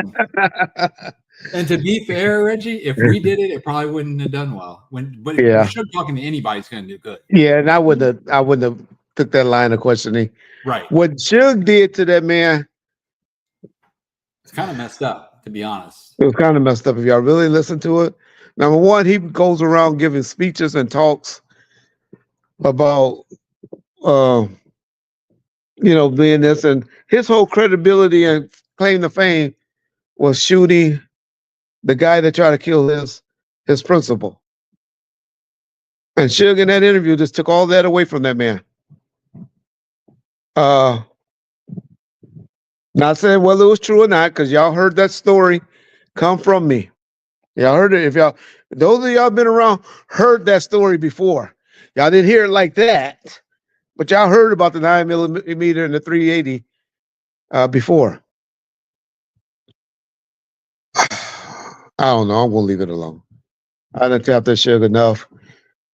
him. And to be fair, Reggie, if we did it, it probably wouldn't have done well. But Yeah. if you're talking to anybody, it's going to do good. Yeah, and I wouldn't have took that line of questioning. Right. What Suge did to that man, It's kind of messed up, to be honest. it was kind of messed up. If y'all really listen to it, number one, he goes around giving speeches and talks about, being this, and his whole credibility and claim to fame was shooting the guy that tried to kill his principal. And Suge in that interview just took all that away from that man. Not saying whether it was true or not, because y'all heard that story come from me. Y'all heard it. Those of y'all been around, heard that story before. Y'all didn't hear it like that, but y'all heard about the 9mm and the 380 before. I don't know. I'm gonna leave it alone. I done tapped that Suge enough.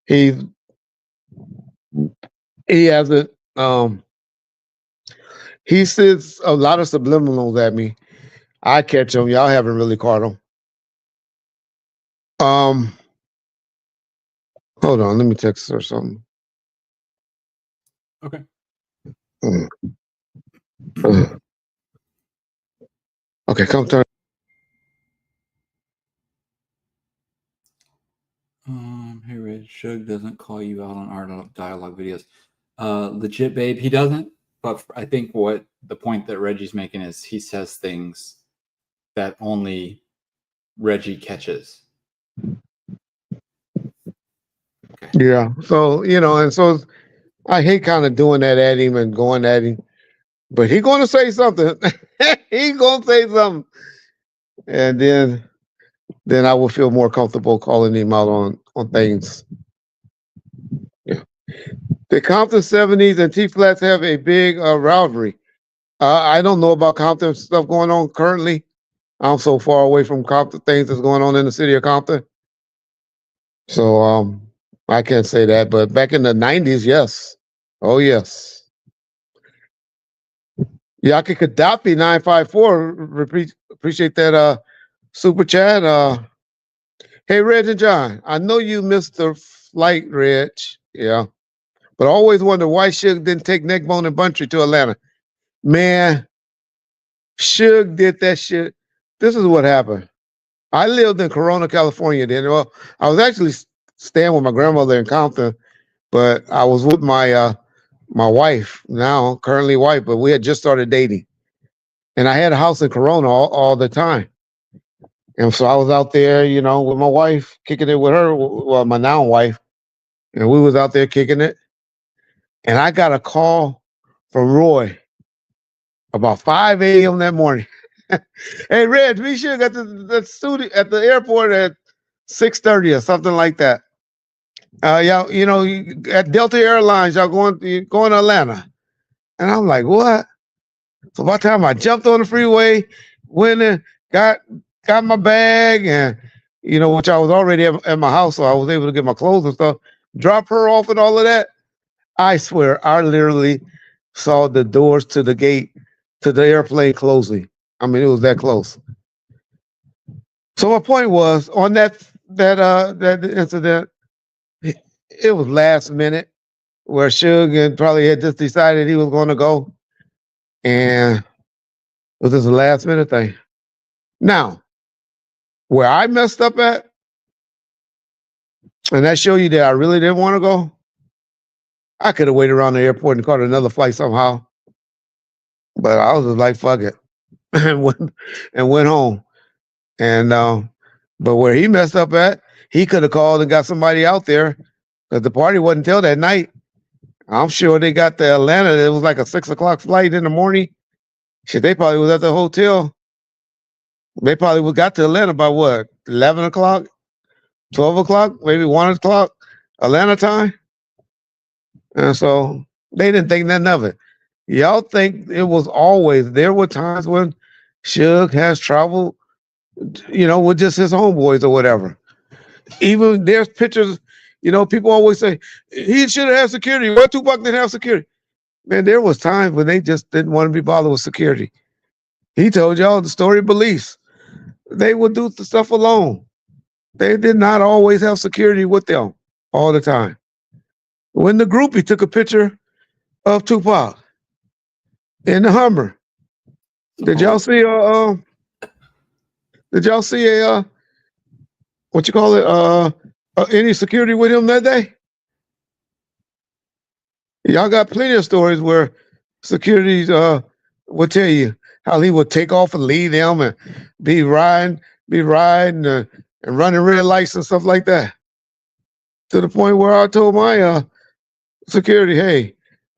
He hasn't. He sends a lot of subliminals at me. I catch them. Y'all haven't really caught them. Hold on. Let me text her something. Okay. Okay, come turn. Hey, Reg, Suge doesn't call you out on our dialogue videos. Legit, babe, he doesn't. But I think what the point that Reggie's making is he says things that only Reggie catches. Okay. Yeah. So, and so I hate kind of doing that at him and going at him, but he going to say something. He going to say something. And then I will feel more comfortable calling him out on things. Yeah. The Compton 70s and T-Flats have a big rivalry. I don't know about Compton stuff going on currently. I'm so far away from Compton things that's going on in the city of Compton. So I can't say that. But back in the 90s, yes. Oh, yes. Yaki Gaddafi 954. Appreciate that super chat. Hey, Reg and John, I know you missed the flight, Reg. Yeah. But I always wonder why Suge didn't take Neckbone and Buntry to Atlanta. Man, Suge did that shit. This is what happened. I lived in Corona, California then. Well, I was actually staying with my grandmother in Compton, but I was with my wife, now currently wife, but we had just started dating. And I had a house in Corona all the time. And so I was out there, with my wife, kicking it with her, well, my now wife, and we was out there kicking it. And I got a call from Roy about 5 a.m. that morning. Hey, Reg, we should get the studio at the airport at 6:30 or something like that. Y'all, at Delta Airlines, y'all going to Atlanta. And I'm like, what? So by the time I jumped on the freeway, went in, got my bag, and which I was already at my house, so I was able to get my clothes and stuff, drop her off and all of that. I swear, I literally saw the doors to the gate to the airplane closing. I mean, it was that close. So my point was, on that incident, it was last minute, where Suge and probably had just decided he was going to go. And it was just a last minute thing. Now, where I messed up at, and that show you that I really didn't want to go, I could have waited around the airport and caught another flight somehow. But I was just like, fuck it. and went home. And but where he messed up at, he could have called and got somebody out there because the party wasn't till that night. I'm sure they got to Atlanta. It was like a 6 o'clock flight in the morning. Shit, they probably was at the hotel. They probably got to Atlanta by what, 11 o'clock, 12 o'clock, maybe 1 o'clock, Atlanta time. And so they didn't think nothing of it. Y'all think it was always, there were times when Suge has traveled, with just his homeboys or whatever. Even there's pictures, people always say, he should have had security. Why Tupac didn't have security? Man, there was times when they just didn't want to be bothered with security. He told y'all the story of Belize. They would do the stuff alone. They did not always have security with them all the time. When the groupie took a picture of Tupac in the Hummer, did y'all see what you call it? Any security with him that day? Y'all got plenty of stories where security would tell you how he would take off and leave them and be riding and running red lights and stuff like that. To the point where I told my security, hey,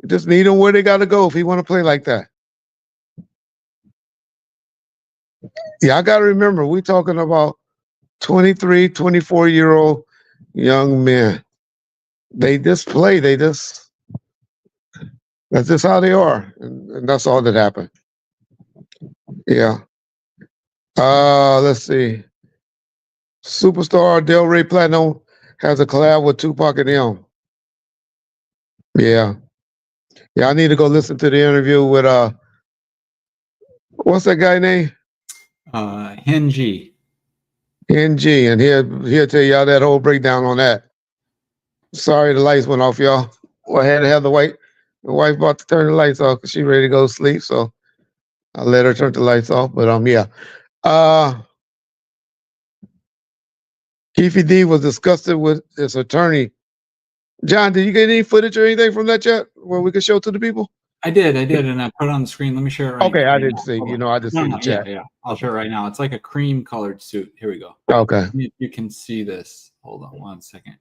just need them where they got to go if he want to play like that. Yeah, I got to remember, we talking about 23, 24-year-old young men. They just play. That's just how they are. And that's all that happened. Yeah. Let's see. Superstar Del Rey Platinum has a collab with Tupac and them. Yeah. Yeah, I need to go listen to the interview with what's that guy name? Henji. NG, and he'll tell y'all that whole breakdown on that. Sorry, the lights went off, y'all. Well, I had to have the wife about to turn the lights off because she ready to go to sleep, so I let her turn the lights off. But yeah. Keefe D was disgusted with his attorney. John, did you get any footage or anything from that chat where we could show to the people? I did, and I put it on the screen. Let me share it right Okay, now. I didn't see. I just see the chat. Yeah. I'll show it right now. It's like a cream-colored suit. Here we go. Okay. You can see this. Hold on 1 second.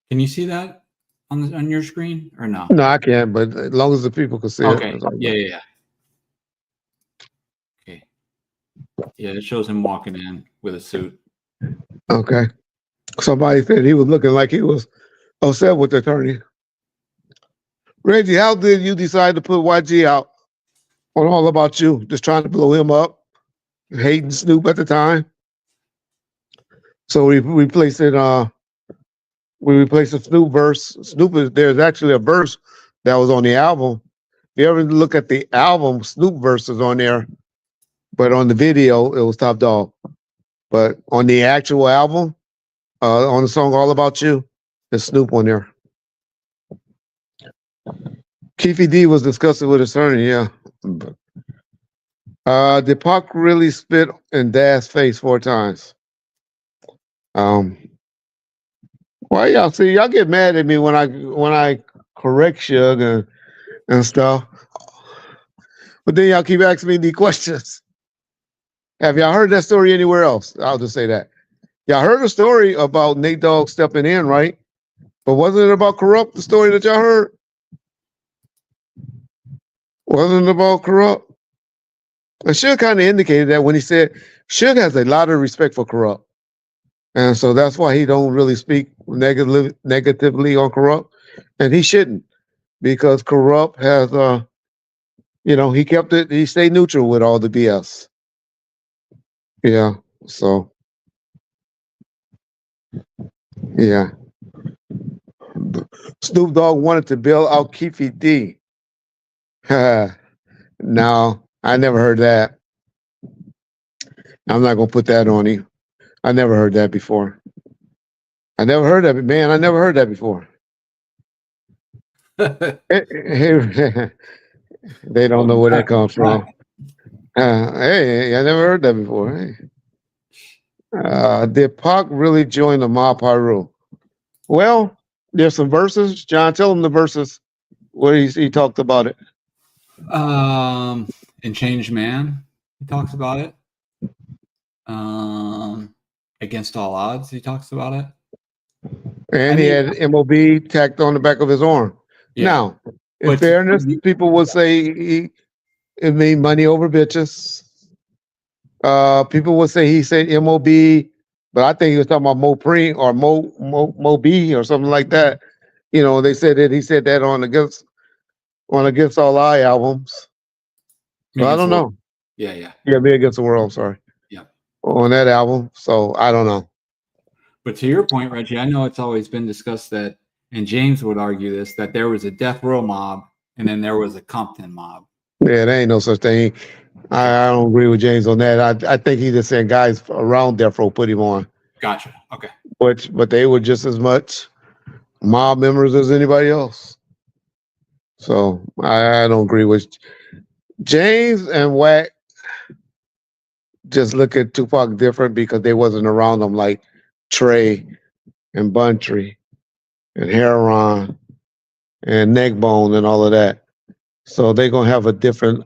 Can you see that on your screen or no? No, I can't, but as long as the people can see it. Okay. Yeah. Okay. Yeah, it shows him walking in with a suit. Okay. Somebody said he was looking like he was upset with the attorney. Reggie, how did you decide to put YG out on All About You? Just trying to blow him up, hating Snoop at the time. So we replaced it. We replaced the Snoop verse. There's actually a verse that was on the album. If you ever look at the album, Snoop verse is on there, but on the video it was Top Dog. But on the actual album, on the song All About You, there's Snoop on there. Keefe D was discussing with his attorney, yeah. Did Pac really spit in Dad's face 4 times? Why y'all see? Y'all get mad at me when I correct Suge and stuff, but then y'all keep asking me these questions. Have y'all heard that story anywhere else? I'll just say that. Y'all heard a story about Nate Dogg stepping in, right? But wasn't it about Corrupt, the story that y'all heard? Wasn't it about Corrupt? And Suge kind of indicated that when he said Suge has a lot of respect for Corrupt. And so that's why he don't really speak negatively on Corrupt. And he shouldn't, because Corrupt has, he kept it, he stayed neutral with all the BS. Yeah, so, yeah. Snoop Dogg wanted to bail out Keefe D. No, I never heard that. I'm not going to put that on you. I never heard that before. I never heard that, man. I never heard that before. They don't know where that comes from. Hey, I never heard that before. Hey. Did Pac really join the mob Pyru? Well, there's some verses. John, tell him the verses where he talked about it. In Changed Man, he talks about it. Against All Odds, he talks about it. And he had MOB tacked on the back of his arm. Yeah. Now, in fairness, people would say it made money over bitches. People would say he said MOB, but I think he was talking about Mopreme or Mob or something like that. You know, they said that he said that on Against All I albums. So I don't know. Yeah, Me Against the World. I'm sorry. Yeah, on that album. So I don't know. But to your point, Reggie, I know it's always been discussed that, and James would argue this, that there was a Death Row mob and then there was a Compton mob. Yeah, there ain't no such thing. I don't agree with James on that. I think he just saying guys around Death Row put him on. Gotcha. Okay. But they were just as much mob members as anybody else. So I don't agree with James and Wack. Just look at Tupac different because they wasn't around them like Trey and Buntree and Heron and Neckbone and all of that. So they're gonna have a different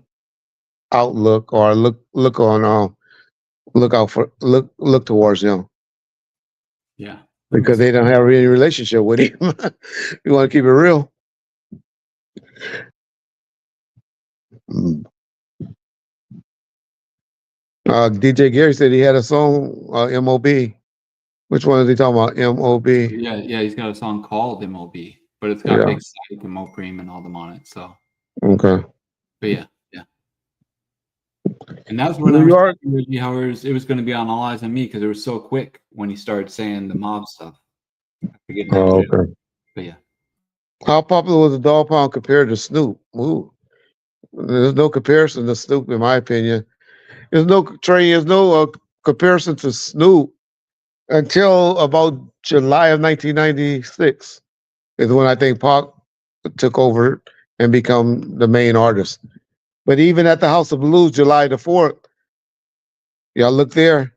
outlook or look towards him. Yeah. Because they don't have any relationship with him. You want to keep it real. DJ Gary said he had a song, MOB. Which one is he talking about? MOB. Yeah, he's got a song called MOB, but it's got Big Sight and Mopreme and all them on it. So okay. But yeah. And that's what I was telling you how it was going to be on All Eyes on Me because it was so quick when he started saying the mob stuff. Okay. But yeah. How popular was the Dog Pound compared to Snoop? Ooh. There's no comparison to Snoop, in my opinion. There's no comparison to Snoop until about July of 1996 is when I think Pac took over and become the main artist. But even at the House of Blues, July the 4th, y'all look there.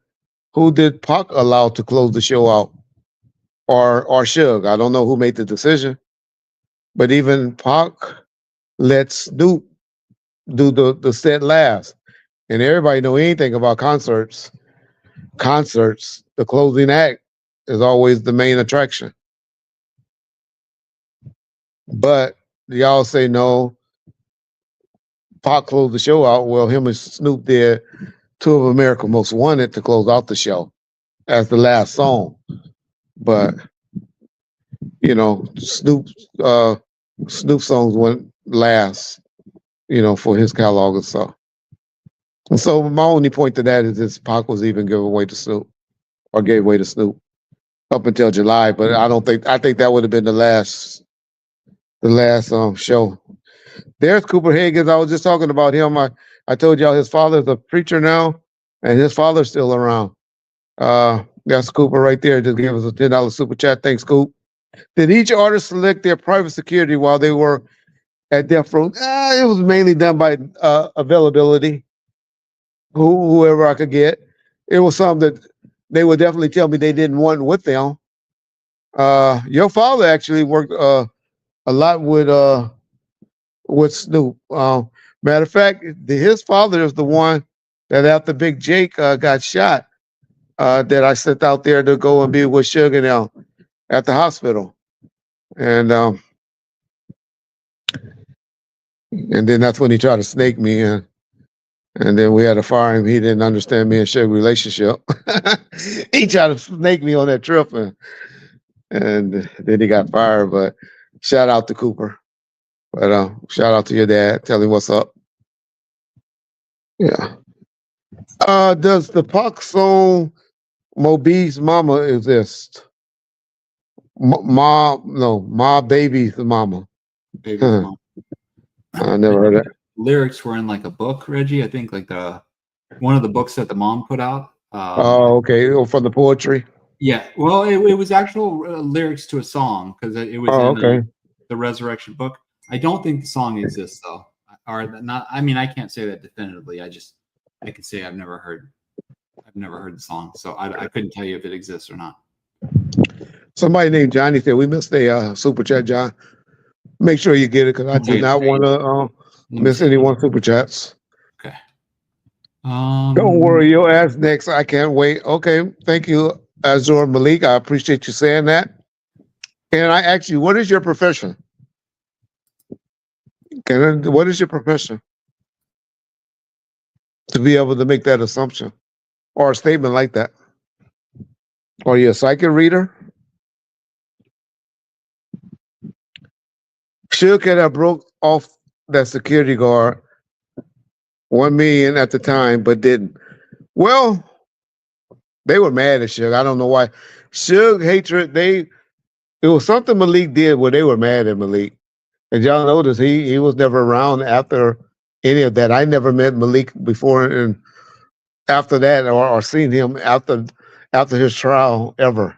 Who did Pac allow to close the show out? Or Suge? I don't know who made the decision. But even Pac let Snoop do the set last. And everybody know anything about concerts. Concerts, the closing act is always the main attraction. But y'all say no. Pac closed the show out. Well, him and Snoop did Two of America's Most Wanted to close out the show as the last song. But you know, Snoop songs went last, for his catalog and stuff. And so my only point to that is this Pac was even gave way to Snoop up until July. But I think that would have been the last show. There's Cooper Higgins. I was just talking about him. I told y'all his father's a preacher now, and his father's still around. That's Cooper right there. Just gave us a $10 super chat. Thanks, Coop. Did each artist select their private security while they were at Death Row? It was mainly done by availability. Whoever I could get. It was something that they would definitely tell me they didn't want with them. Your father actually worked a lot with Snoop. Matter of fact, his father is the one that after Big Jake got shot, that I sent out there to go and be with Suge and them at the hospital. And then that's when he tried to snake me, and then we had to fire him. He didn't understand me and Suge relationship. He tried to snake me on that trip, and then he got fired. But shout out to Cooper. But shout out to your dad. Tell him what's up. Yeah. Does the Pac song Moby's Mama exist? Ma Baby's Mama. Baby's Mama. I never heard that. Lyrics were in like a book, Reggie. I think like one of the books that the mom put out. Okay. From the poetry. Yeah. Well, it was actual lyrics to a song because it was in the Resurrection book. I don't think the song exists though. or not. I mean, I can't say that definitively. I can say I've never heard the song, so I couldn't tell you if it exists or not. Somebody named Johnny said we missed a super chat, John. Make sure you get it because I did not want to miss any one super chats. Okay. Don't worry, your ass next. I can't wait. Okay, thank you, Azor Malik. I appreciate you saying that. And I ask you, what is your profession? What is your profession? To be able to make that assumption or a statement like that. Are you a psychic reader? Suge had broke off that security guard $1 million at the time, but didn't. Well, they were mad at Suge. I don't know why. Suge hatred, it was something Malik did where they were mad at Malik. And y'all notice he was never around after any of that. I never met Malik before and after that or seen him after his trial ever.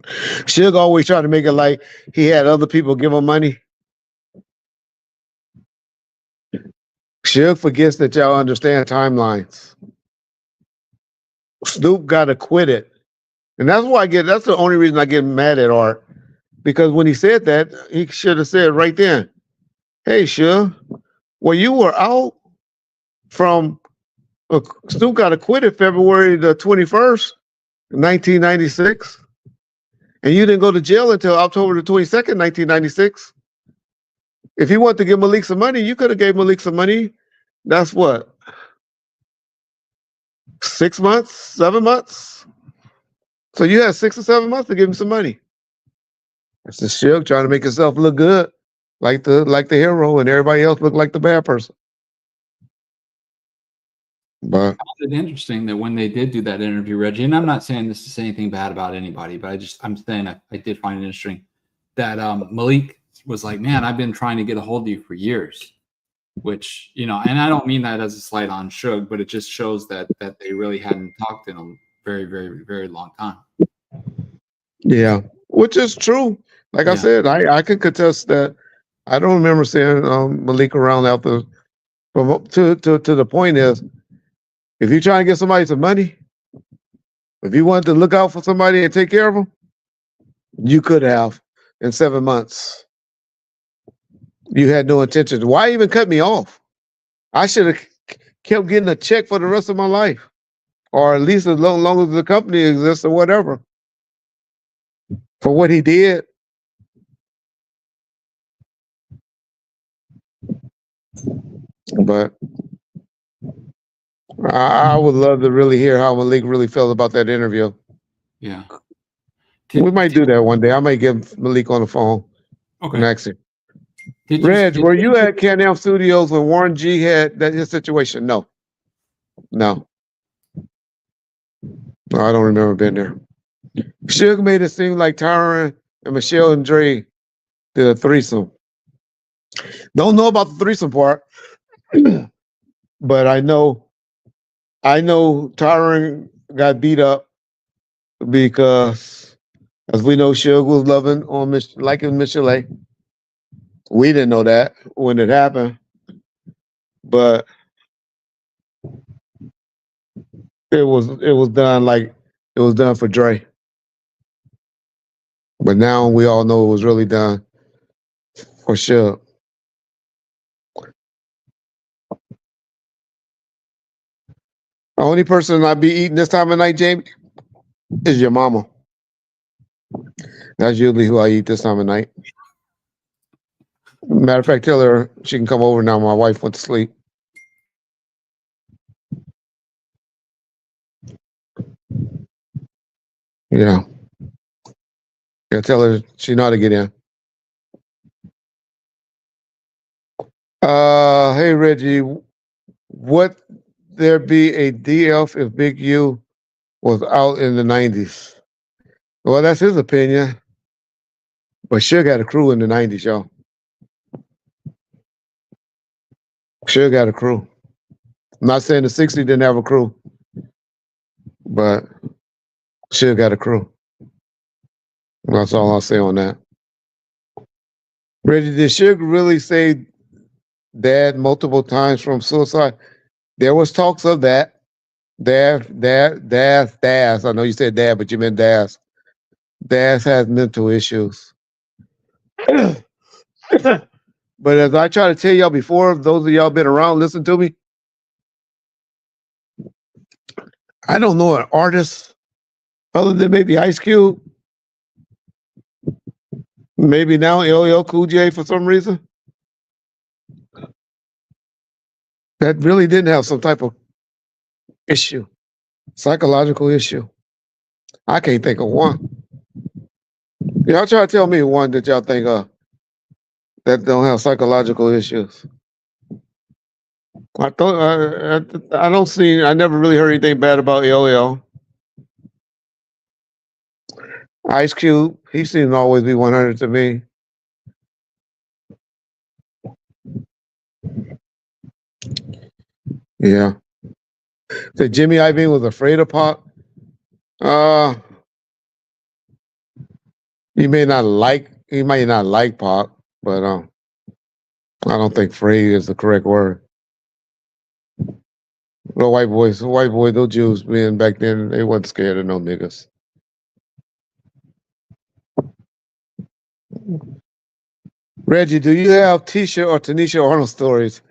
Suge always tried to make it like he had other people give him money. Suge forgets that y'all understand timelines. Snoop got acquitted. And that's the only reason I get mad at Art. Because when he said that, he should have said right then, hey, Suge, well, you were out from Snoop got acquitted February the 21st, 1996. And you didn't go to jail until October the 22nd, 1996. If you want to give Malik some money, you could have gave Malik some money. That's what? 6 months, 7 months? So you had 6 or 7 months to give him some money. That's the Suge trying to make himself look good, like the hero, and everybody else look like the bad person. But I found it interesting that when they did do that interview, Reggie, and I'm not saying this to say anything bad about anybody, but I'm saying I did find it interesting that Malik was like, man, I've been trying to get a hold of you for years, which, and I don't mean that as a slight on Suge, but it just shows that they really hadn't talked in a very, very, very long time. Yeah, which is true. Like I said, I can contest that. I don't remember seeing Malik around after. To the point is, if you're trying to get somebody some money, if you wanted to look out for somebody and take care of them, you could have in 7 months. You had no intention. Why even cut me off? I should have kept getting a check for the rest of my life, or at least as long as the company exists or whatever. For what he did. But I would love to really hear how Malik really felt about that interview. Yeah. We might do that one day. I might get Malik on the phone. Okay. Next. Reg, were you at Can-Am Studios when Warren G had his situation? No. No, I don't remember being there. Suge made it seem like Tyron and Michelle and Dre did a threesome. Don't know about the threesome part, but I know Tyron got beat up because, as we know, Suge was liking Michelle. We didn't know that when it happened, but it was done like it was done for Dre. But now we all know it was really done for Suge. The only person I'd be eating this time of night, Jamie, is your mama. That's usually who I eat this time of night. Matter of fact, tell her she can come over now. My wife went to sleep. Yeah. Yeah, tell her she know how to get in. Hey Reggie, would there be a DF if Big U was out in the 90s? Well, that's his opinion. But Suge had a crew in the 90s, y'all. Suge got a crew. I'm not saying the 60s didn't have a crew, but Suge got a crew. That's all I'll say on that. Reggie, did Suge really say dead multiple times from suicide. There was talks of that. Daz. I know you said dad, but you meant Daz. Daz has mental issues. But as I try to tell y'all before, those of y'all been around, listen to me. I don't know an artist other than maybe Ice Cube, maybe now LL Cool J for some reason, that really didn't have some type of issue, psychological issue. I can't think of one. Y'all try to tell me one that y'all think of that don't have psychological issues. I thought I don't see. I never really heard anything bad about LL. Ice Cube, he seems to always be 100 to me. Yeah. So Jimmy Iovine was afraid of Pac. He might not like Pac, but I don't think afraid is the correct word. The white boys, those Jews being back then, they wasn't scared of no niggas. Reggie, do you have Tisha or Tanisha Arnold stories?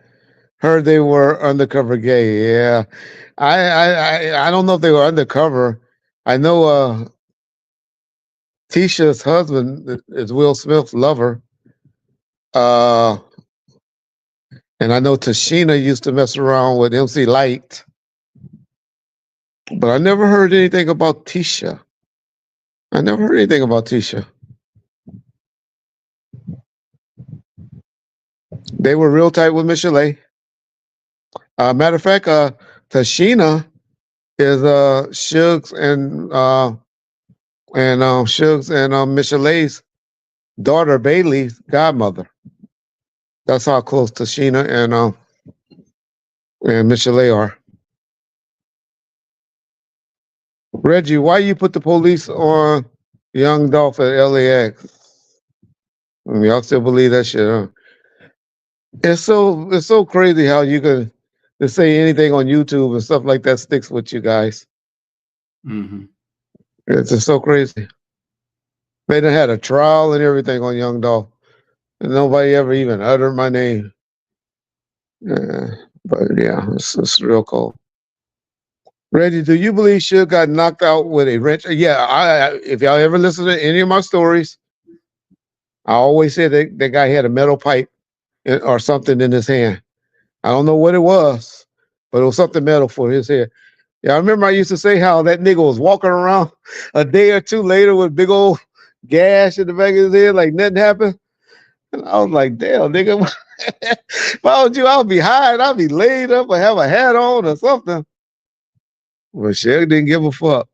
Heard they were undercover gay. Yeah, I don't know if they were undercover. I know Tisha's husband is Will Smith's lover. And I know Tashina used to mess around with MC Light. But I never heard anything about Tisha. They were real tight with Michelle. Matter of fact, Tashina is Suge's and Michelle's daughter Bailey's godmother. That's how close Tashina and Michelle are. Reggie, why you put the police on Young Dolph at LAX? Y'all still believe that shit, huh? It's so crazy how you can just say anything on YouTube and stuff like that sticks with you guys. Mm-hmm. It's just so crazy. They done had a trial and everything on Young Dolph, and nobody ever even uttered my name. But yeah, it's real cold. Reggie, do you believe Suge got knocked out with a wrench? Yeah, if y'all ever listen to any of my stories, I always say that guy had a metal pipe or something in his hand. I don't know what it was, but it was something metal for his head. Yeah, I remember I used to say how that nigga was walking around a day or two later with a big old gash in the back of his head, like nothing happened. And I was like, damn, nigga, if I was you, I'd be high and I'd be laid up or have a hat on or something. Well, Suge didn't give a fuck.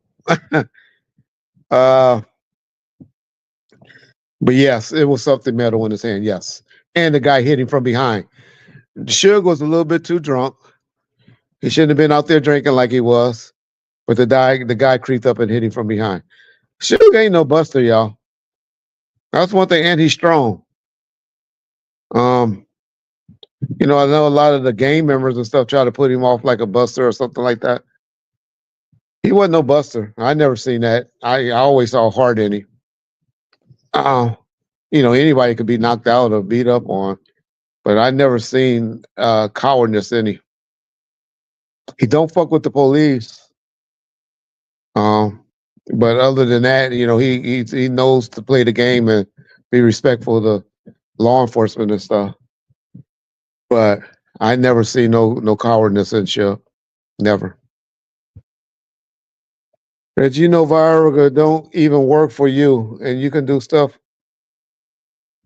But yes, it was something metal in his hand, yes. And the guy hit him from behind. Suge was a little bit too drunk. He shouldn't have been out there drinking like he was. But the guy creeped up and hit him from behind. Suge ain't no buster, y'all. That's one thing, and he's strong. I know a lot of the gang members and stuff try to put him off like a buster or something like that. He wasn't no buster. I never seen that. I always saw heart in him. Anybody could be knocked out or beat up on, but I never seen cowardness in him. He don't fuck with the police. But other than that, he knows to play the game and be respectful to law enforcement and stuff. But I never see no cowardness in Suge. Never. As you know, Viagra don't even work for you, and you can do stuff.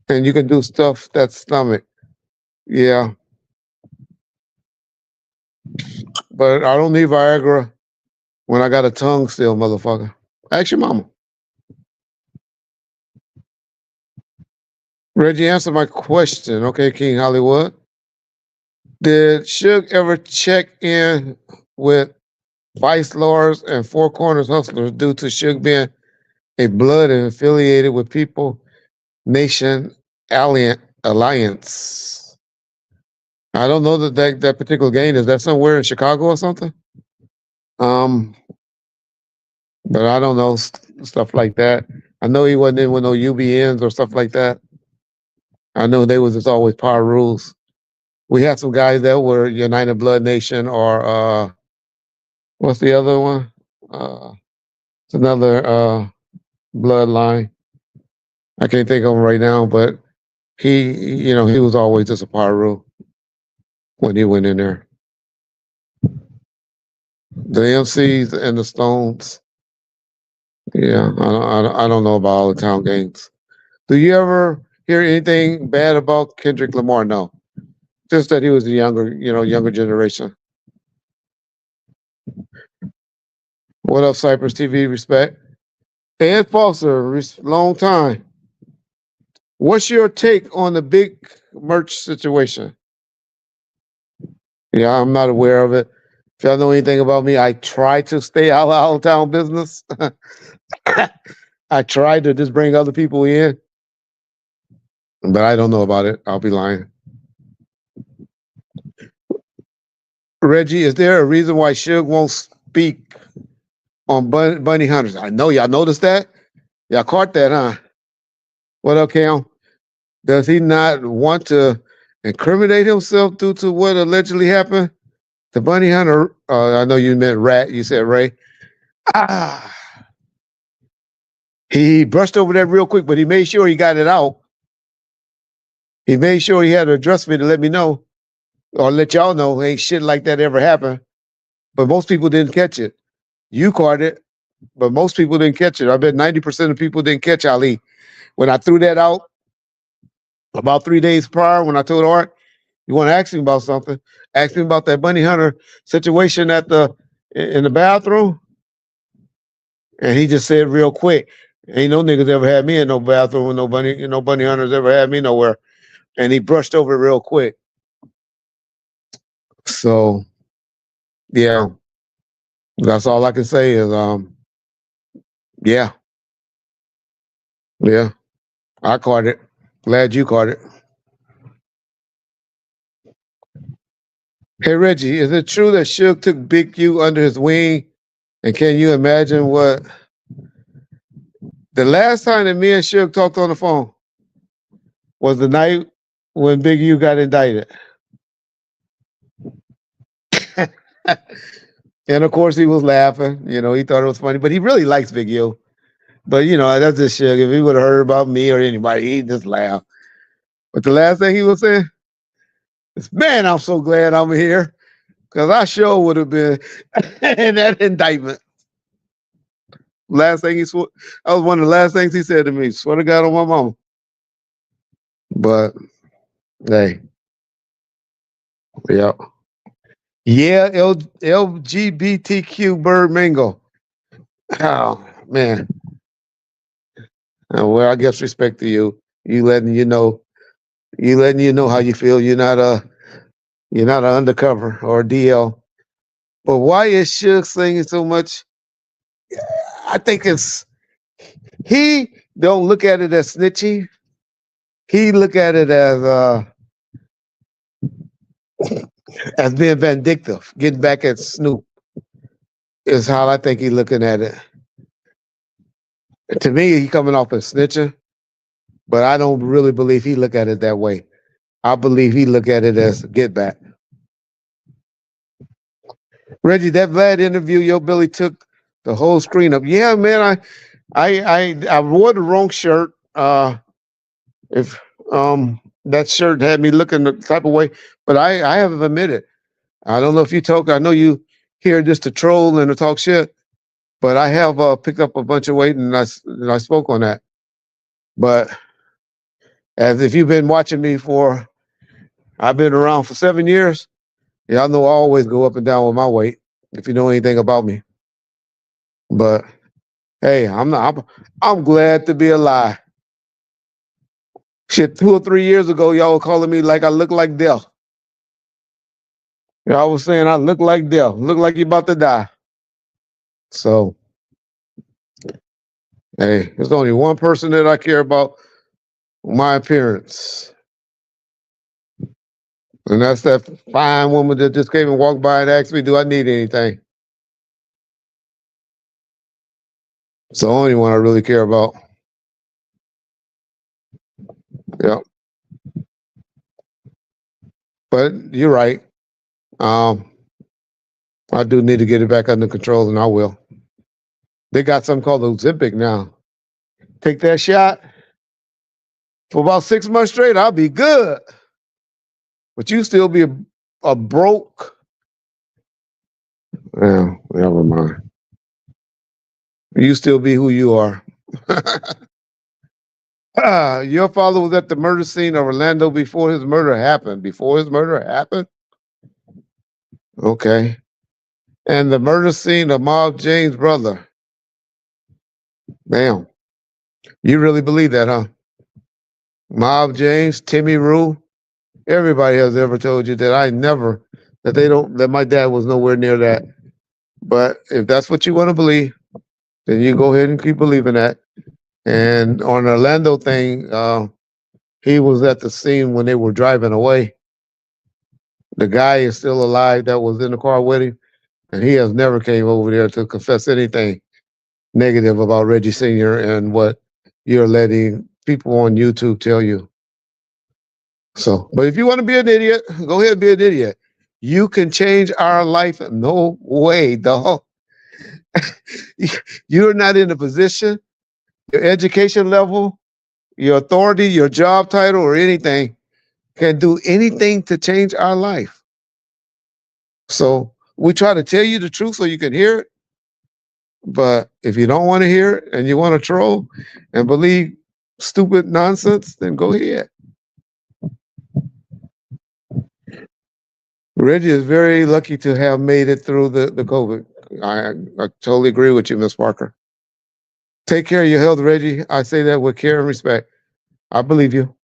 And you can do stuff that's stomach. Yeah. But I don't need Viagra when I got a tongue still, motherfucker. Ask your mama. Reggie, answer my question. Okay, King Hollywood. Did Suge ever check in with Vice Lords and Four Corners Hustlers due to Suge being a blood and affiliated with People Nation Alliance? I don't know that particular game. Is that somewhere in Chicago or something? But I don't know stuff like that. I know he wasn't in with no UBNs or stuff like that. I know they was just always power rules. We had some guys that were United Blood Nation or what's the other one? It's another bloodline. I can't think of him right now, but he was always just a power rule when he went in there. The MCs and the Stones. Yeah, I don't know about all the town gangs. Do you ever hear anything bad about Kendrick Lamar? No, just that he was a younger generation. What up, Cypress TV? Respect. Ed Foster, long time. What's your take on the big merch situation? Yeah, I'm not aware of it. If y'all know anything about me, I try to stay out of town business. I try to just bring other people in, but I don't know about it. I'll be lying. Reggie, is there a reason why Suge won't speak on bunny hunters? I know y'all noticed that. Y'all caught that, huh? What up, Cam? Does he not want to incriminate himself due to what allegedly happened? The bunny hunter, I know you meant Rat, you said Ray. He brushed over that real quick, but he made sure he got it out. He made sure he had to address me to let me know, or let y'all know, ain't shit like that ever happened. But most people didn't catch it. You caught it, but most people didn't catch it. I bet 90% of people didn't catch Ali. When I threw that out about 3 days prior, when I told Art, you want to ask me about something, ask me about that bunny hunter situation in the bathroom. And he just said real quick, ain't no niggas ever had me in no bathroom with no bunny hunters ever had me nowhere. And he brushed over it real quick. So, yeah, that's all I can say is, yeah, I caught it. Glad you caught it. Hey, Reggie, is it true that Suge took Big U under his wing? And can you imagine what the last time that me and Suge talked on the phone was the night when Big U got indicted. And of course he was laughing, he thought it was funny, but he really likes Big U. But that's just Suge. If he would have heard about me or anybody, he'd just laugh. But the last thing he was saying is, man, I'm so glad I'm here. Because I sure would have been in that indictment. Last thing that was one of the last things he said to me. Swear to God on my mama. But hey, yeah. Yeah, LGBTQ bird mingle. Oh man. Well, I guess respect to you. You letting you know how you feel. You're not an undercover or a DL. But why is Suge singing so much? I think he don't look at it as snitching. He look at it as being vindictive, getting back at Snoop is how I think he's looking at it. To me, he coming off as snitching, but I don't really believe he look at it that way. I believe he look at it as get back. Reggie, that Vlad interview, Yo Billy took the whole screen up. Yeah, man, I wore the wrong shirt. If that shirt had me looking the type of way, but I haven't admitted. I don't know if you talk. I know you hear this to troll and to talk shit, but I have picked up a bunch of weight and I spoke on that. But as if you've been watching me I've been around for 7 years. Y'all know I always go up and down with my weight. If you know anything about me, but hey, I'm glad to be alive. Shit, 2 or 3 years ago, y'all were calling me like I look like death. Y'all was saying I look like death, look like you about to die. So, hey, there's only one person that I care about, my appearance. And that's that fine woman that just came and walked by and asked me, do I need anything? It's the only one I really care about. Yeah. But you're right. I do need to get it back under control, and I will. They got something called Ozempic now. Take that shot for about 6 months straight, I'll be good. But you still be a broke. Yeah, never mind. You still be who you are. Your father was at the murder scene of Orlando before his murder happened. Before his murder happened? Okay. And the murder scene of Mob James' brother. Damn. You really believe that, huh? Mob James, Timmy Rue, everybody has ever told you that that my dad was nowhere near that. But if that's what you want to believe, then you go ahead and keep believing that. And on the Orlando thing, he was at the scene when they were driving away. The guy is still alive that was in the car with him, and he has never came over there to confess anything negative about Reggie Sr. and what you're letting people on YouTube tell you. So, but if you want to be an idiot, go ahead and be an idiot. You can change our life. No way, dog. You're not in a position, your education level, your authority, your job title, or anything can do anything to change our life. So we try to tell you the truth so you can hear it. But if you don't want to hear it and you want to troll and believe stupid nonsense, then go ahead. Reggie is very lucky to have made it through the COVID. I totally agree with you, Miss Parker. Take care of your health, Reggie. I say that with care and respect. I believe you.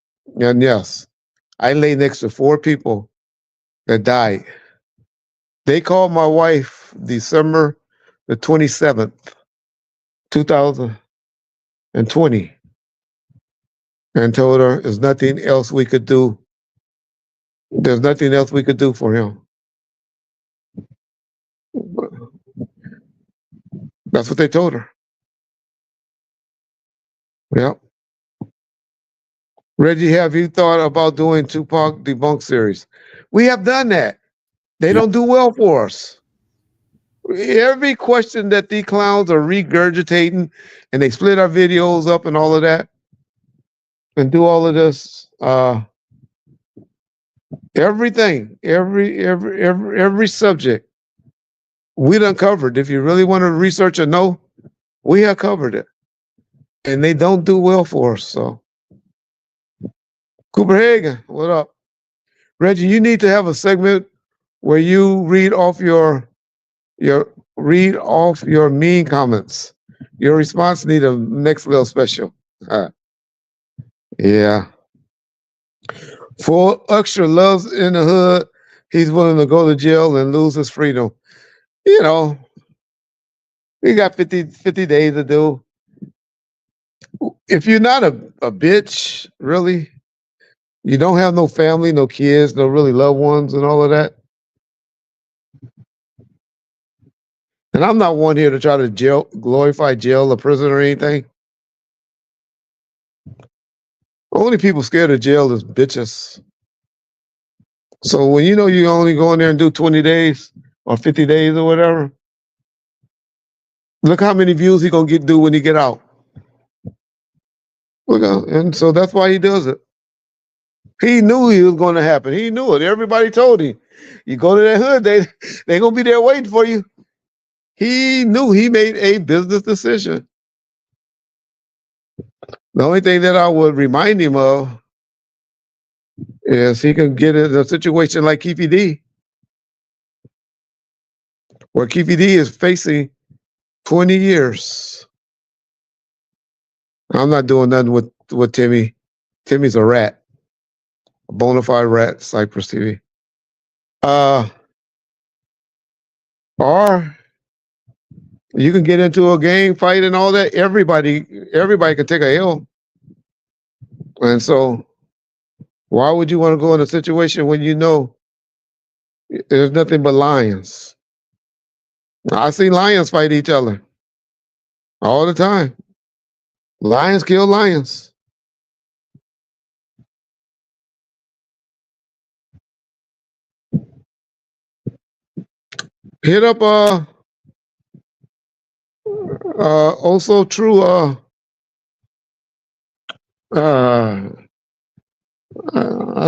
And yes, I lay next to 4 people that died. They called my wife December the 27th, 2020, and told her there's nothing else we could do. There's nothing else we could do for him. That's what they told her. Yep. Reggie, have you thought about doing Tupac Debunk series? We have done that. They don't do well for us. Every question that these clowns are regurgitating, and they split our videos up and all of that, and do all of this, everything, every subject, we done covered. If you really want to research and know, we have covered it. And they don't do well for us. So, Cooper Hagen, what up? Reggie, you need to have a segment where you read off your mean comments. Your response need a next level special. Yeah. For extra loves in the hood, he's willing to go to jail and lose his freedom. You know, we got 50 days to do. If you're not a bitch, really, you don't have no family, no kids, no really loved ones and all of that. And I'm not one here to try to glorify jail or prison or anything. Only people scared of jail is bitches. So when you know you only go in there and do 20 days or 50 days or whatever, look how many views he gonna do when he get out. Look out, and so that's why he does it. He knew it was going to happen. He knew it. Everybody told him. You go to that hood, they gonna be there waiting for you. He knew. He made a business decision. The only thing that I would remind him of is he can get in a situation like Keefe D, where Keefe D is facing 20 years. I'm not doing nothing with Timmy. Timmy's a rat, a bona fide rat, Cypress TV. Or you can get into a gang fight and all that. Everybody can take a L. And so Why would you want to go in a situation when you know there's nothing but lions? I see lions fight each other all the time. Lions kill lions. Hit up also true I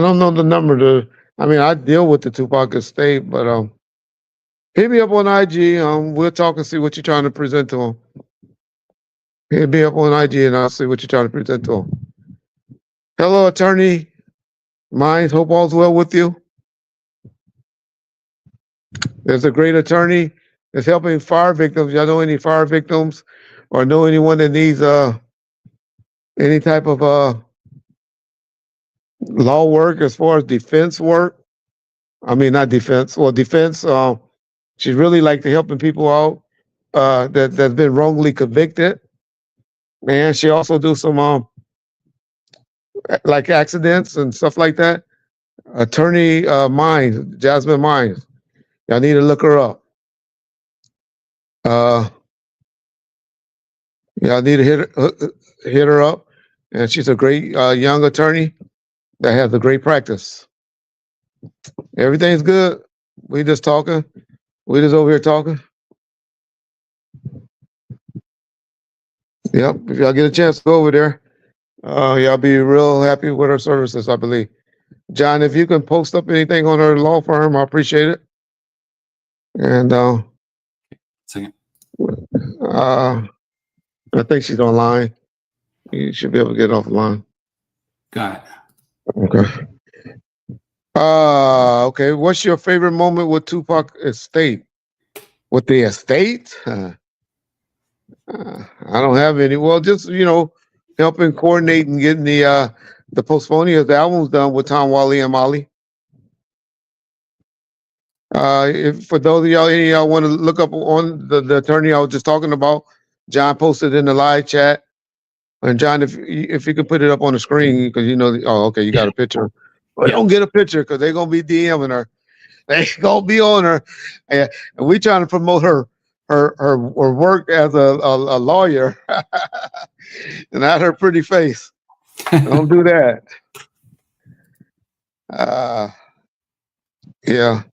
don't know the number to I mean I deal with the Tupac estate, but hit me up on IG. We'll talk and see what you're trying to present to him. Hit me up on IG and I'll see what you're trying to present to him. Hello, attorney Mines. Hope all's well with you. There's a great attorney that's helping fire victims. Y'all know any fire victims or know anyone that needs any type of law work as far as defense work? I mean, not defense. Well, defense. She's really like to helping people out that's been wrongly convicted. And she also do some like accidents and stuff like that. Attorney Mines, Jasmine Mines. Y'all need to look her up. Y'all need to hit her up. And she's a great young attorney that has a great practice. Everything's good. We just talking. We just over here talking. Yep. If y'all get a chance to go over there, y'all be real happy with her services, I believe. John, if you can post up anything on her law firm, I appreciate it. And Second. I think she's online. You should be able to get off the line. Got it. Okay. Okay. What's your favorite moment with Tupac estate? With the estate? I don't have any. Well, just helping coordinate and getting the postponing of the albums done with Tom Wally and Molly. If for those of y'all, any of y'all want to look up on the attorney I was just talking about, John posted in the live chat. And John, if you could put it up on the screen, because okay, you got a picture. Well, don't get a picture because they're gonna be DMing her. They gonna be on her, and we trying to promote her work as a lawyer, and not her pretty face. Don't do that. Yeah.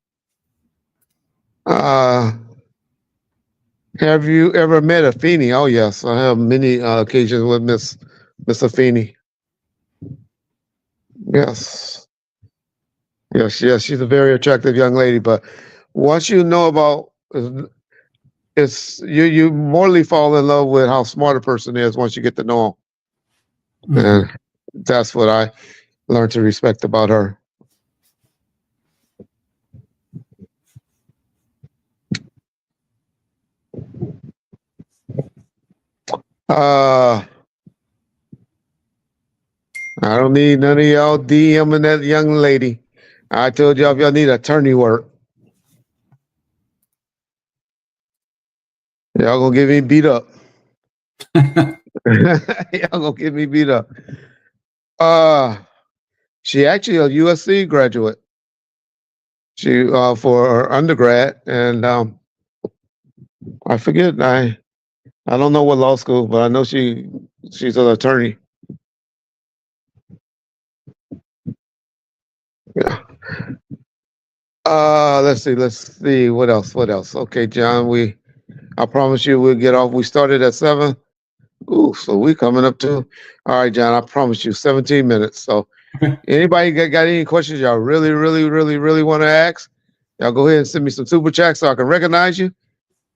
Have you ever met Afeni? Oh yes, I have many occasions with Miss Afeni. Yes, she's a very attractive young lady. But once you know about it's you morally fall in love with how smart a person is once you get to know them, Mhm. and that's what I learned to respect about her. I don't need none of y'all DMing that young lady. I told y'all if y'all need attorney work, y'all gonna get me beat up. Y'all gonna get me beat up. She actually a USC graduate. She for her undergrad, and I forget. I don't know what law school, but I know she's an attorney. Yeah. Let's see. What else? Okay, John, I promise you we'll get off. We started at 7. Ooh, so we coming up to. All right, John, I promise you 17 minutes. So anybody got any questions y'all really want to ask? Y'all go ahead and send me some super chats so I can recognize you.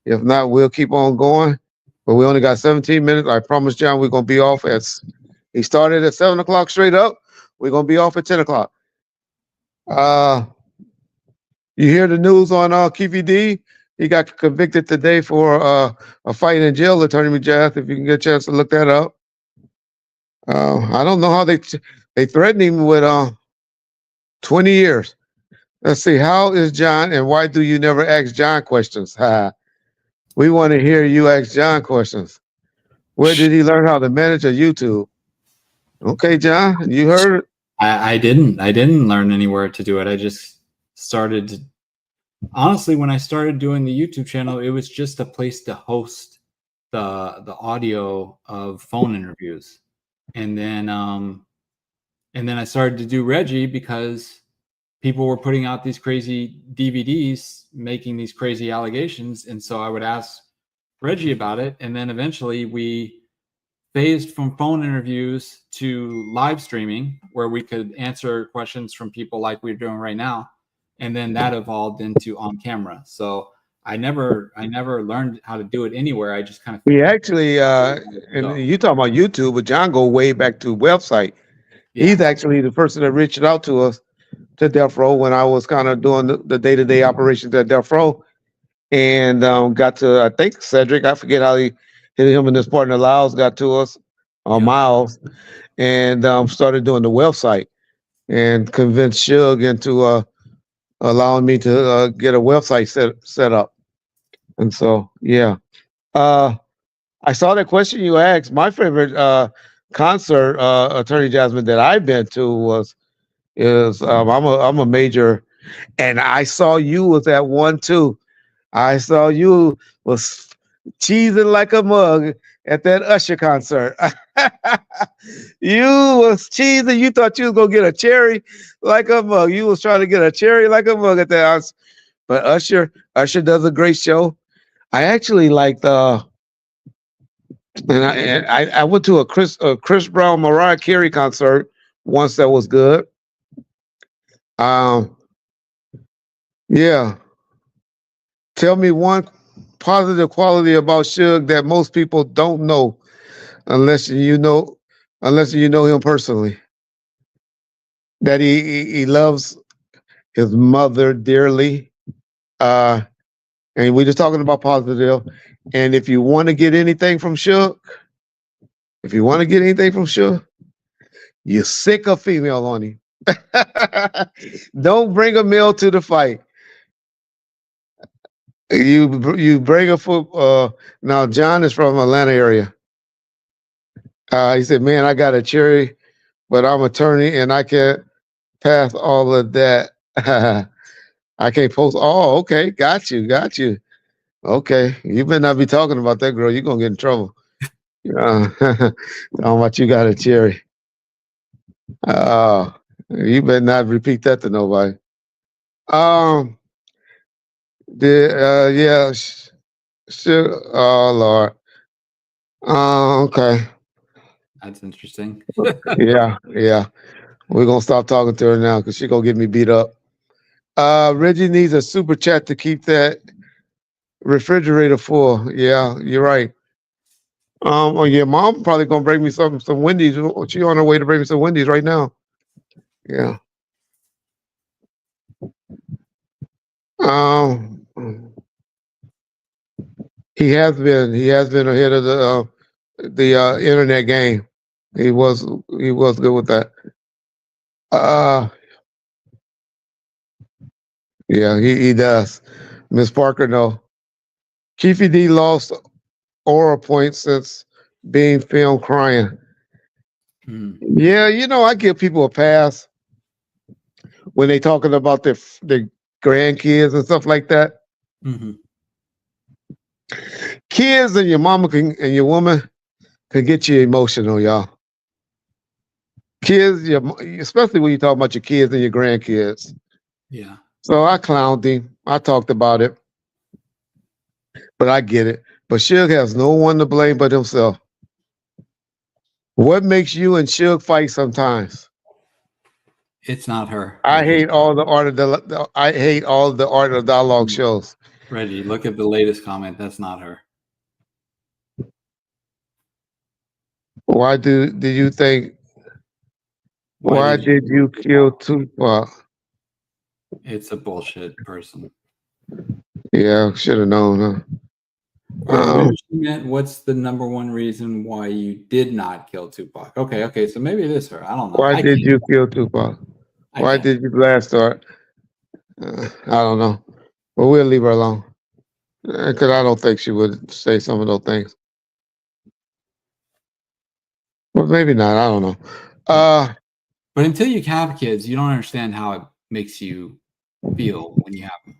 If not, we'll keep on going. But we only got 17 minutes. I promise, John, we're gonna be off he started at 7 o'clock straight up. We're gonna be off at 10 o'clock. You hear the news on Keefe D? He got convicted today for a fight in jail, Attorney McJath, if you can get a chance to look that up. I don't know how they threatened him with 20 years. Let's see, how is John and why do you never ask John questions? We want to hear you ask John questions. Where did he learn how to manage a YouTube? Okay, John, you heard it. I didn't learn anywhere to do it. I just started to, honestly, when I started doing the YouTube channel, it was just a place to host the audio of phone interviews. And then I started to do Reggie because people were putting out these crazy DVDs making these crazy allegations, and so I would ask Reggie about it, and then eventually we phased from phone interviews to live streaming where we could answer questions from people like we're doing right now, and then that evolved into on camera. So I never learned how to do it anywhere. I just kind of We actually, and you talking about YouTube, but John go way back to website. yeah. He's actually the person that reached out to us to Death Row when I was kind of doing the day-to-day operations at Death Row, and got to, I think, Cedric. I forget how him and his partner Lyles got to us, Miles, and started doing the website and convinced Suge into allowing me to get a website set up. And so, yeah. I saw that question you asked. My favorite concert, Attorney Jasmine, that I've been to I'm a major, and I saw you was at one too. I saw you was cheesing like a mug at that Usher concert. You was cheesing. You thought you was gonna get a cherry like a mug. You was trying to get a cherry like a mug at that. But Usher does a great show. I actually liked and I went to a Chris Brown Mariah Carey concert once that was good. Yeah. Tell me one positive quality about Suge that most people don't know unless you know him personally. That he loves his mother dearly. And we're just talking about positive. And if you want to get anything from Suge, you sick a female on him. Don't bring a male to the fight. You bring a foot. Now John is from Atlanta area. He said, "Man, I got a cherry, but I'm attorney and I can't pass all of that. I can't post. Oh, okay, got you. Okay, you better not be talking about that girl. You're gonna get in trouble. Talking about you got a cherry. You better not repeat that to nobody. Yeah, sure. Oh Lord. Okay. That's interesting. Yeah. We're gonna stop talking to her now because she's gonna get me beat up. Reggie needs a super chat to keep that refrigerator full. Yeah, you're right. Your mom probably gonna bring me some Wendy's. She on her way to bring me some Wendy's right now. Yeah. He has been ahead of the internet game. He was good with that. Yeah, he does. Miss Parker, no. Keefe D lost aura points since being filmed crying. Yeah, I give people a pass when they talking about their grandkids and stuff like that. Mm-hmm. Kids and your mama and your woman can get you emotional, y'all. Kids, especially when you talk about your kids and your grandkids. Yeah. So I clowned him. I talked about it, but I get it. But Suge has no one to blame but himself. What makes you and Suge fight sometimes? It's not her. I hate all the art of dialogue shows. Reggie, look at the latest comment. That's not her. Why did you think? Why did you kill Tupac? It's a bullshit person. Yeah, should have known, huh? She meant, what's the number one reason why you did not kill Tupac? Okay, so maybe it is her. I don't know. Why did you kill Tupac? Why did you blast her? I don't know. But we'll leave her alone. Because I don't think she would say some of those things. But maybe not. I don't know. But until you have kids, you don't understand how it makes you feel when you have them.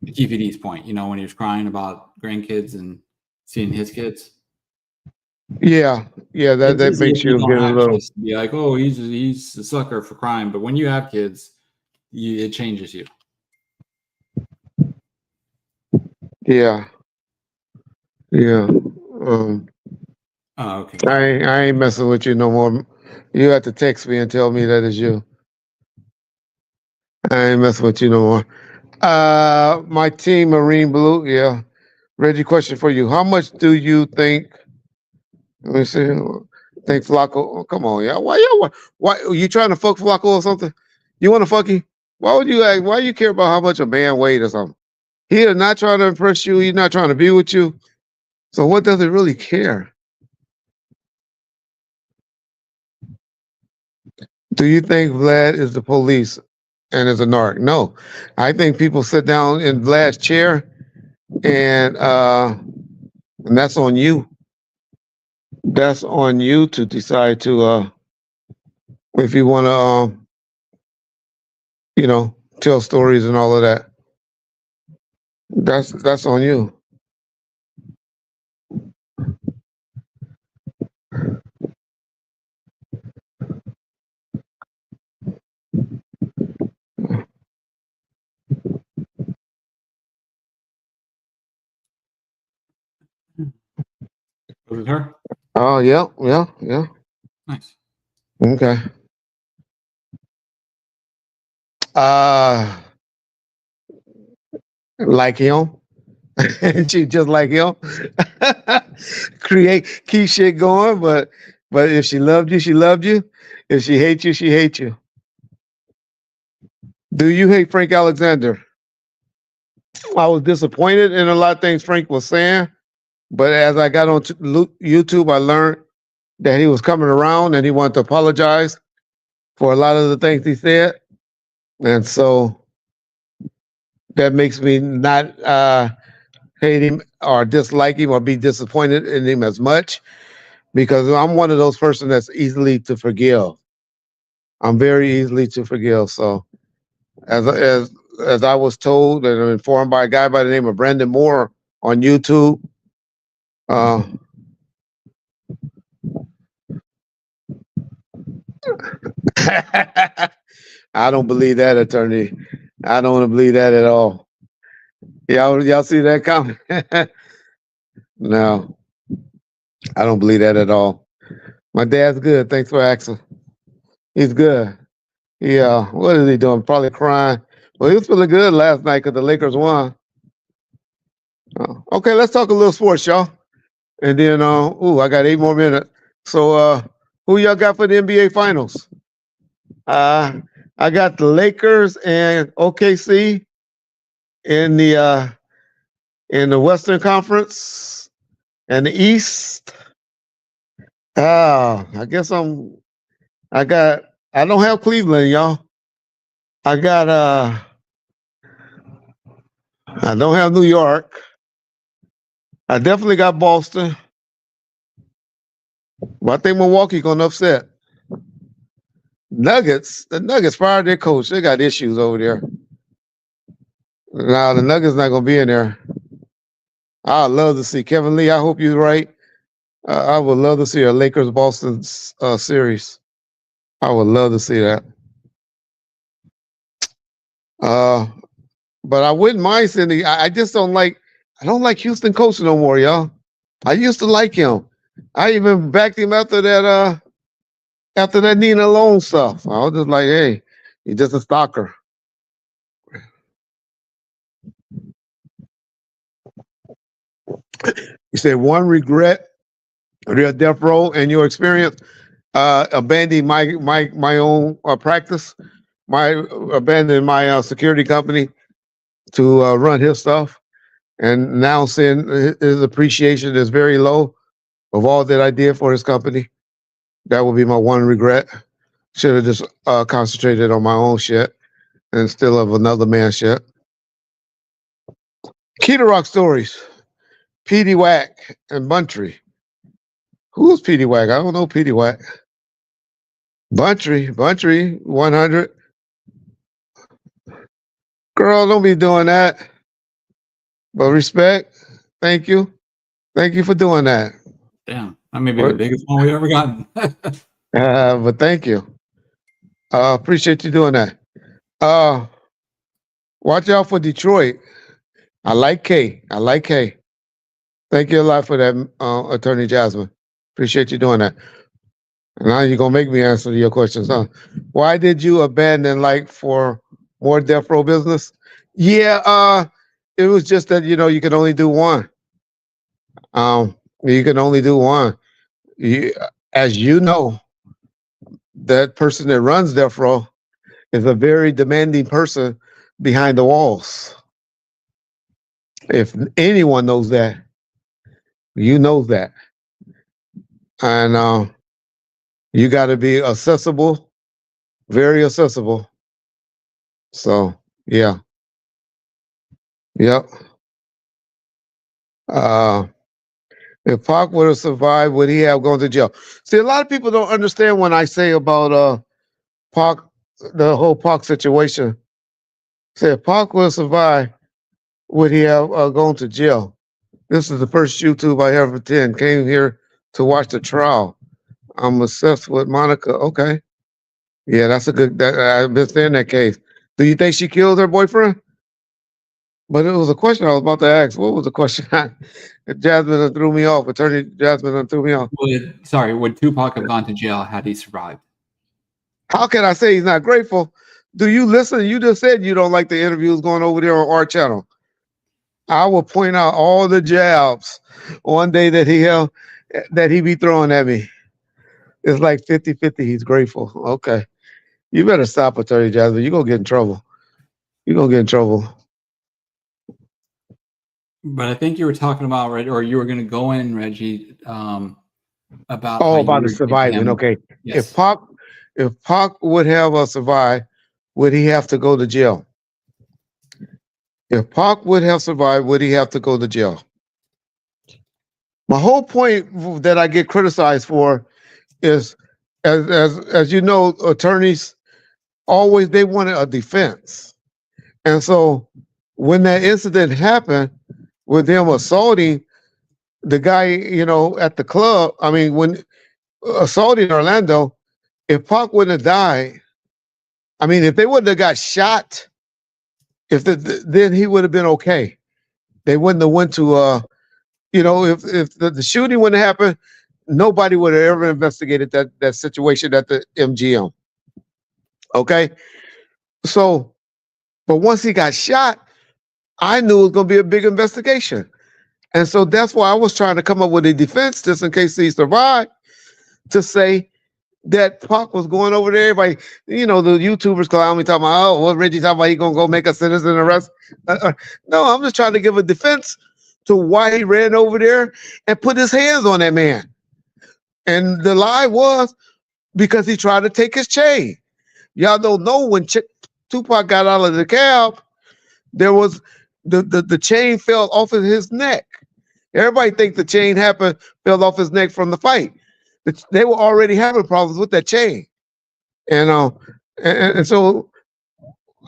To Keefe D's point, when he was crying about grandkids and seeing his kids. Yeah, that It's easy makes if you you don't get a have little. kids to be like, oh, he's a sucker for crying. But when you have kids, it changes you. Yeah. Oh, okay. I ain't messing with you no more. You have to text me and tell me that is you. I ain't messing with you no more. My team, Marine Blue. Yeah. Reggie, question for you. How much do you think? Let me see. Think Flacco? Oh, come on, yeah. Why are you trying to fuck Flacco or something? You want to fuck him? Why would you act? Why you care about how much a man weighed or something? He is not trying to impress you. He's not trying to be with you. So what does it really care? Do you think Vlad is the police and is a narc? No. I think people sit down in Vlad's chair and that's on you. That's on you to decide to if you want to tell stories and all of that. That's on you. Was it her? Oh, yeah. Nice. Okay. Like him. And she just like him. Keep shit going, but if she loved you, she loved you. If she hates you, she hates you. Do you hate Frank Alexander? I was disappointed in a lot of things Frank was saying, but as I got on YouTube, I learned that he was coming around and he wanted to apologize for a lot of the things he said. And so that makes me not hate him or dislike him or be disappointed in him as much, because I'm one of those persons that's easily to forgive. I'm very easily to forgive. So as I was told and I'm informed by a guy by the name of Brandon Moore on YouTube, I don't believe that, attorney. I don't want to believe that at all. Y'all see that comment? No, I don't believe that at all. My dad's good. Thanks for asking. He's good. Yeah. What is he doing? Probably crying. Well, he was feeling good last night because the Lakers won. Okay, let's talk a little sports, y'all. And then, I got 8 more minutes. So, who y'all got for the NBA Finals? I got the Lakers and OKC in the Western Conference and the East. I guess I don't have Cleveland, y'all. I don't have New York. I definitely got Boston. But I think Milwaukee gonna upset. The Nuggets fired their coach. They got issues over there. Now the Nuggets not gonna be in there. I'd love to see Kevin Lee. I hope you're right. I would love to see a Lakers Boston series. I would love to see that. But I wouldn't mind seeing I just don't like. I don't like Houston coach no more, y'all. I used to like him. I even backed him after that Nina Lone stuff. I was just like, hey, he's just a stalker. You said one regret, real death row, and your experience abandoning my own practice, abandoning my security company to run his stuff, and now seeing his appreciation is very low of all that I did for his company. That would be my one regret. Should have just concentrated on my own shit instead of another man's shit. Key to Rock Stories. P.D. Wack and Buntry. Who is P.D. Wack? I don't know P.D. Wack. Buntry, 100. Girl, don't be doing that. But respect. Thank you. Thank you for doing that. Damn, that may be the biggest one we've ever gotten. But thank you. Appreciate you doing that. Watch out for Detroit. I like K. Thank you a lot for that, Attorney Jasmine. Appreciate you doing that. Now you're gonna make me answer your questions, huh? Why did you abandon like for more death row business? Yeah, it was just that you can only do one. You can only do one. As you know, that person that runs death row is a very demanding person behind the walls. If anyone knows that, you know that. And you got to be accessible, very accessible. So, yeah. Yep. If Pac would have survived, would he have gone to jail? See, a lot of people don't understand when I say about Pac, the whole Pac situation. Say, if Pac would have survived, would he have gone to jail? This is the first YouTube I ever attended. Came here to watch the trial. I'm obsessed with Monica. Okay. Yeah, that's a good. I've been saying that case. Do you think she killed her boyfriend? But it was a question I was about to ask. What was the question? Jasmine threw me off. Attorney Jasmine threw me off. Would Tupac have gone to jail had he survived? How can I say he's not grateful? Do you listen? You just said you don't like the interviews going over there on our channel. I will point out all the jabs one day that he be throwing at me. It's like 50-50. He's grateful. Okay. You better stop, Attorney Jasmine. You're going to get in trouble. But I think you were talking about, or you were going to go in, Reggie, about about the surviving. Okay. Yes. If Pac would have survived, would he have to go to jail? If Pac would have survived, would he have to go to jail? My whole point that I get criticized for is, as you know, attorneys always, they wanted a defense. And so when that incident happened with him assaulting the guy, at the club, I mean, when assaulting Orlando, if Pac wouldn't have died, I mean, if they wouldn't have got shot, then he would have been okay. They wouldn't have went to, if the shooting wouldn't have happened, nobody would have ever investigated that situation at the MGM. Okay? So, but once he got shot, I knew it was going to be a big investigation. And so that's why I was trying to come up with a defense just in case he survived, to say that Pac was going over there. Everybody, the YouTubers clown me talking about, what Reggie talking about, he going to go make a citizen arrest. No, I'm just trying to give a defense to why he ran over there and put his hands on that man. And the lie was because he tried to take his chain. Y'all don't know when Tupac got out of the cab, there was the chain fell off of his neck. Everybody think the chain fell off his neck from the fight. They were already having problems with that chain. And so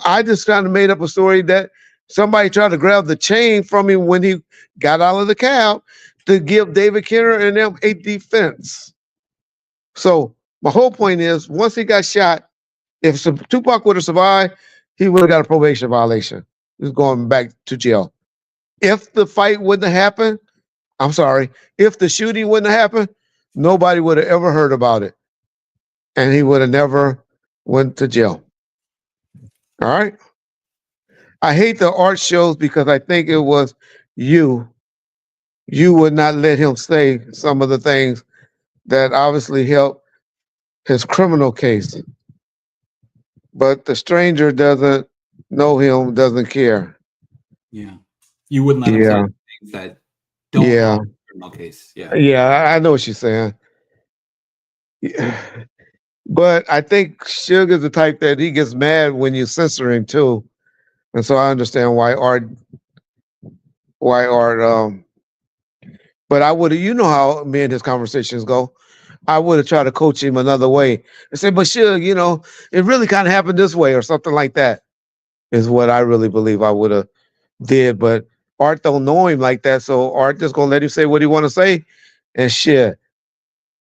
I just kind of made up a story that somebody tried to grab the chain from him when he got out of the cab to give David Kenner and them a defense. So my whole point is, once he got shot, if Tupac would have survived, he would have got a probation violation. He's going back to jail. If the fight wouldn't have happened, if the shooting wouldn't have happened, nobody would have ever heard about it. And he would have never went to jail. All right? I hate the art shows because I think it was you would not let him say some of the things that obviously helped his criminal case. But the stranger doesn't know him, doesn't care. Yeah. You wouldn't let him say things that don't help the criminal case. Yeah. Yeah, I know what you're saying. Yeah. But I think Suge is the type that he gets mad when you censor him too. And so I understand why art but I would, how me and his conversations go. I would have tried to coach him another way and say, but Suge, you know, it really kind of happened this way or something like that is what I really believe I would have did. But Art don't know him like that. So Art just gonna let him say what he want to say. And shit,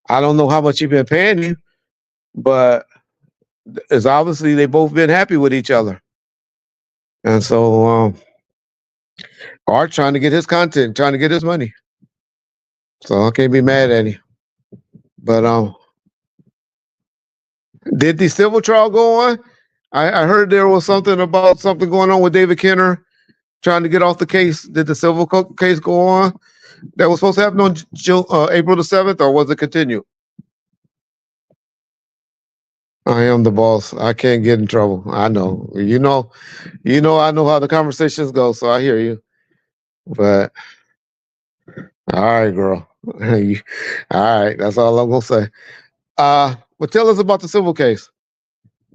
I don't know how much he been paying you, but it's obviously they both been happy with each other. And so Art trying to get his content, trying to get his money. So I can't be mad at him. But did the civil trial go on? I heard there was something about something going on with David Kenner trying to get off the case. Did the civil case go on? That was supposed to happen on April the 7th, or was it continued? I am the boss. I can't get in trouble. I know. You know, I know how the conversations go, so I hear you. But all right, girl. All right, that's all I'm gonna say. But tell us about the civil case.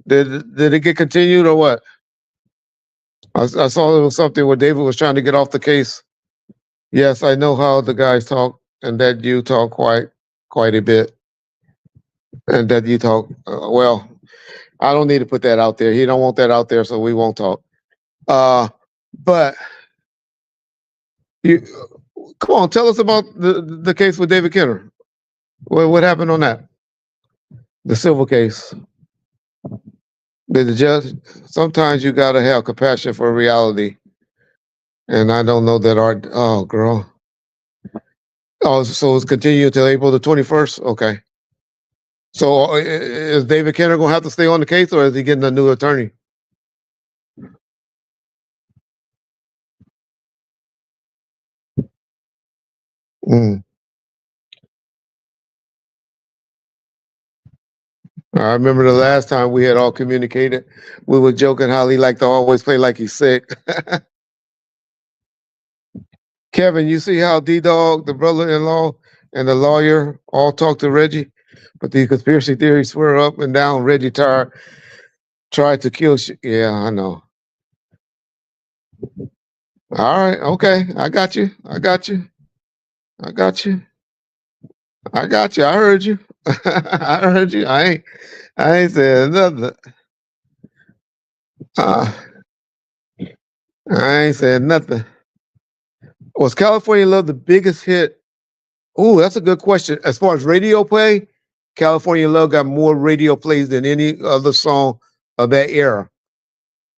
Did it get continued or what? I saw there was something where David was trying to get off the case. Yes, I know how the guys talk, and that you talk quite a bit, and that you talk well. I don't need to put that out there. He don't want that out there, so we won't talk. But you come on, tell us about the case with David Kenner. What happened on that? The civil case. Did the judge? Sometimes you gotta have compassion for reality, and I don't know that our girl. Oh, so it's continued until April the 21st. Okay. So is David Kenner gonna have to stay on the case, or is he getting a new attorney? Mm. I remember the last time we had all communicated, we were joking how he liked to always play like he's sick. Kevin, you see how D-Dog, the brother-in-law, and the lawyer all talked to Reggie, but the conspiracy theories swear up and down. Reggie tried to kill. Yeah, I know. All right, okay, I got you. I got you. I got you. I got you. I heard you. I heard you. I ain't said nothing. I ain't said nothing. Was California Love the biggest hit? Oh, that's a good question. As far as radio play, California Love got more radio plays than any other song of that era.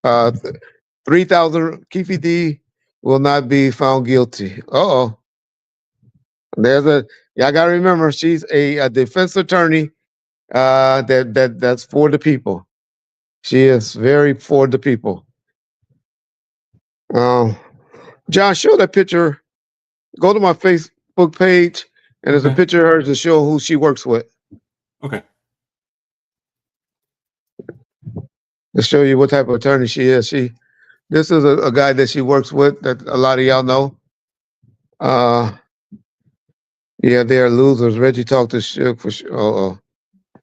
3,000. Keefe D will not be found guilty. Uh-oh. Y'all gotta remember, she's a defense attorney that's for the people. She is very for the people. John, show that picture. Go to my Facebook page, and there's a picture of her to show who she works with. Okay. To show you what type of attorney she is. This is a guy that she works with that a lot of y'all know. Yeah, they're losers. Reggie talked to Suge for sure.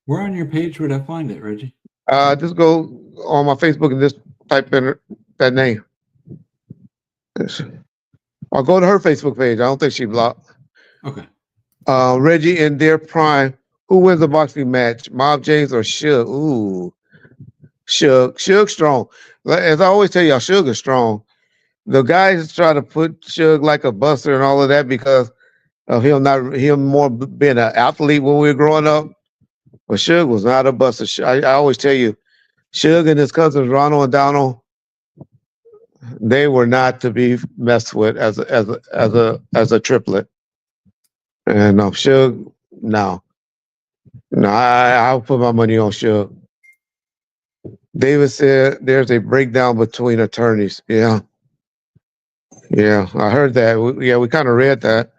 Where on your page would I find it, Reggie? Just go on my Facebook and just type in that name. Or go to her Facebook page. I don't think she blocked. Okay. Reggie in their prime. Who wins the boxing match? Mob James or Suge? Ooh. Suge strong. As I always tell y'all, Suge is strong. The guys try to put Suge like a buster and all of that because of him more being an athlete when we were growing up. But Suge was not a buster. I always tell you, Suge and his cousins Ronald and Donald, they were not to be messed with as a triplet. And Suge, no, I'll put my money on Suge. David said there's a breakdown between attorneys. Yeah, I heard that. We kind of read that.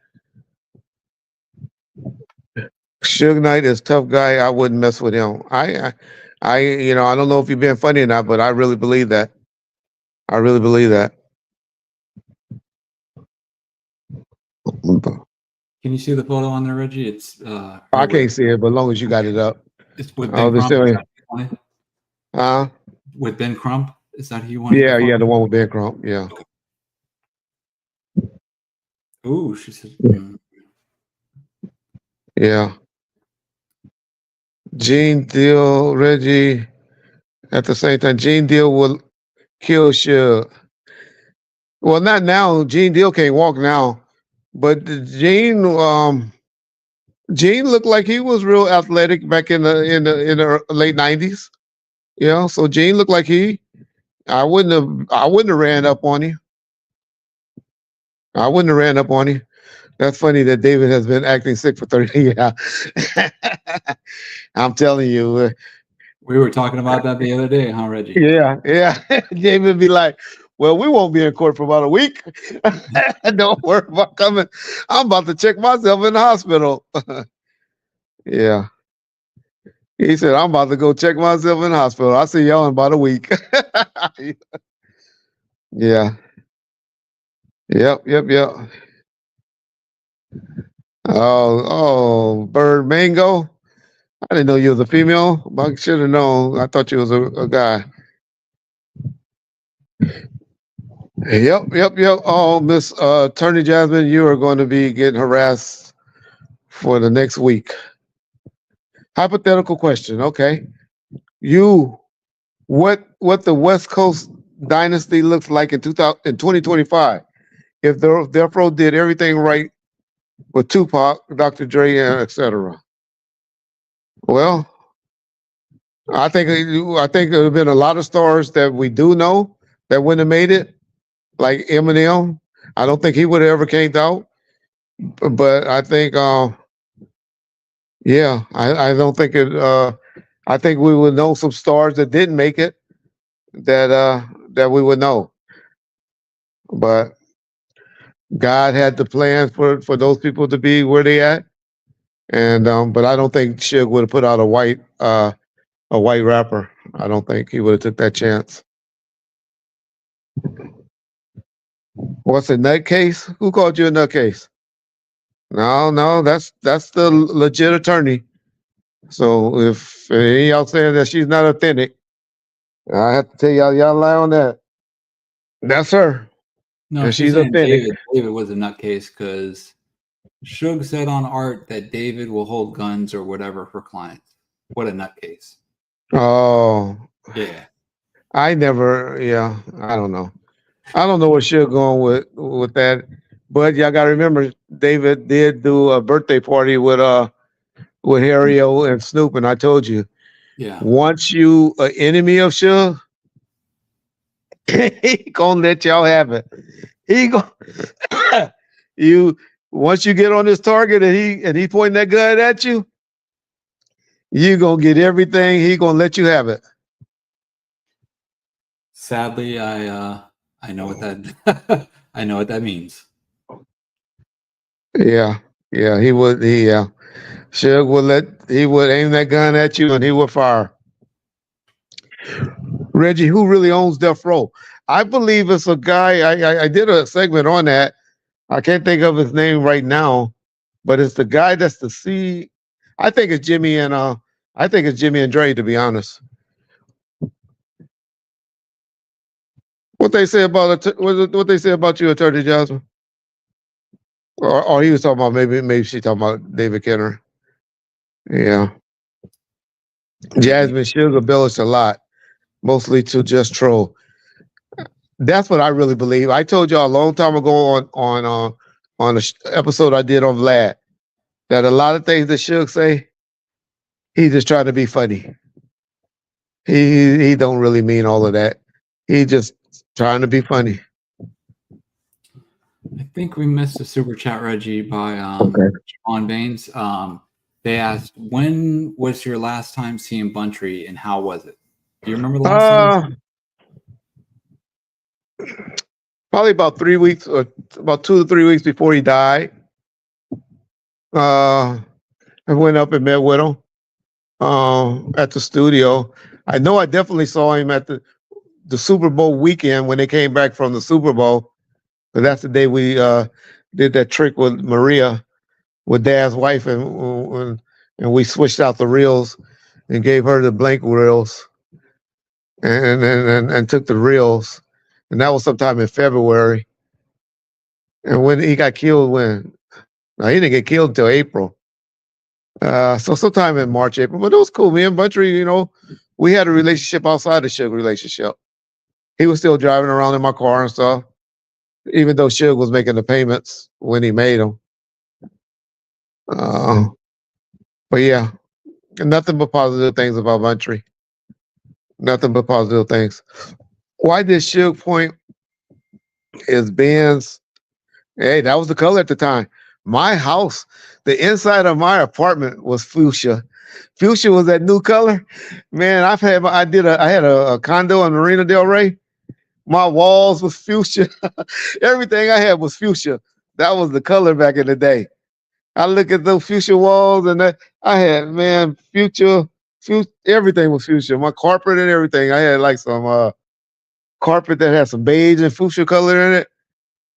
Suge Knight is a tough guy. I wouldn't mess with him. I don't know if you've been funny or not, but I really believe that. I really believe that. Can you see the photo on there, Reggie? It's I can't see it, but as long as you got it up. It's with Ben Crump. With Ben Crump? Is that who you want? Yeah, the one with Ben Crump. Yeah. Okay. Ooh, she said. Yeah. Gene Deal, Reggie. At the same time, Gene Deal will kill Suge. Well, not now. Gene Deal can't walk now, but Gene looked like he was real athletic back in the late '90s. You know, so Gene looked like I wouldn't have ran up on him. I wouldn't have ran up on him. That's funny that David has been acting sick for 30 years. Yeah. I'm telling you. We were talking about that the other day, huh, Reggie? Yeah, yeah. David be like, well, we won't be in court for about a week. Don't worry about coming. I'm about to check myself in the hospital. Yeah. He said, I'm about to go check myself in the hospital. I'll see y'all in about a week. Yeah. Yep. Oh, Bird Mango. I didn't know you was a female. But I should have known. I thought you was a guy. Yep. Oh, Miss Attorney Jasmine, you are going to be getting harassed for the next week. Hypothetical question. Okay. What the West Coast dynasty looks like in 2025 if Death Row did everything right with Tupac, Dr. Dre, and etc. Well, I think there have been a lot of stars that we do know that wouldn't have made it, like Eminem. I don't think he would have ever came out, but I think, yeah, I don't think it. I think we would know some stars that didn't make it that we would know, but God had the plans for those people to be where they at, and but I don't think Suge would have put out a white rapper. I don't think he would have took that chance. What's a nutcase? Who called you a nutcase? No, that's the legit attorney. So if any of y'all saying that she's not authentic, I have to tell y'all lie on that. That's her. No, And she's she's saying authentic. David was a nutcase because Suge said on art that David will hold guns or whatever for clients. What a nutcase. Oh, Yeah. I never. Yeah, I don't know. I don't know what Suge going with that. But y'all gotta remember, David did do a birthday party with Harry O and Snoop, and I told you, Yeah. once you an enemy of Suge, he gonna let y'all have it. He go you once you get on this target and he pointing that gun at you, you gonna get everything. He gonna let you have it. Sadly, I know what that I know what that means. Yeah, he would. Suge would aim that gun at you and he would fire. Reggie, who really owns Death Row? I believe it's a guy. I did a segment on that. I can't think of his name right now, but it's the guy that's the C. I think it's Jimmy and Dre, to be honest. What they say about what they say about you, Attorney Jasmine? Or he was talking about maybe she talking about David Kenner. Yeah. Jasmine Sugar embellished a lot, mostly to just troll. That's what I really believe. I told y'all a long time ago on the episode I did on Vlad that a lot of things that Suge say, he just trying to be funny. He don't really mean all of that. He just trying to be funny. I think we missed a super chat, Reggie, by John Baines. They asked, when was your last time seeing Buntry and how was it? Do you remember the last time? Probably about 3 weeks or about 2 to 3 weeks before he died. I went up and met with him at the studio. I know I definitely saw him at the Super Bowl weekend when they came back from the Super Bowl. But that's the day we did that trick with Maria, with Dad's wife, and we switched out the reels and gave her the blank reels and took the reels. And that was sometime in February. And when he got killed, no, he didn't get killed until April. So sometime in March, April, but it was cool. Me and Buntry, you know, we had a relationship outside the Suge relationship. He was still driving around in my car and stuff, even though Suge was making the payments when he made them. But yeah, nothing but positive things about Buntry. Nothing but positive things. Why did Suge point his Benz? Hey, that was the color at the time. My house, the inside of my apartment was fuchsia. Fuchsia was that new color. Man, I had a condo in Marina Del Rey. My walls was fuchsia. Everything I had was fuchsia. That was the color back in the day. I look at those fuchsia walls and I had, man, fuchsia, everything was fuchsia. My carpet and everything. I had like some carpet that had some beige and fuchsia color in it.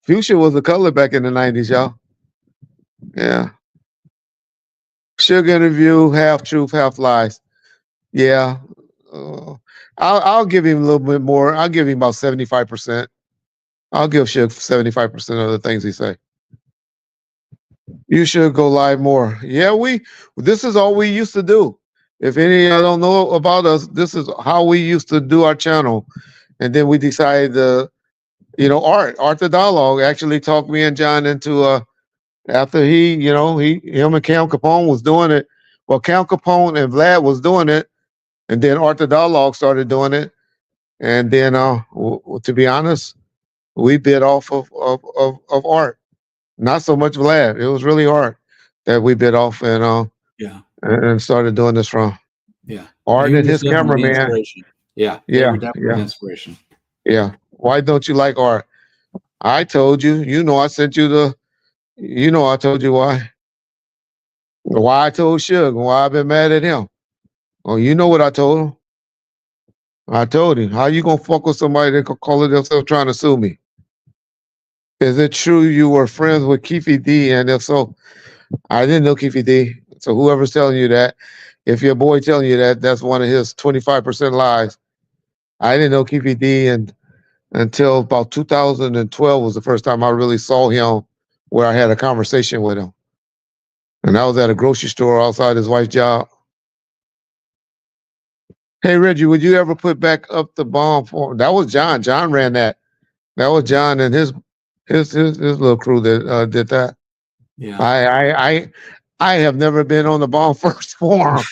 Fuchsia was the color back in the 90s, y'all. Yeah. Suge interview, half truth, half lies. Yeah. I'll give him a little bit more. I'll give him about 75%. I'll give Suge 75% of the things he say. You should go live more. Yeah, this is all we used to do. If any I don't know about us, this is how we used to do our channel. And then we decided to, you know, Art the Dialogue actually talked me and John into after him and Cam Capone was doing it. Well, Cam Capone and Vlad was doing it, and then Art the Dialogue started doing it. And then to be honest, we bit off of Art. Not so much Vlad. It was really Art that we bit off and started doing this from. Yeah. Art and his cameraman. Yeah. They were definitely inspiration. Yeah. Why don't you like Art? I told you. You know I sent you I told you why. Why I told Suge, why I've been mad at him. Oh, you know what I told him? I told him, how you gonna fuck with somebody that could call it themselves trying to sue me? Is it true you were friends with Keefe D? And if so, I didn't know Keefe D. So whoever's telling you that, if your boy telling you that, that's one of his 25% lies. I didn't know Keefe D until about 2012 was the first time I really saw him where I had a conversation with him. And I was at a grocery store outside his wife's job. Hey, Reggie, would you ever put back up the bomb for? That was John. John ran that. That was John and his little crew that did that. Yeah. I have never been on the Bomb First forum.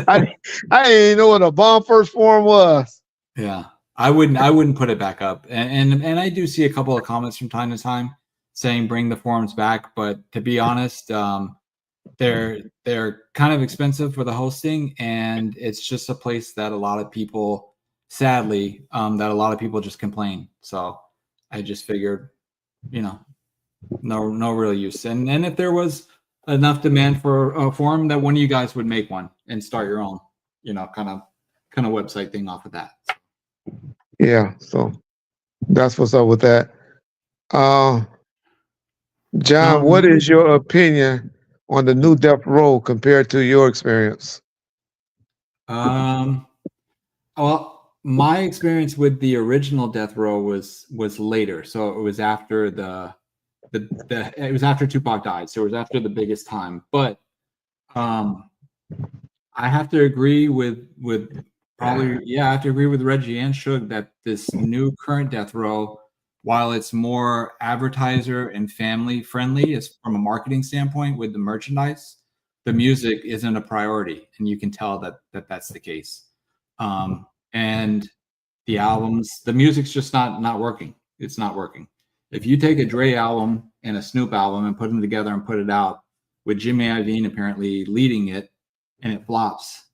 I didn't know what a Bomb First forum was. Yeah, I wouldn't put it back up. And I do see a couple of comments from time to time saying bring the forums back, but to be honest, they're kind of expensive for the hosting, and it's just a place that a lot of people, sadly, that a lot of people just complain. So I just figured, no real use. And if there was enough demand for a forum, that one of you guys would make one and start your own, kind of website thing off of that. Yeah, so that's what's up with that. John, what is your opinion on the new Death Row compared to your experience? Well, my experience with the original Death Row was later, so it was after it was after Tupac died, so it was after the biggest time. But I have to agree with Reggie and Suge that this new current Death Row, while it's more advertiser and family friendly, is from a marketing standpoint with the merchandise, the music isn't a priority, and you can tell that's the case. And the albums, the music's just not working. It's not working. If you take a Dre album and a Snoop album and put them together and put it out with Jimmy Iovine apparently leading it, and it flops,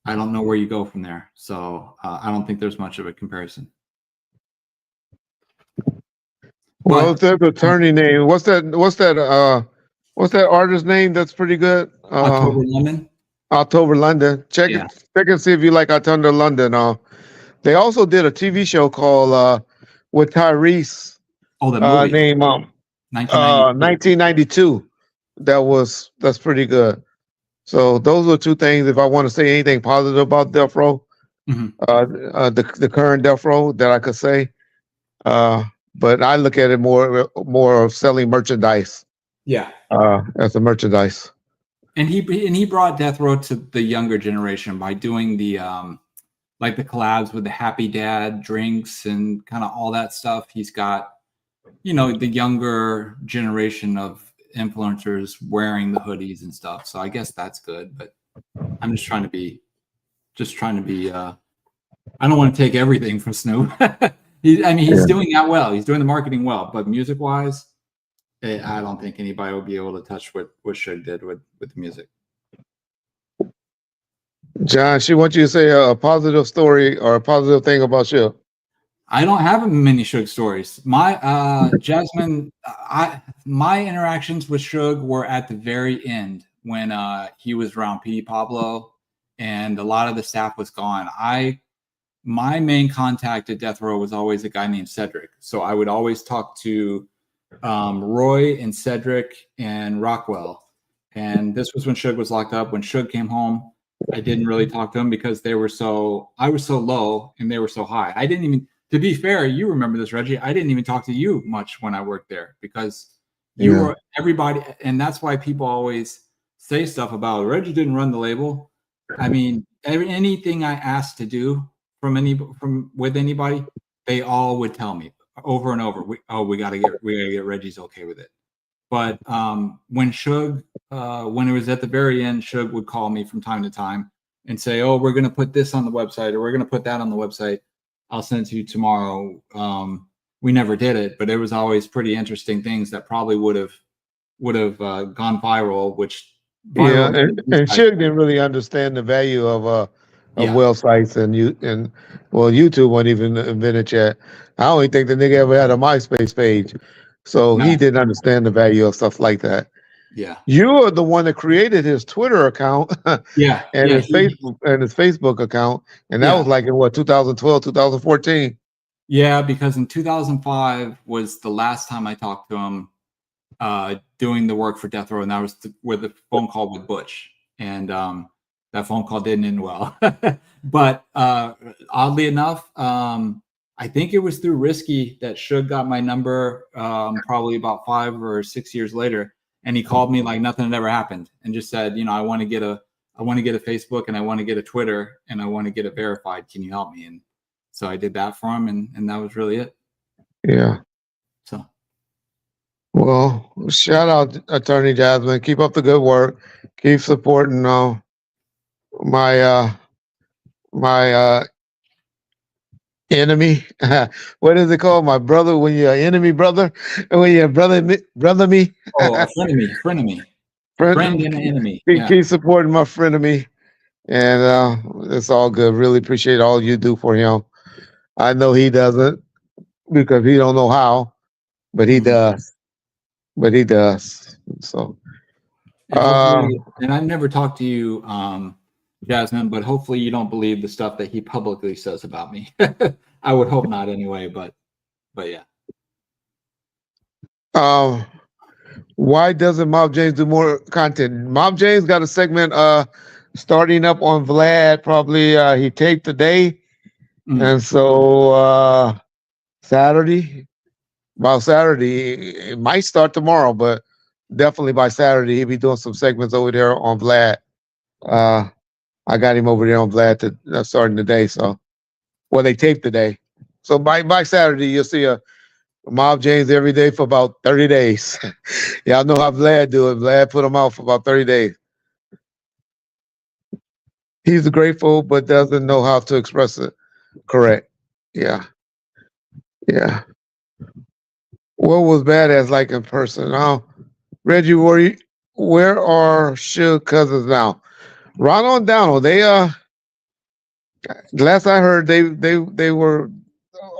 I don't know where you go from there. So I don't think there's much of a comparison. Well, if there's an attorney name, what's that artist name that's pretty good? October London. October London. Check and see if you like October London. They also did a TV show called with Tyrese. Oh, the movie. Name 1992. That's pretty good. So those are two things. If I want to say anything positive about Death Row, the current Death Row that I could say, but I look at it more of selling merchandise. Yeah. As a merchandise. And he brought death row to the younger generation by doing the like the collabs with the Happy Dad drinks and kind of all that stuff. He's got, you know, the younger generation of influencers wearing the hoodies and stuff. So I guess that's good, but I'm just trying to be I don't want to take everything from Snoop. He's doing that well. He's doing the marketing well, but music wise, I don't think anybody will be able to touch what Suge did with the music. John, she wants you to say a positive story or a positive thing about Suge. I don't have many Suge stories. My Jasmine, my interactions with Suge were at the very end when he was around P. Pablo and a lot of the staff was gone. My main contact at Death Row was always a guy named Cedric. So I would always talk to Roy and Cedric and Rockwell. And this was when Suge was locked up. When Suge came home, I didn't really talk to him because I was so low and they were so high. I didn't even, to be fair, you remember this, Reggie, I didn't even talk to you much when I worked there because you were everybody. And that's why people always say stuff about Reggie didn't run the label. I mean, anything I asked to do with anybody, they all would tell me over and over, we gotta get Reggie's okay with it. But when Suge, when it was at the very end, Suge would call me from time to time and say, oh, we're gonna put this on the website or we're gonna put that on the website. I'll send it to you tomorrow. We never did it, but it was always pretty interesting things that probably would have gone viral, which and Suge didn't really understand the value of websites and YouTube wasn't even invented yet. I don't even think the nigga ever had a MySpace page, so he didn't understand the value of stuff like that. Yeah, you are the one that created his Twitter account, his Facebook account, and that was like in what 2012, 2014. Yeah, because in 2005 was the last time I talked to him doing the work for Death Row, and that was with the phone call with Butch, and that phone call didn't end well. But oddly enough, I think it was through Risky that Suge got my number probably about 5 or 6 years later, and he called me like nothing had ever happened and just said, you know, I want to get a Facebook and I want to get a Twitter and I want to get it verified. Can you help me? And so I did that for him, and that was really it. Yeah. So. Well, shout out Attorney Jasmine. Keep up the good work. Keep supporting my enemy. What is it called? My brother. When you're enemy brother, when you're brother me. Oh, a frenemy. Friend and enemy. Keep supporting my frenemy, and it's all good. Really appreciate all you do for him. I know he doesn't because he don't know how, but he does. But he does. So, and I've never talked to you, Jasmine, but hopefully you don't believe the stuff that he publicly says about me. I would hope not anyway, but yeah. Why doesn't Mob James do more content? Mob James got a segment starting up on Vlad. Probably he taped today, and so about Saturday, it might start tomorrow, but definitely by Saturday he'll be doing some segments over there on Vlad. I got him over there on Vlad starting today. So, well, they taped today. So by Saturday you'll see a Mob James every day for about 30 days. Y'all know how Vlad do it. Vlad put him out for about 30 days. He's grateful, but doesn't know how to express it. Correct. Yeah. What was Badass like in person? Reggie, where are Suge cousins now? Ronald and Donald, they last I heard they were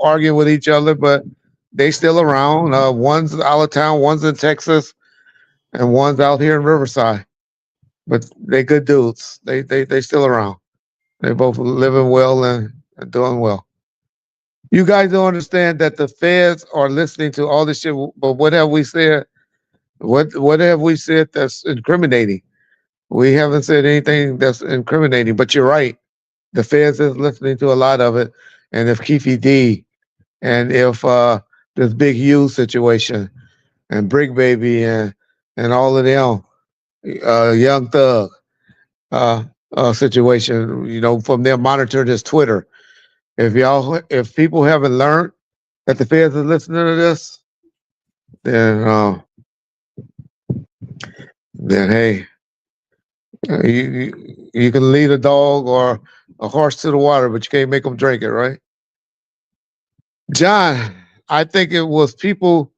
arguing with each other, but they still around. One's out of town, one's in Texas, and one's out here in Riverside. But they good dudes. They still around. They both living well and doing well. You guys don't understand that the feds are listening to all this shit. But what have we said? What have we said that's incriminating? We haven't said anything that's incriminating. But you're right. The feds is listening to a lot of it. And if Keefe D and if this Big U situation and Brick Baby and all of them, Young Thug situation. You know, from there monitored his Twitter. If people haven't learned that the feds are listening to this, then hey, you can lead a dog or a horse to the water, but you can't make them drink it, right? John, I think it was people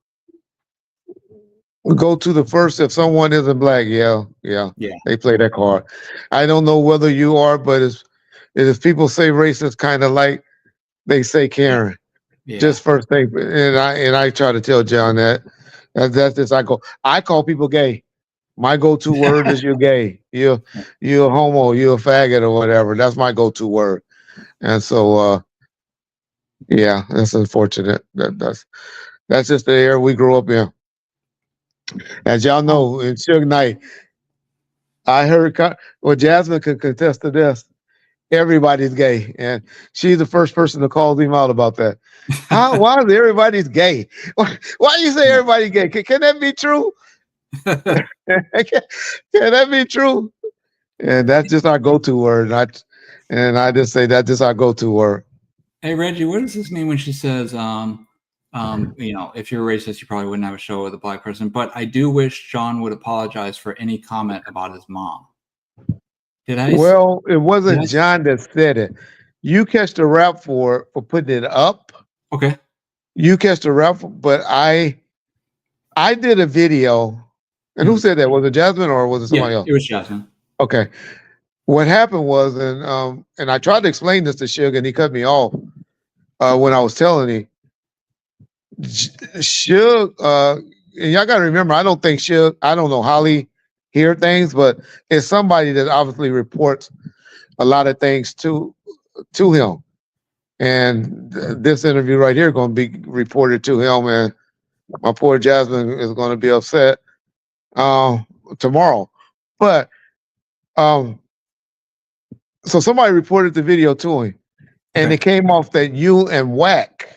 go to the first if someone isn't black. Yeah, they play that card. I don't know whether you are, but if people say racist, kind of like they say Karen. Yeah. Just first thing, and I try to tell John that's just I call people gay. My go-to word is you're gay. You're a homo. You're a faggot or whatever. That's my go-to word. And so, yeah, that's unfortunate. That's just the era we grew up in. As y'all know, in Suge Knight, I heard Jasmine could contest to this. Everybody's gay, and she's the first person to call him out about that. Why is everybody's gay? Why you say everybody gay? Can that be true? Can that be true? And that's just our go-to word. And I just say that's just our go-to word. Hey Reggie, what does this mean when she says, you know, if you're racist, you probably wouldn't have a show with a black person. But I do wish John would apologize for any comment about his mom. Did I? Well, it wasn't John that said it. You catch the rap for putting it up. Okay. You catch the rap, but I did a video. And who said that? Was it Jasmine or was it somebody else? It was Jasmine. Okay. What happened was, and I tried to explain this to Suge, and he cut me off when I was telling him. Suge, and y'all got to remember, I don't think Suge, I don't know how he hear things, but it's somebody that obviously reports a lot of things to him. And this interview right here going to be reported to him, and my poor Jasmine is going to be upset tomorrow. But so somebody reported the video to him, and it came off that you and Wack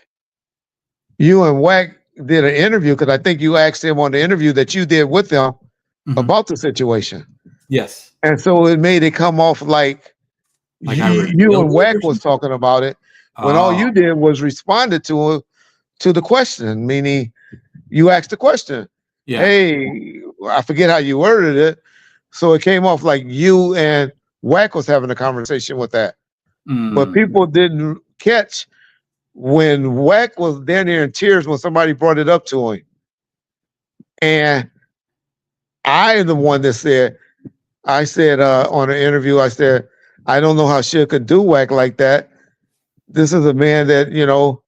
did an interview, because I think you asked him on the interview that you did with them about the situation. Yes. And so it made it come off like you and Wack was talking about it, when all you did was responded to the question, meaning you asked the question. Yeah. Hey, I forget how you worded it. So it came off like you and Wack was having a conversation with that. But people didn't catch when Wack was down there in tears when somebody brought it up to him. And I am the one that said, on an interview, I said, I don't know how shit could do Wack like that. This is a man that, you know,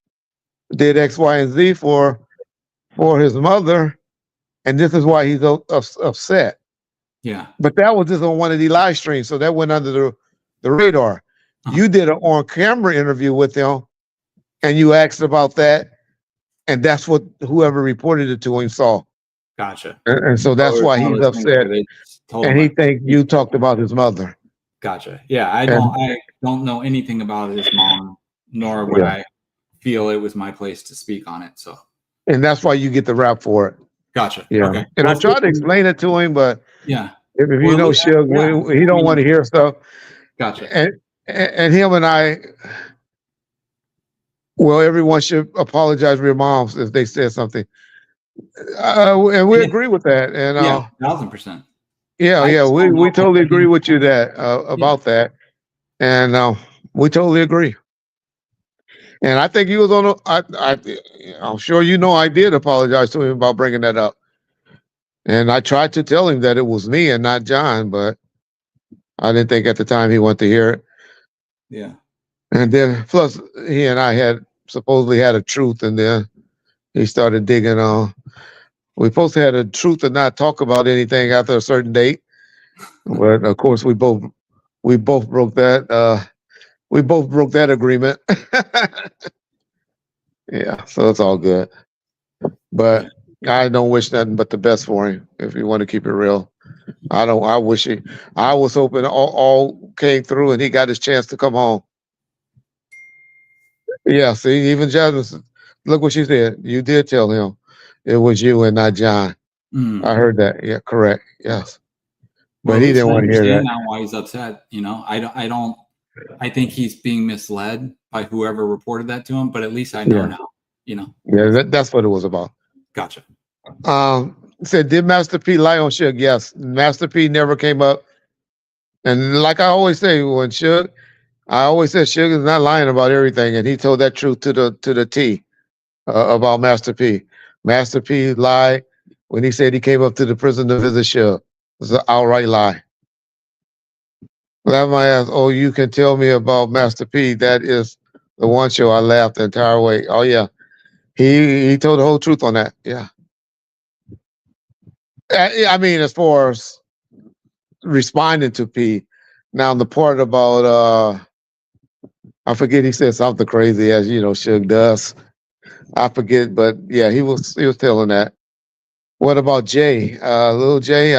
did X, Y, and Z for his mother, and this is why he's upset. Yeah. But that was just on one of the live streams, so that went under the radar. You did an on-camera interview with him, and you asked about that, and that's what whoever reported it to him saw. Gotcha. And so that's why he's upset, and he thinks you talked about his mother. Gotcha. Yeah, I don't know anything about his mom, nor would I feel it was my place to speak on it. So, and that's why you get the rap for it. Gotcha. Yeah. Okay. And I tried to explain it to him, but if you know Suge, he don't want to hear stuff. Gotcha. And him and I, well, everyone should apologize to your moms if they said something. And we agree with that. And 1000%. Yeah, we totally agree with you about that. And we totally agree. And I think he was on I'm sure you know I did apologize to him about bringing that up. And I tried to tell him that it was me and not John, but I didn't think at the time he wanted to hear it. Yeah. And then plus he and I had supposedly had a truth, and then he started digging on. We supposed to have a truth and not talk about anything after a certain date. But of course we both broke that agreement. Yeah, so it's all good. But I don't wish nothing but the best for him, if you want to keep it real. I was hoping all came through and he got his chance to come home. Yeah, see, even Jasmine, look what she said. You did tell him it was you and not John. I heard that. Yeah, correct. Yes. But Well, he at least didn't I want to hear that. understand now why he's upset. You know, I think he's being misled by whoever reported that to him, but at least I know now, you know. Yeah, that's what it was about. Gotcha. Said, did Master P lie on Suge? Yes. Master P never came up. And like I always say, I always said Suge is not lying about everything, and he told that truth to the T about Master P. Master P lied when he said he came up to the prison to visit Suge. It was an outright lie. Laugh my ass. Oh, you can tell me about Master P. That is the one show I laughed the entire way. Oh yeah, he told the whole truth on that. Yeah. I mean, as far as responding to P. Now the part about I forget, he said something crazy, as you know, Suge does. I forget, but yeah, he was telling that. What about Jay? Lil Jay,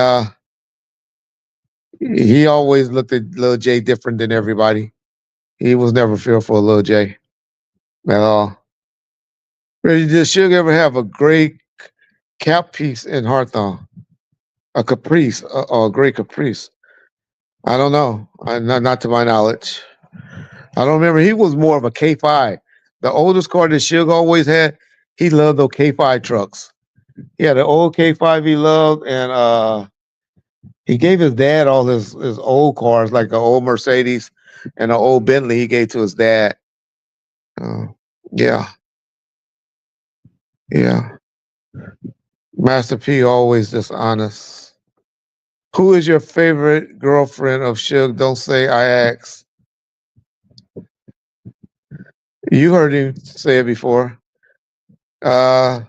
he always looked at Lil Jay different than everybody. He was never fearful of Lil Jay at all. Did Suge ever have a great cap piece in Hawthorne? A caprice, or a great caprice? I don't know. Not to my knowledge. I don't remember. He was more of a K5. The oldest car that Suge always had, he loved those K5 trucks. He had an old K5 he loved, and he gave his dad all his old cars, like an old Mercedes and an old Bentley he gave to his dad. Yeah. Yeah. Master P always just honest. Who is your favorite girlfriend of Suge? Don't say I asked. You heard him say it before. The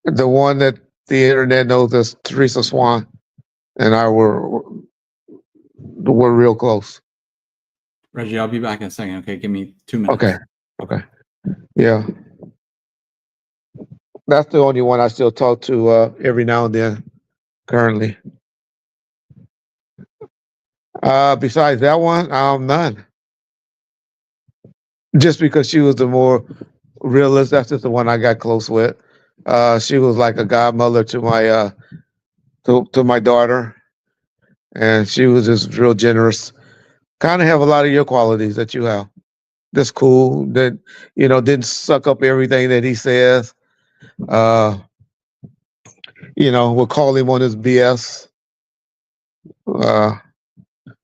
one that the internet knows as Teresa Swan and I were real close. Reggie, I'll be back in a second. Okay, give me 2 minutes. Okay. Yeah. That's the only one I still talk to every now and then currently. Besides that one, none. Just because she was the more realist, that's just the one I got close with. She was like a godmother to my to my daughter, and she was just real generous. Kind of have a lot of your qualities that you have. That's cool. That didn't suck up everything that he says. We'll call him on his BS.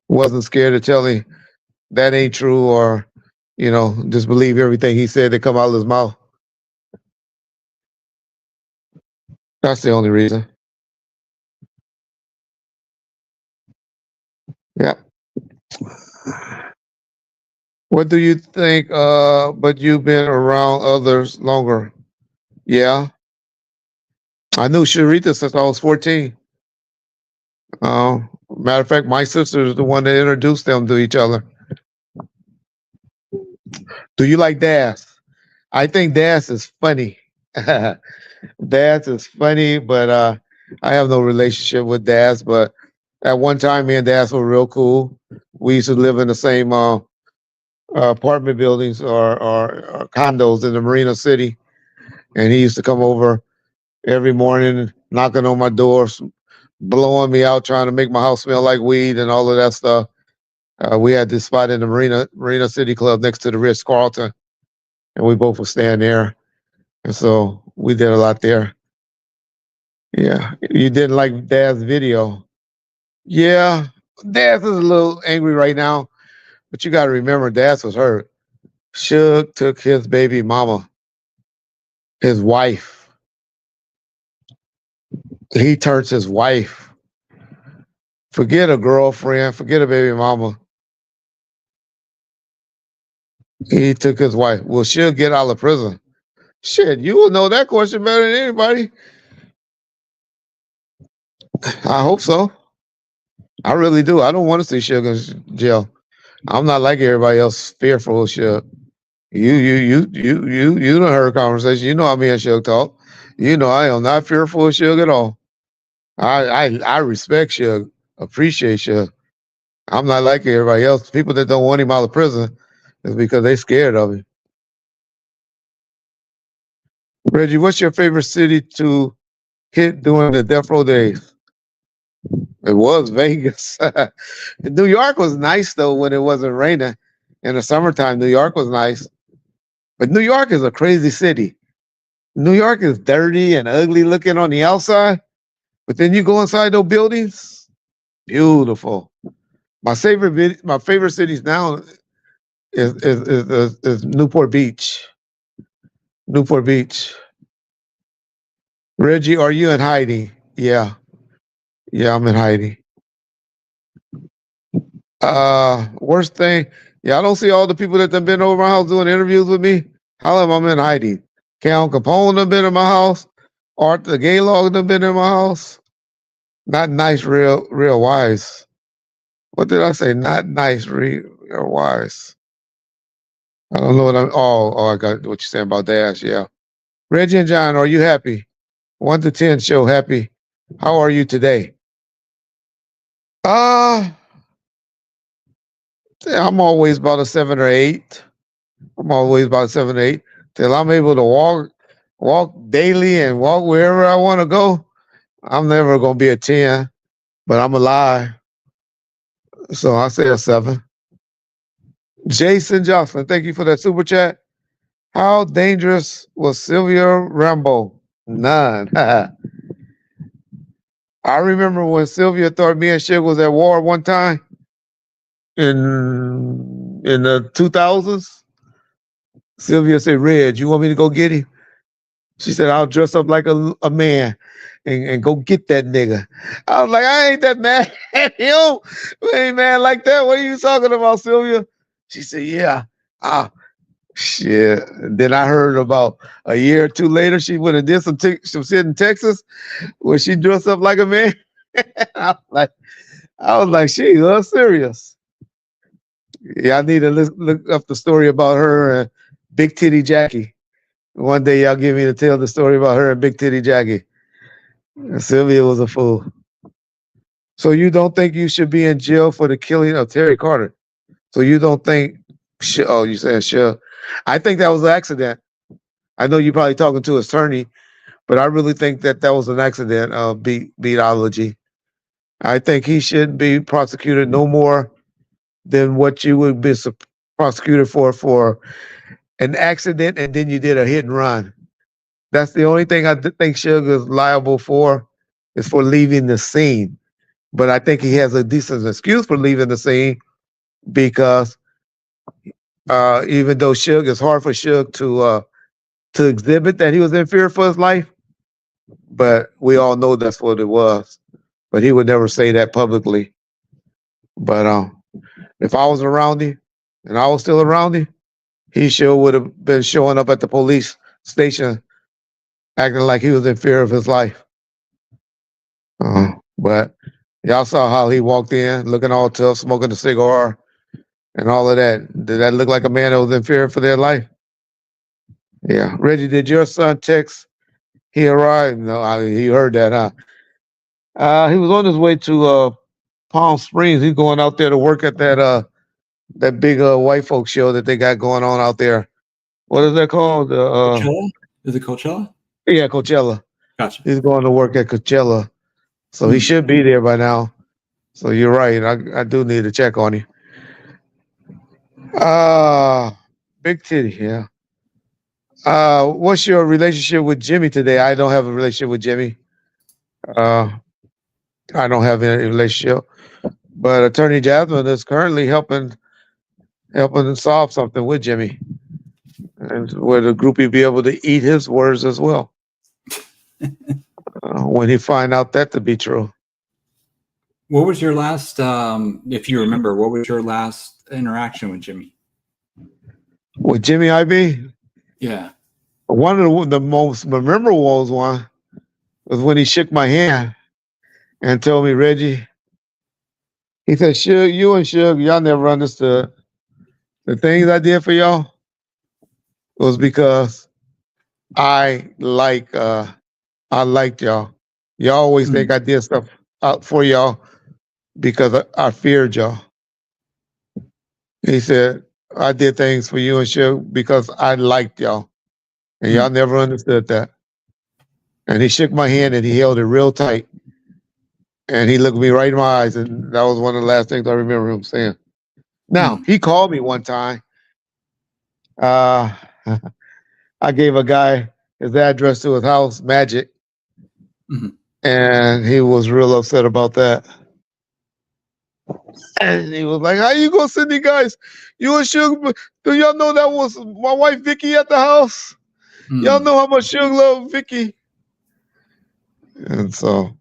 Wasn't scared to tell him that ain't true, or just believe everything he said that come out of his mouth. That's the only reason. Yeah. What do you think? But you've been around others longer. Yeah. I knew Sharita since I was 14. Matter of fact, my sister is the one that introduced them to each other. Do you like Das? I think Das is funny. Das is funny, but I have no relationship with Das. But at one time, me and Das were real cool. We used to live in the same apartment buildings or condos in the Marina City, and he used to come over every morning, knocking on my doors, blowing me out, trying to make my house smell like weed and all of that stuff. We had this spot in the Marina City Club next to the Ritz Carlton, and we both were staying there, and so we did a lot there. Yeah, you didn't like Dad's video. Yeah, Dad is a little angry right now, but you got to remember, Dad was hurt. Suge took his baby mama, his wife. He turns his wife. Forget a girlfriend, forget a baby mama. He took his wife. Will Suge get out of prison? Shit, you will know that question better than anybody. I hope so. I really do. I don't want to see Suge in jail. I'm not like everybody else, fearful of Suge. You done heard conversation. You know how me and Suge talk. You know I am not fearful of Suge at all. I respect Suge, appreciate Suge. I'm not like everybody else. People that don't want him out of prison is because they scared of him. Reggie, what's your favorite city to hit during the death row days? It was Vegas. New York was nice though when it wasn't raining. In the summertime, New York was nice. But New York is a crazy city. New York is dirty and ugly looking on the outside, but then you go inside those buildings, beautiful. My favorite cities now is Newport Beach. Newport Beach. Reggie, are you in hiding? Yeah. Yeah, I'm in hiding. Worst thing. Yeah, I don't see all the people that have been over my house doing interviews with me. How am I in hiding? Cal Capone have been in my house. Art the Gaylord have been in my house. Not nice, real wise. What did I say? Not nice, real wise. I don't know what I'm. Oh, I got what you're saying about Dash. Yeah. Reggie and John, are you happy? 1 to 10 show happy. How are you today? Yeah, I'm always about a 7 or 8. I'm always about 7 or 8 till I'm able to walk daily and walk wherever I want to go. I'm never gonna be a 10, but I'm alive. So I say a 7. Jason Johnson, thank you for that super chat. How dangerous was Sylvia Rambo? None. I remember when Sylvia thought me and Suge was at war one time in the 2000s. Sylvia said, Reg, you want me to go get him? She said, I'll dress up like a man and go get that nigga. I was like, I ain't that mad at him. We ain't mad like that. What are you talking about, Sylvia? She said, yeah. Shit. And then I heard about a year or two later, she went and did some shit in Texas where she dressed up like a man. I was like, she was serious. Yeah, I need to look up the story about her and Big Titty Jackie. One day y'all give me to tell the story about her and Big Titty Jackie. Sylvia was a fool. So you don't think you should be in jail for the killing of Terry Carter? So you don't think? Oh, you said sure. I think that was an accident. I know you're probably talking to his attorney, but I really think that was an accident. Beatology. I think he should be prosecuted no more than what you would be prosecuted for an accident, and then you did a hit and run. That's the only thing I think Suge is liable for, is for leaving the scene. But I think he has a decent excuse for leaving the scene because even though Suge, it's hard for Suge to exhibit that he was in fear for his life, but we all know that's what it was. But he would never say that publicly. But if I was around him and I was still around him, he sure would have been showing up at the police station acting like he was in fear of his life. But y'all saw how he walked in, looking all tough, smoking a cigar, and all of that. Did that look like a man that was in fear for their life? Yeah. Reggie, did your son text? He arrived. No, he heard that, huh? He was on his way to Palm Springs. He's going out there to work at that big white folk show that they got going on out there. What is that called? Coachella? Is it Coachella? Yeah, Coachella. Gotcha. He's going to work at Coachella. So he should be there by now. So you're right. I do need to check on him. Big titty, yeah. What's your relationship with Jimmy today? I don't have a relationship with Jimmy. I don't have any relationship. But Attorney Jasmine is currently helping solve something with Jimmy. And where the groupie be able to eat his words as well. When he find out that to be true. What was your last, if you remember, what was your last interaction with Jimmy? With Jimmy IB? Yeah. One of the most memorable was when he shook my hand and told me, Reggie, he said, Suge, you and Suge, y'all never understood. The things I did for y'all was because I liked y'all. Y'all always think I did stuff out for y'all because I feared y'all. He said, I did things for you and Suge because I liked y'all. And y'all never understood that. And he shook my hand and he held it real tight. And he looked me right in my eyes, and that was one of the last things I remember him saying. Now, he called me one time. I gave a guy his address to his house, Magic, and he was real upset about that. And he was like, "How you gonna send these guys? You and Suge, do y'all know that was my wife Vicky at the house? Y'all know how much Suge loved Vicky?" And so,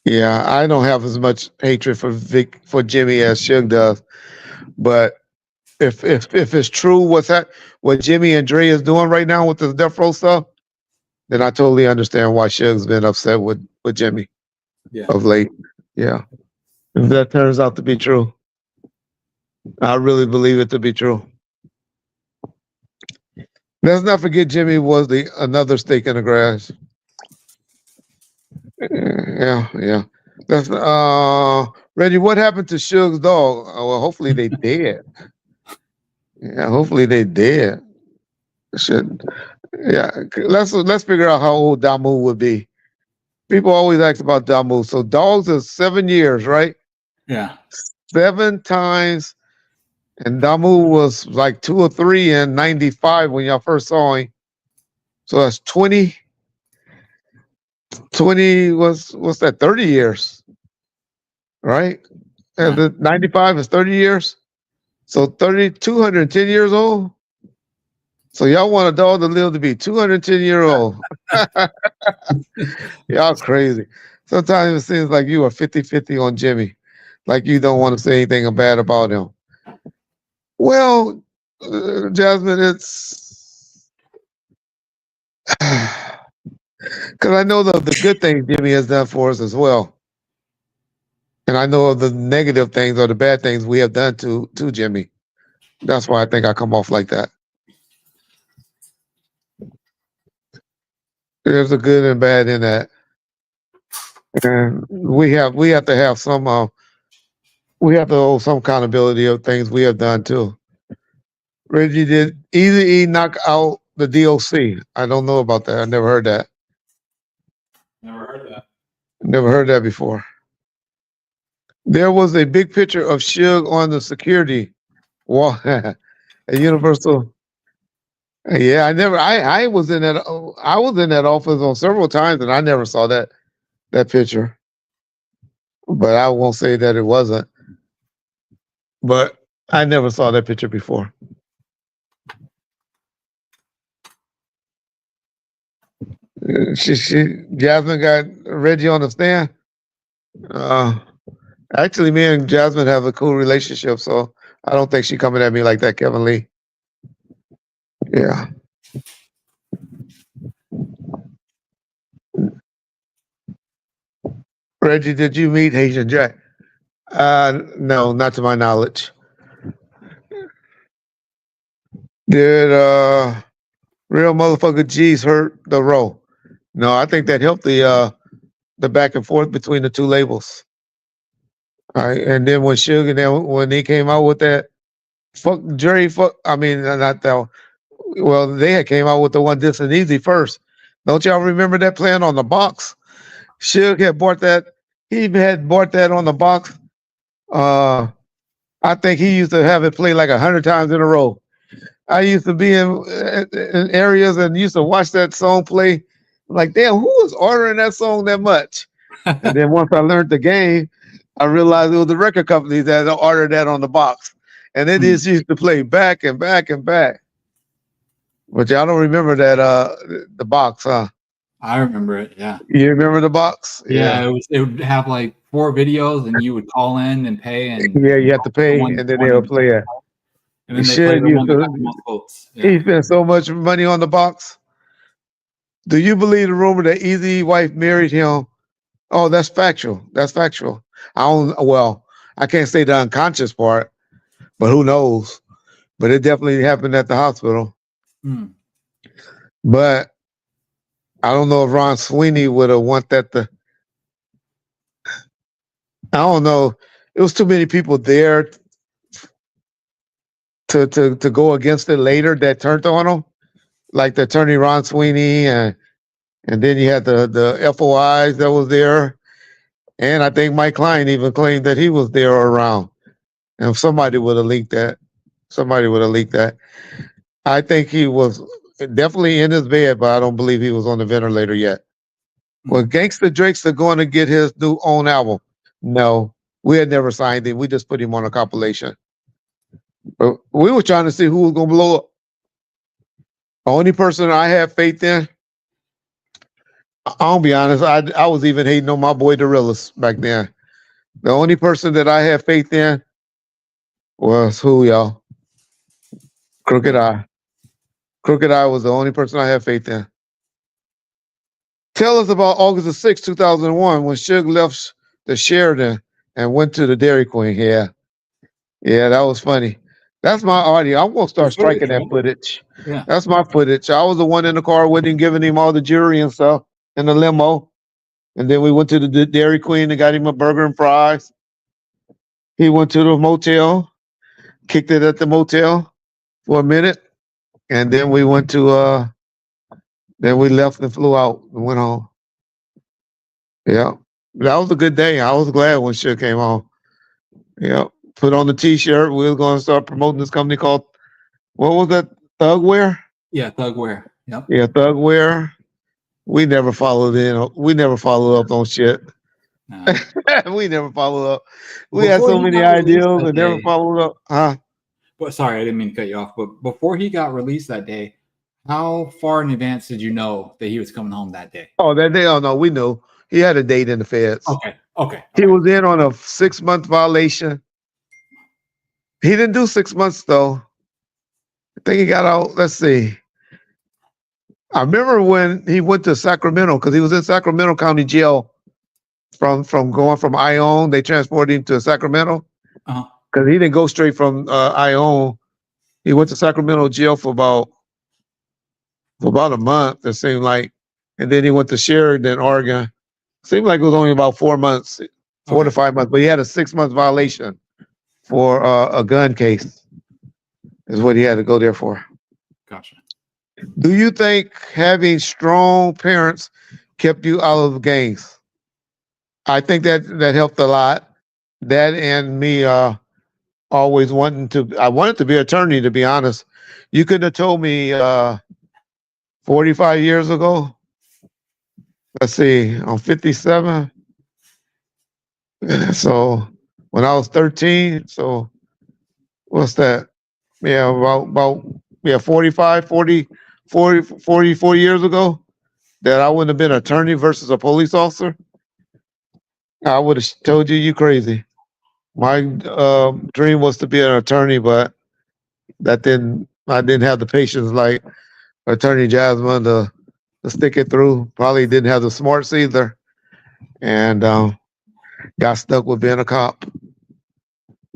yeah, I don't have as much hatred for Jimmy as Suge does. But if it's true what Jimmy and Dre is doing right now with the Death Row stuff, then I totally understand why Suge's been upset with Jimmy of late. Yeah. If that turns out to be true, I really believe it to be true. Let's not forget Jimmy was another stake in the grass. Yeah. That's Reggie, what happened to Suge's dog? Well, hopefully they dead. Yeah, hopefully they dead. Let's figure out how old Damu would be. People always ask about Damu. So dogs is 7 years, right? Yeah. 7 times. And Damu was like 2 or 3 in 95 when y'all first saw him. So that's 20. 20 what's that? 30 years. Right? And the 95 is 30 years. So 210 years old. So y'all want a dog to live to be 210 years old. Y'all crazy. Sometimes it seems like you are 50-50 on Jimmy. Like you don't want to say anything bad about him. Well, Jasmine, it's because I know the good things Jimmy has done for us as well. And I know of the negative things or the bad things we have done to Jimmy. That's why I think I come off like that. There's a good and bad in that. And we have to have some hold some accountability of things we have done too. Reggie, did Eazy-E knock out the DOC? I don't know about that. I never heard that. Never heard that before. There was a big picture of Suge on the security wall at Universal. Yeah, I was in that office on several times and I never saw that picture. But I won't say that it wasn't. But I never saw that picture before. Jasmine got Reggie on the stand. Actually, me and Jasmine have a cool relationship, so I don't think she's coming at me like that, Kevin Lee. Yeah. Reggie, did you meet Haitian Jack? No, not to my knowledge. Did Real Motherfucker G's hurt the row? No, I think that helped the back and forth between the two labels. All right, and then when Suge and then when he came out with that not that. Well, they had came out with the one This and Easy first. Don't y'all remember that playing on the box? Suge had bought that. He had bought that on the box. I think he used to have it play like 100 times in a row. I used to be in areas and used to watch that song play. Like, damn, who was ordering that song that much? And then once I learned the game, I realized it was the record companies that ordered that on the box. And it just used to play back and back and back. But y'all don't remember that the box, huh? I remember it, yeah. You remember the box? Yeah, it would have like 4 videos and you would call in and pay and yeah, you have to pay and then they'll play it. And then they play the one that got the most votes. Yeah. He spent so much money on the box. Do you believe the rumor that Eazy wife married him? Oh, that's factual. That's factual. I can't say the unconscious part, but who knows? But it definitely happened at the hospital. But I don't know if Ron Sweeney would have want that I don't know. It was too many people there to go against it later that turned on him. Like the attorney Ron Sweeney and then you had the FOIs that was there. And I think Mike Klein even claimed that he was there or around. And somebody would have leaked that. Somebody would have leaked that. I think he was definitely in his bed, but I don't believe he was on the ventilator yet. Well, Gangsta Drake's going to get his new own album. No, we had never signed him. We just put him on a compilation. But we were trying to see who was going to blow up. The only person I had faith in, I'll be honest, I was even hating on my boy Dorillas back then. The only person that I had faith in was who, y'all? Crooked Eye. Crooked Eye was the only person I had faith in. Tell us about August the 6th, 2001, when Suge left the Sheridan and went to the Dairy Queen. Yeah. Yeah, that was funny. That's my audio. I'm going to start striking that footage. Yeah. That's my footage. I was the one in the car with him, giving him all the jewelry and stuff in the limo. And then we went to the Dairy Queen and got him a burger and fries. He went to the motel, kicked it at the motel for a minute. And then we went to, then we left and flew out and went home. Yeah. That was a good day. I was glad when Suge came home. Yeah. Put on the t-shirt. We were going to start promoting this company called, what was that? Thugwear? Yeah, Thugwear. Yep. Yeah, Thugwear. We never followed in. We never followed up on shit. No. We never followed up. We Before had so he many got released ideas that and never day- followed up. Huh? But sorry, I didn't mean to cut you off. But before he got released that day, how far in advance did you know that he was coming home that day? Oh, that day? Oh, no, we knew. He had a date in the feds. Okay. Okay. He was in on a 6-month violation. He didn't do 6 months, though. I think he got out. Let's see. I remember when he went to Sacramento, because he was in Sacramento County Jail from going from Ione. They transported him to Sacramento Uh-huh. because he didn't go straight from Ione. He went to Sacramento jail for about a month, it seemed like. And then he went to Sheridan, Oregon. Seemed like it was only about 4 months, 4 to 5 months, but he had a 6-month violation for a gun case, is what he had to go there for. Gotcha. Do you think having strong parents kept you out of gangs? I think that helped a lot. That and me always I wanted to be an attorney, to be honest. You couldn't have told me 45 years ago. Let's see, I'm 57. So when I was 13, so what's that? Yeah, about 44 years ago, that I wouldn't have been an attorney versus a police officer. I would have told you crazy. My dream was to be an attorney, but I didn't have the patience like Attorney Jasmine to stick it through. Probably didn't have the smarts either, and got stuck with being a cop.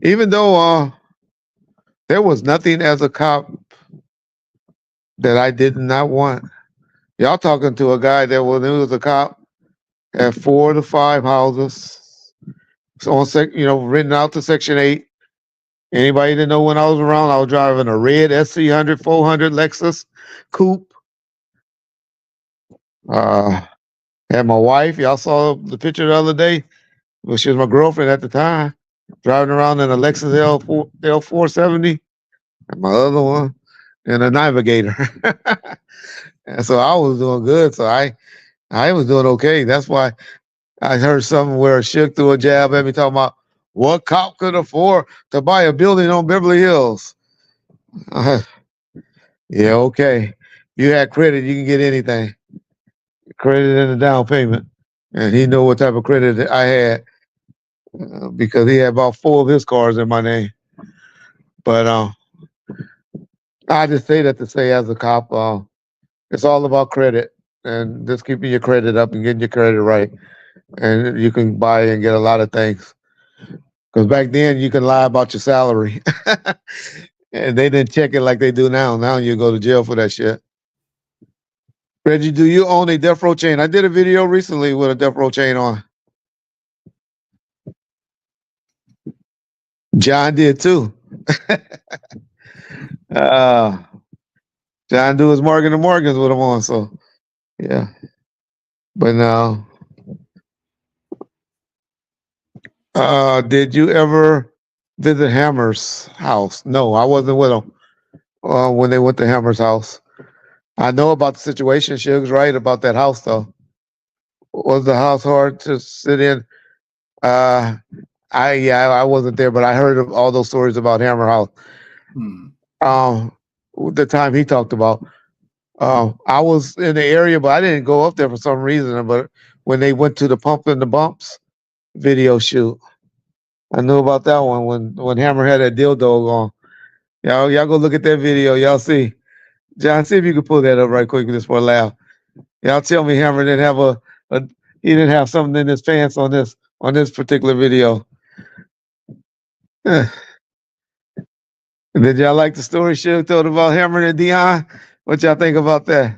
Even though there was nothing as a cop that I did not want. Y'all talking to a guy that when he was a cop had 4 to 5 houses, so on written out to Section 8. Anybody that know when I was around, I was driving a red SC 400 Lexus coupe. Had my wife. Y'all saw the picture the other day. Well, she was my girlfriend at the time, driving around in a Lexus L470, and my other one in a Navigator. And so I was doing good. So I was doing okay. That's why I heard something where Suge threw a jab at me talking about what cop could afford to buy a building on Beverly Hills. Yeah, okay. You had credit, you can get anything. Credit and a down payment. And he knew what type of credit I had because he had about 4 of his cars in my name. But I just say that to say, as a cop, it's all about credit and just keeping your credit up and getting your credit right. And you can buy and get a lot of things. Because back then you can lie about your salary. And they didn't check it like they do now. Now you go to jail for that shit. Reggie, do you own a death row chain? I did a video recently with a death row chain on. John did too. John do his Morgan and Morgans with him on, so yeah. But now Did you ever visit Hammer's house? No, I wasn't with him when they went to Hammer's house. I know about the situation. Suge's right about that house, though. Was the house hard to sit in? I wasn't there, but I heard of all those stories about Hammer House. The time he talked about. I was in the area, but I didn't go up there for some reason. But when they went to the Pump and the Bumps video shoot, I knew about that one when Hammer had that dildo on. Y'all go look at that video. Y'all see. John, see if you can pull that up right quick just for a laugh. Y'all tell me Hammer didn't have he didn't have something in his pants on this particular video. Did y'all like the story Suge told about Hammer and Dion? What y'all think about that?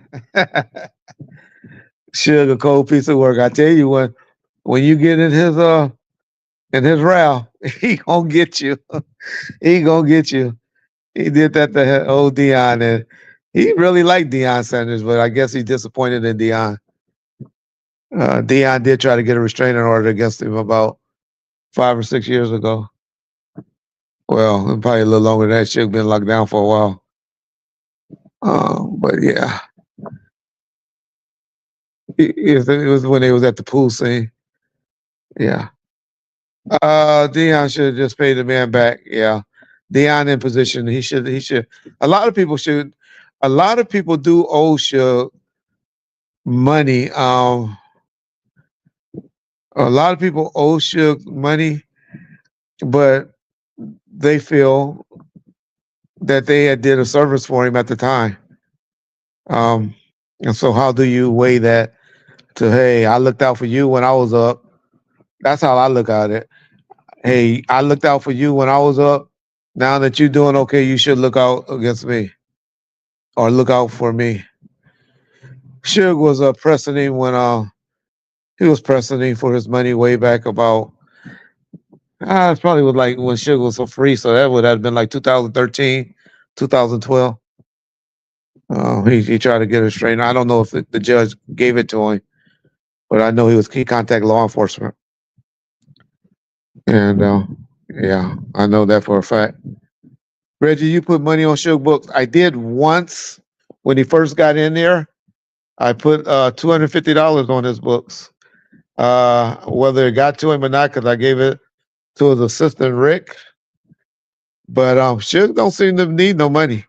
Suge, a cold piece of work. I tell you, when you get in his row, he gonna get you. He gonna get you. He did that to old Dion, and he really liked Deion Sanders, but I guess he's disappointed in Dion. Dion did try to get a restraining order against him about 5 or 6 years ago. Well, probably a little longer than that. Suge been locked down for a while. But yeah, it was when they was at the pool scene. Yeah. Dion should have just paid the man back. Yeah. Dion in position. He should. A lot of people do owe Suge money. A lot of people owe Suge money, but they feel that they had did a service for him at the time. And so how do you weigh that to, hey, I looked out for you when I was up. That's how I look at it. Hey, I looked out for you when I was up. Now that you're doing okay, you should look out against me or look out for me. Suge was pressing him when he was pressing him for his money way back about it probably was like when Suge was so free, so that would have been like 2013, 2012. He tried to get a restraining. I don't know if the judge gave it to him, but I know he contacted law enforcement. And yeah, I know that for a fact. Reggie, you put money on Suge books. I did once when he first got in there. I put $250 on his books. Whether it got to him or not, because I gave it to his assistant Rick. But Suge don't seem to need no money.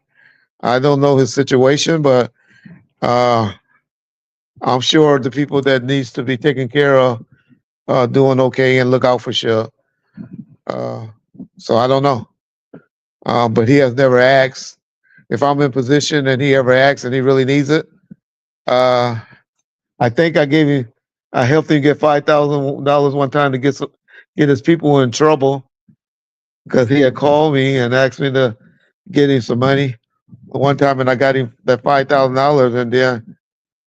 I don't know his situation, but I'm sure the people that needs to be taken care of are doing okay and look out for Suge. So I don't know. But he has never asked. If I'm in position and he ever asks and he really needs it, I think I gave him. I helped him get $5,000 one time to get his people in trouble because he had called me and asked me to get him some money one time, and I got him that $5,000, and then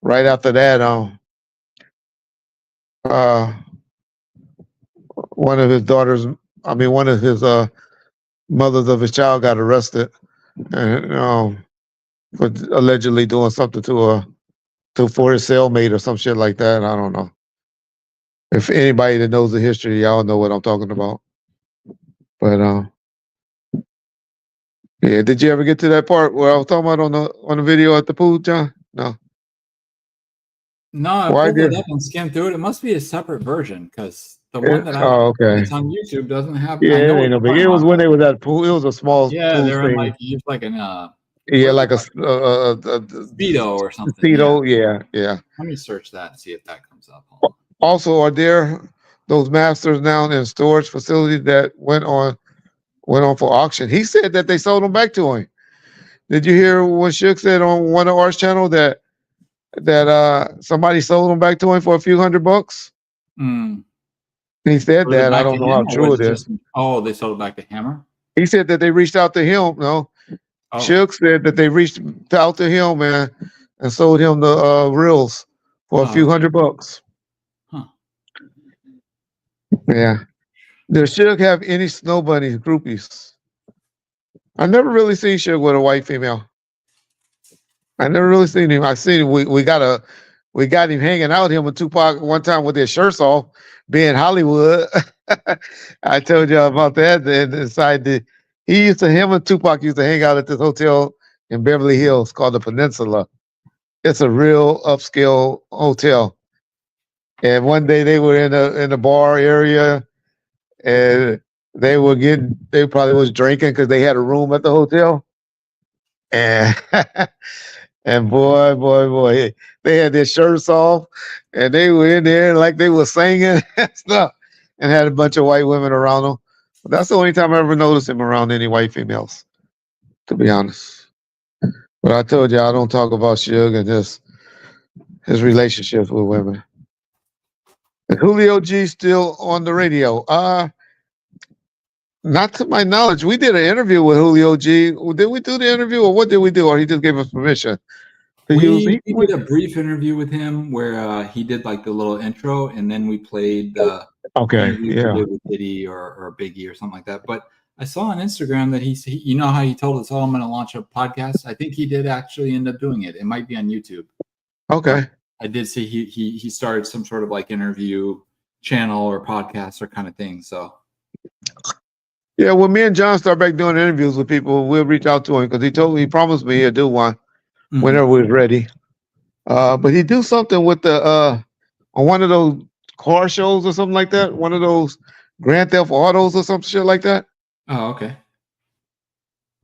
right after that, one of his mothers of his child got arrested, and for allegedly doing something for his cellmate or some shit like that. I don't know. If anybody that knows the history, y'all know what I'm talking about. But yeah, did you ever get to that part where I was talking about on the video at the pool, John? No. No, I pulled it up and skimmed through it. It must be a separate version because the one that it's on YouTube doesn't have. Yeah, it ain't no big. It was when they was at pool. It was a small pool they're thing. like used like an like a Speedo or something. Speedo, yeah. Let me search that and see if that comes up. Also, are there those masters now in storage facilities that went on for auction? He said that they sold them back to him. Did you hear what Suge said on one of ours channel that somebody sold them back to him for a few $100? He said that. I don't know how true it is. They sold it back to Hammer? He said that they reached out to him. No. Suge said that they reached out to him, man, and sold him the reels for a few $100. Huh. Yeah. Does Suge have any Snow Bunny groupies? I never really seen Suge with a white female. I never really seen him. I seen him. We got him hanging out here with Tupac one time with their shirts off, being Hollywood. I told y'all about that. And inside him and Tupac used to hang out at this hotel in Beverly Hills called the Peninsula. It's a real upscale hotel. And one day they were in the bar area, and they probably was drinking because they had a room at the hotel. And and boy, they had their shirts off, and they were in there like they were singing and stuff, and had a bunch of white women around them. But that's the only time I ever noticed him around any white females, to be honest. But I told you I don't talk about Suge and his relationships with women. Is Julio G still on the radio? Not to my knowledge. We did an interview with Julio G. Did we do the interview, or what did we do? Or he just gave us permission to use? We did a brief interview with him where he did like the little intro, and then we played the interview he did with Diddy or Biggie or something like that. But I saw on Instagram that he you know how he told us, "Oh, I'm going to launch a podcast." I think he did actually end up doing it. It might be on YouTube. Okay. I did see he started some sort of like interview channel or podcast or kind of thing. So yeah, when me and John start back doing interviews with people, we'll reach out to him because he promised me he'd do one whenever we're ready. But he do something with the on one of those car shows or something like that. One of those Grand Theft Autos or some shit like that. Oh, okay.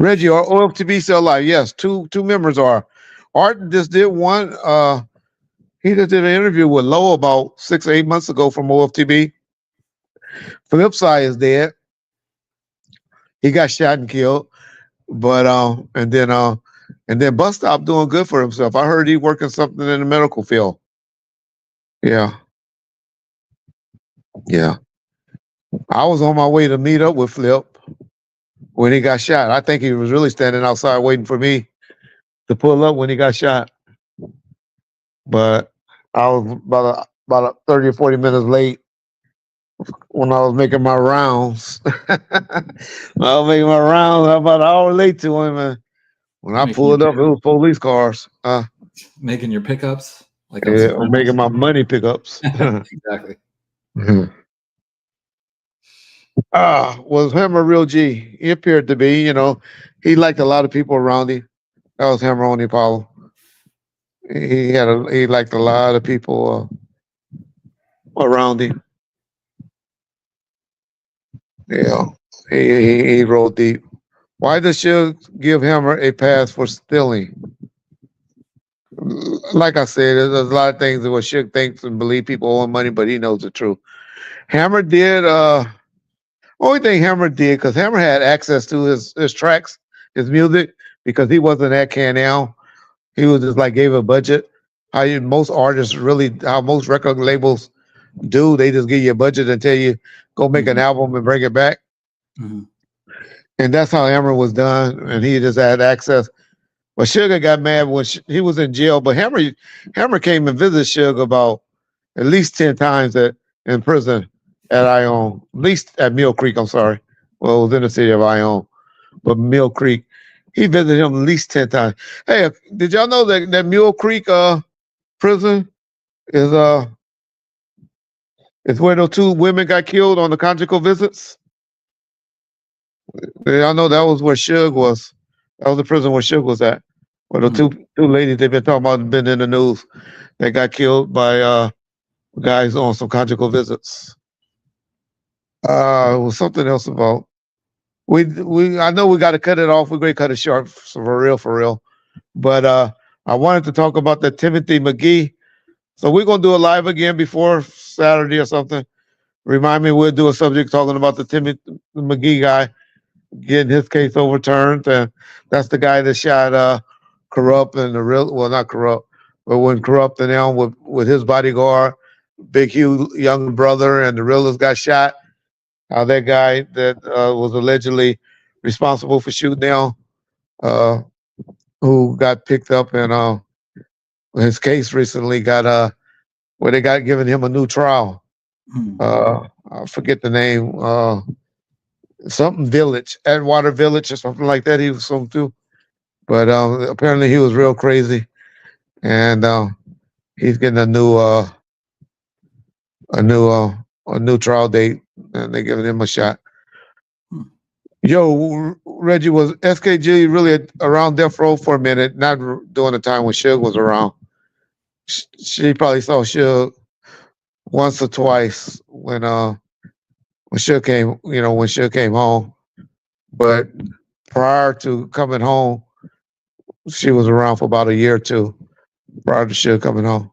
Reggie or OFTB still alive? Yes, two members are. Art just did one. He just did an interview with Lowe about 6 or 8 months ago from OFTB. Flipside is dead. He got shot and killed. But and then Bus Stop doing good for himself. I heard he working something in the medical field. Yeah. Yeah. I was on my way to meet up with Flip when he got shot. I think he was really standing outside waiting for me to pull up when he got shot. But I was about 30 or 40 minutes late when I was making my rounds. I was making my rounds about an hour late to him, and when I pulled up, it was police cars. Making your pickups, like I'm making my money pickups. Exactly. Was him a real G? He appeared to be. You know, he liked a lot of people around him. That was him, Ronnie Paulo. He liked a lot of people around him. Yeah, he rolled deep. Why does Suge give Hammer a pass for stealing? Like I said, there's a lot of things that what Suge thinks and believe people owe him money, but he knows the truth. Hammer did only thing Hammer did, because Hammer had access to his tracks, his music, because he wasn't at Can-Am. He was just like gave a budget. How most artists how most record labels do, they just give you a budget and tell you go make an album and bring it back. And that's how Hammer was done, and he just had access. But Sugar got mad when he was in jail. But Hammer came and visited Sugar about at least 10 times in prison at Ione, at least at Mill Creek. I'm sorry. Well, it was in the city of Ione, but Mill Creek. He visited him at least 10 times. Hey, did y'all know that Mule Creek prison is where those two women got killed on the conjugal visits? Did y'all know that was where Suge was? That was the prison where Suge was at. Where the two ladies they've been talking about been in the news. They got killed by guys on some conjugal visits. It was something else about. I know we got to cut it off. We're going to cut it short for real. But I wanted to talk about the Timothy McGee. So we're going to do a live again before Saturday or something. Remind me, we'll do a subject talking about the Timothy McGee guy getting his case overturned. And that's the guy that shot Corrupt and not Corrupt, but when Corrupt and Elm with his bodyguard, Big Hugh young brother, and the realist got shot. How that guy that was allegedly responsible for shooting down, who got picked up, and his case recently got where they got given him a new trial. I forget the name, something Village, Atwater Village or something like that. He was some too, but apparently he was real crazy, and he's getting a new trial date and they're giving him a shot. Hmm. Yo, Reggie, was SKG really around Death Row for a minute? Not during the time when Suge was around. She probably saw Suge once or twice when Suge came, when Suge came home. But prior to coming home, she was around for about a year or two prior to Suge coming home.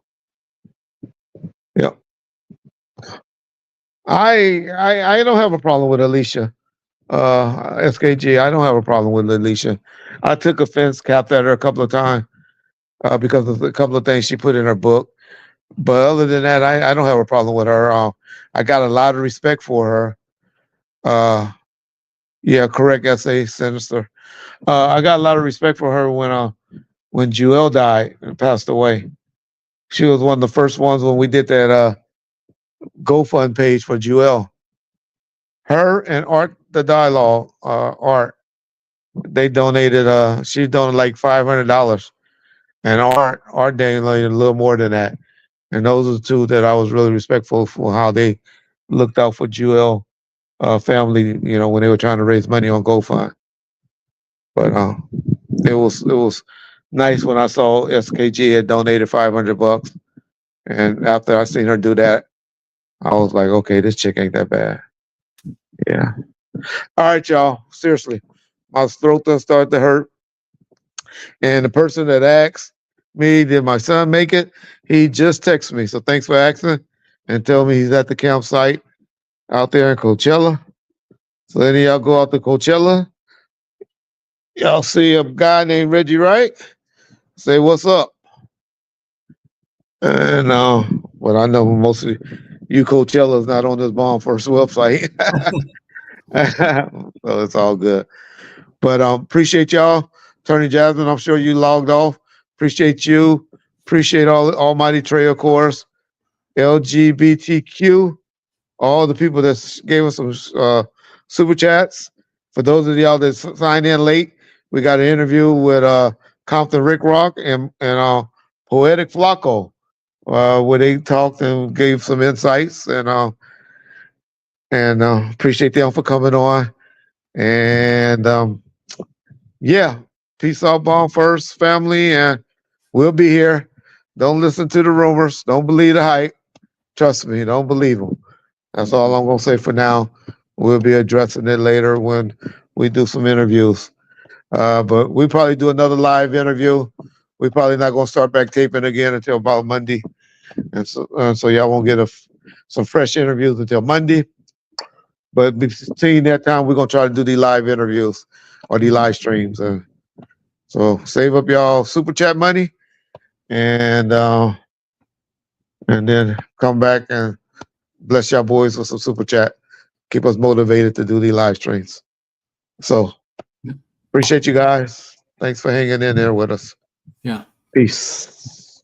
Yep. I don't have a problem with Alicia. SKG, I don't have a problem with Alicia. I took offense, capped at her a couple of times because of a couple of things she put in her book. But other than that, I don't have a problem with her. I got a lot of respect for her. Yeah, correct, S.A. Sinister. I got a lot of respect for her when Jewel died and passed away. She was one of the first ones when we did that GoFund page for Jewel. Her and Art the Dialogue, Art, they donated. She donated like $500, and Art donated a little more than that. And those are the two that I was really respectful for how they looked out for Jewel family. When they were trying to raise money on GoFund. But it was nice when I saw SKG had donated $500, and after I seen her do that, I was like, okay, this chick ain't that bad. Yeah. All right, y'all. Seriously, my throat done started to hurt. And the person that asked me, did my son make it? He just texted me. So thanks for asking and tell me he's at the campsite out there in Coachella. So any of y'all go out to Coachella, y'all see a guy named Reggie Wright, say what's up. And but I know most of you Coachella's not on this Bomb First website. So it's all good. But appreciate y'all. Attorney Jasmine, I'm sure you logged off. Appreciate you. Appreciate all Almighty Trail Course, LGBTQ, all the people that gave us some super chats. For those of y'all that signed in late, we got an interview with Compton Ricc Roc and Poetic Flacko, where they talked and gave some insights, and appreciate them for coming on. And yeah, peace out, Bomb First family, and we'll be here. Don't listen to the rumors. Don't believe the hype. Trust me, don't believe them. That's all I'm gonna say for now. We'll be addressing it later when we do some interviews. But we probably do another live interview. We're probably not gonna start back taping again until about Monday, and so y'all won't get some fresh interviews until Monday. But between that time, we're gonna try to do the live interviews or the live streams. So save up y'all super chat money, and then come back and bless y'all boys with some super chat. Keep us motivated to do the live streams. So appreciate you guys. Thanks for hanging in there with us. Yeah. Peace.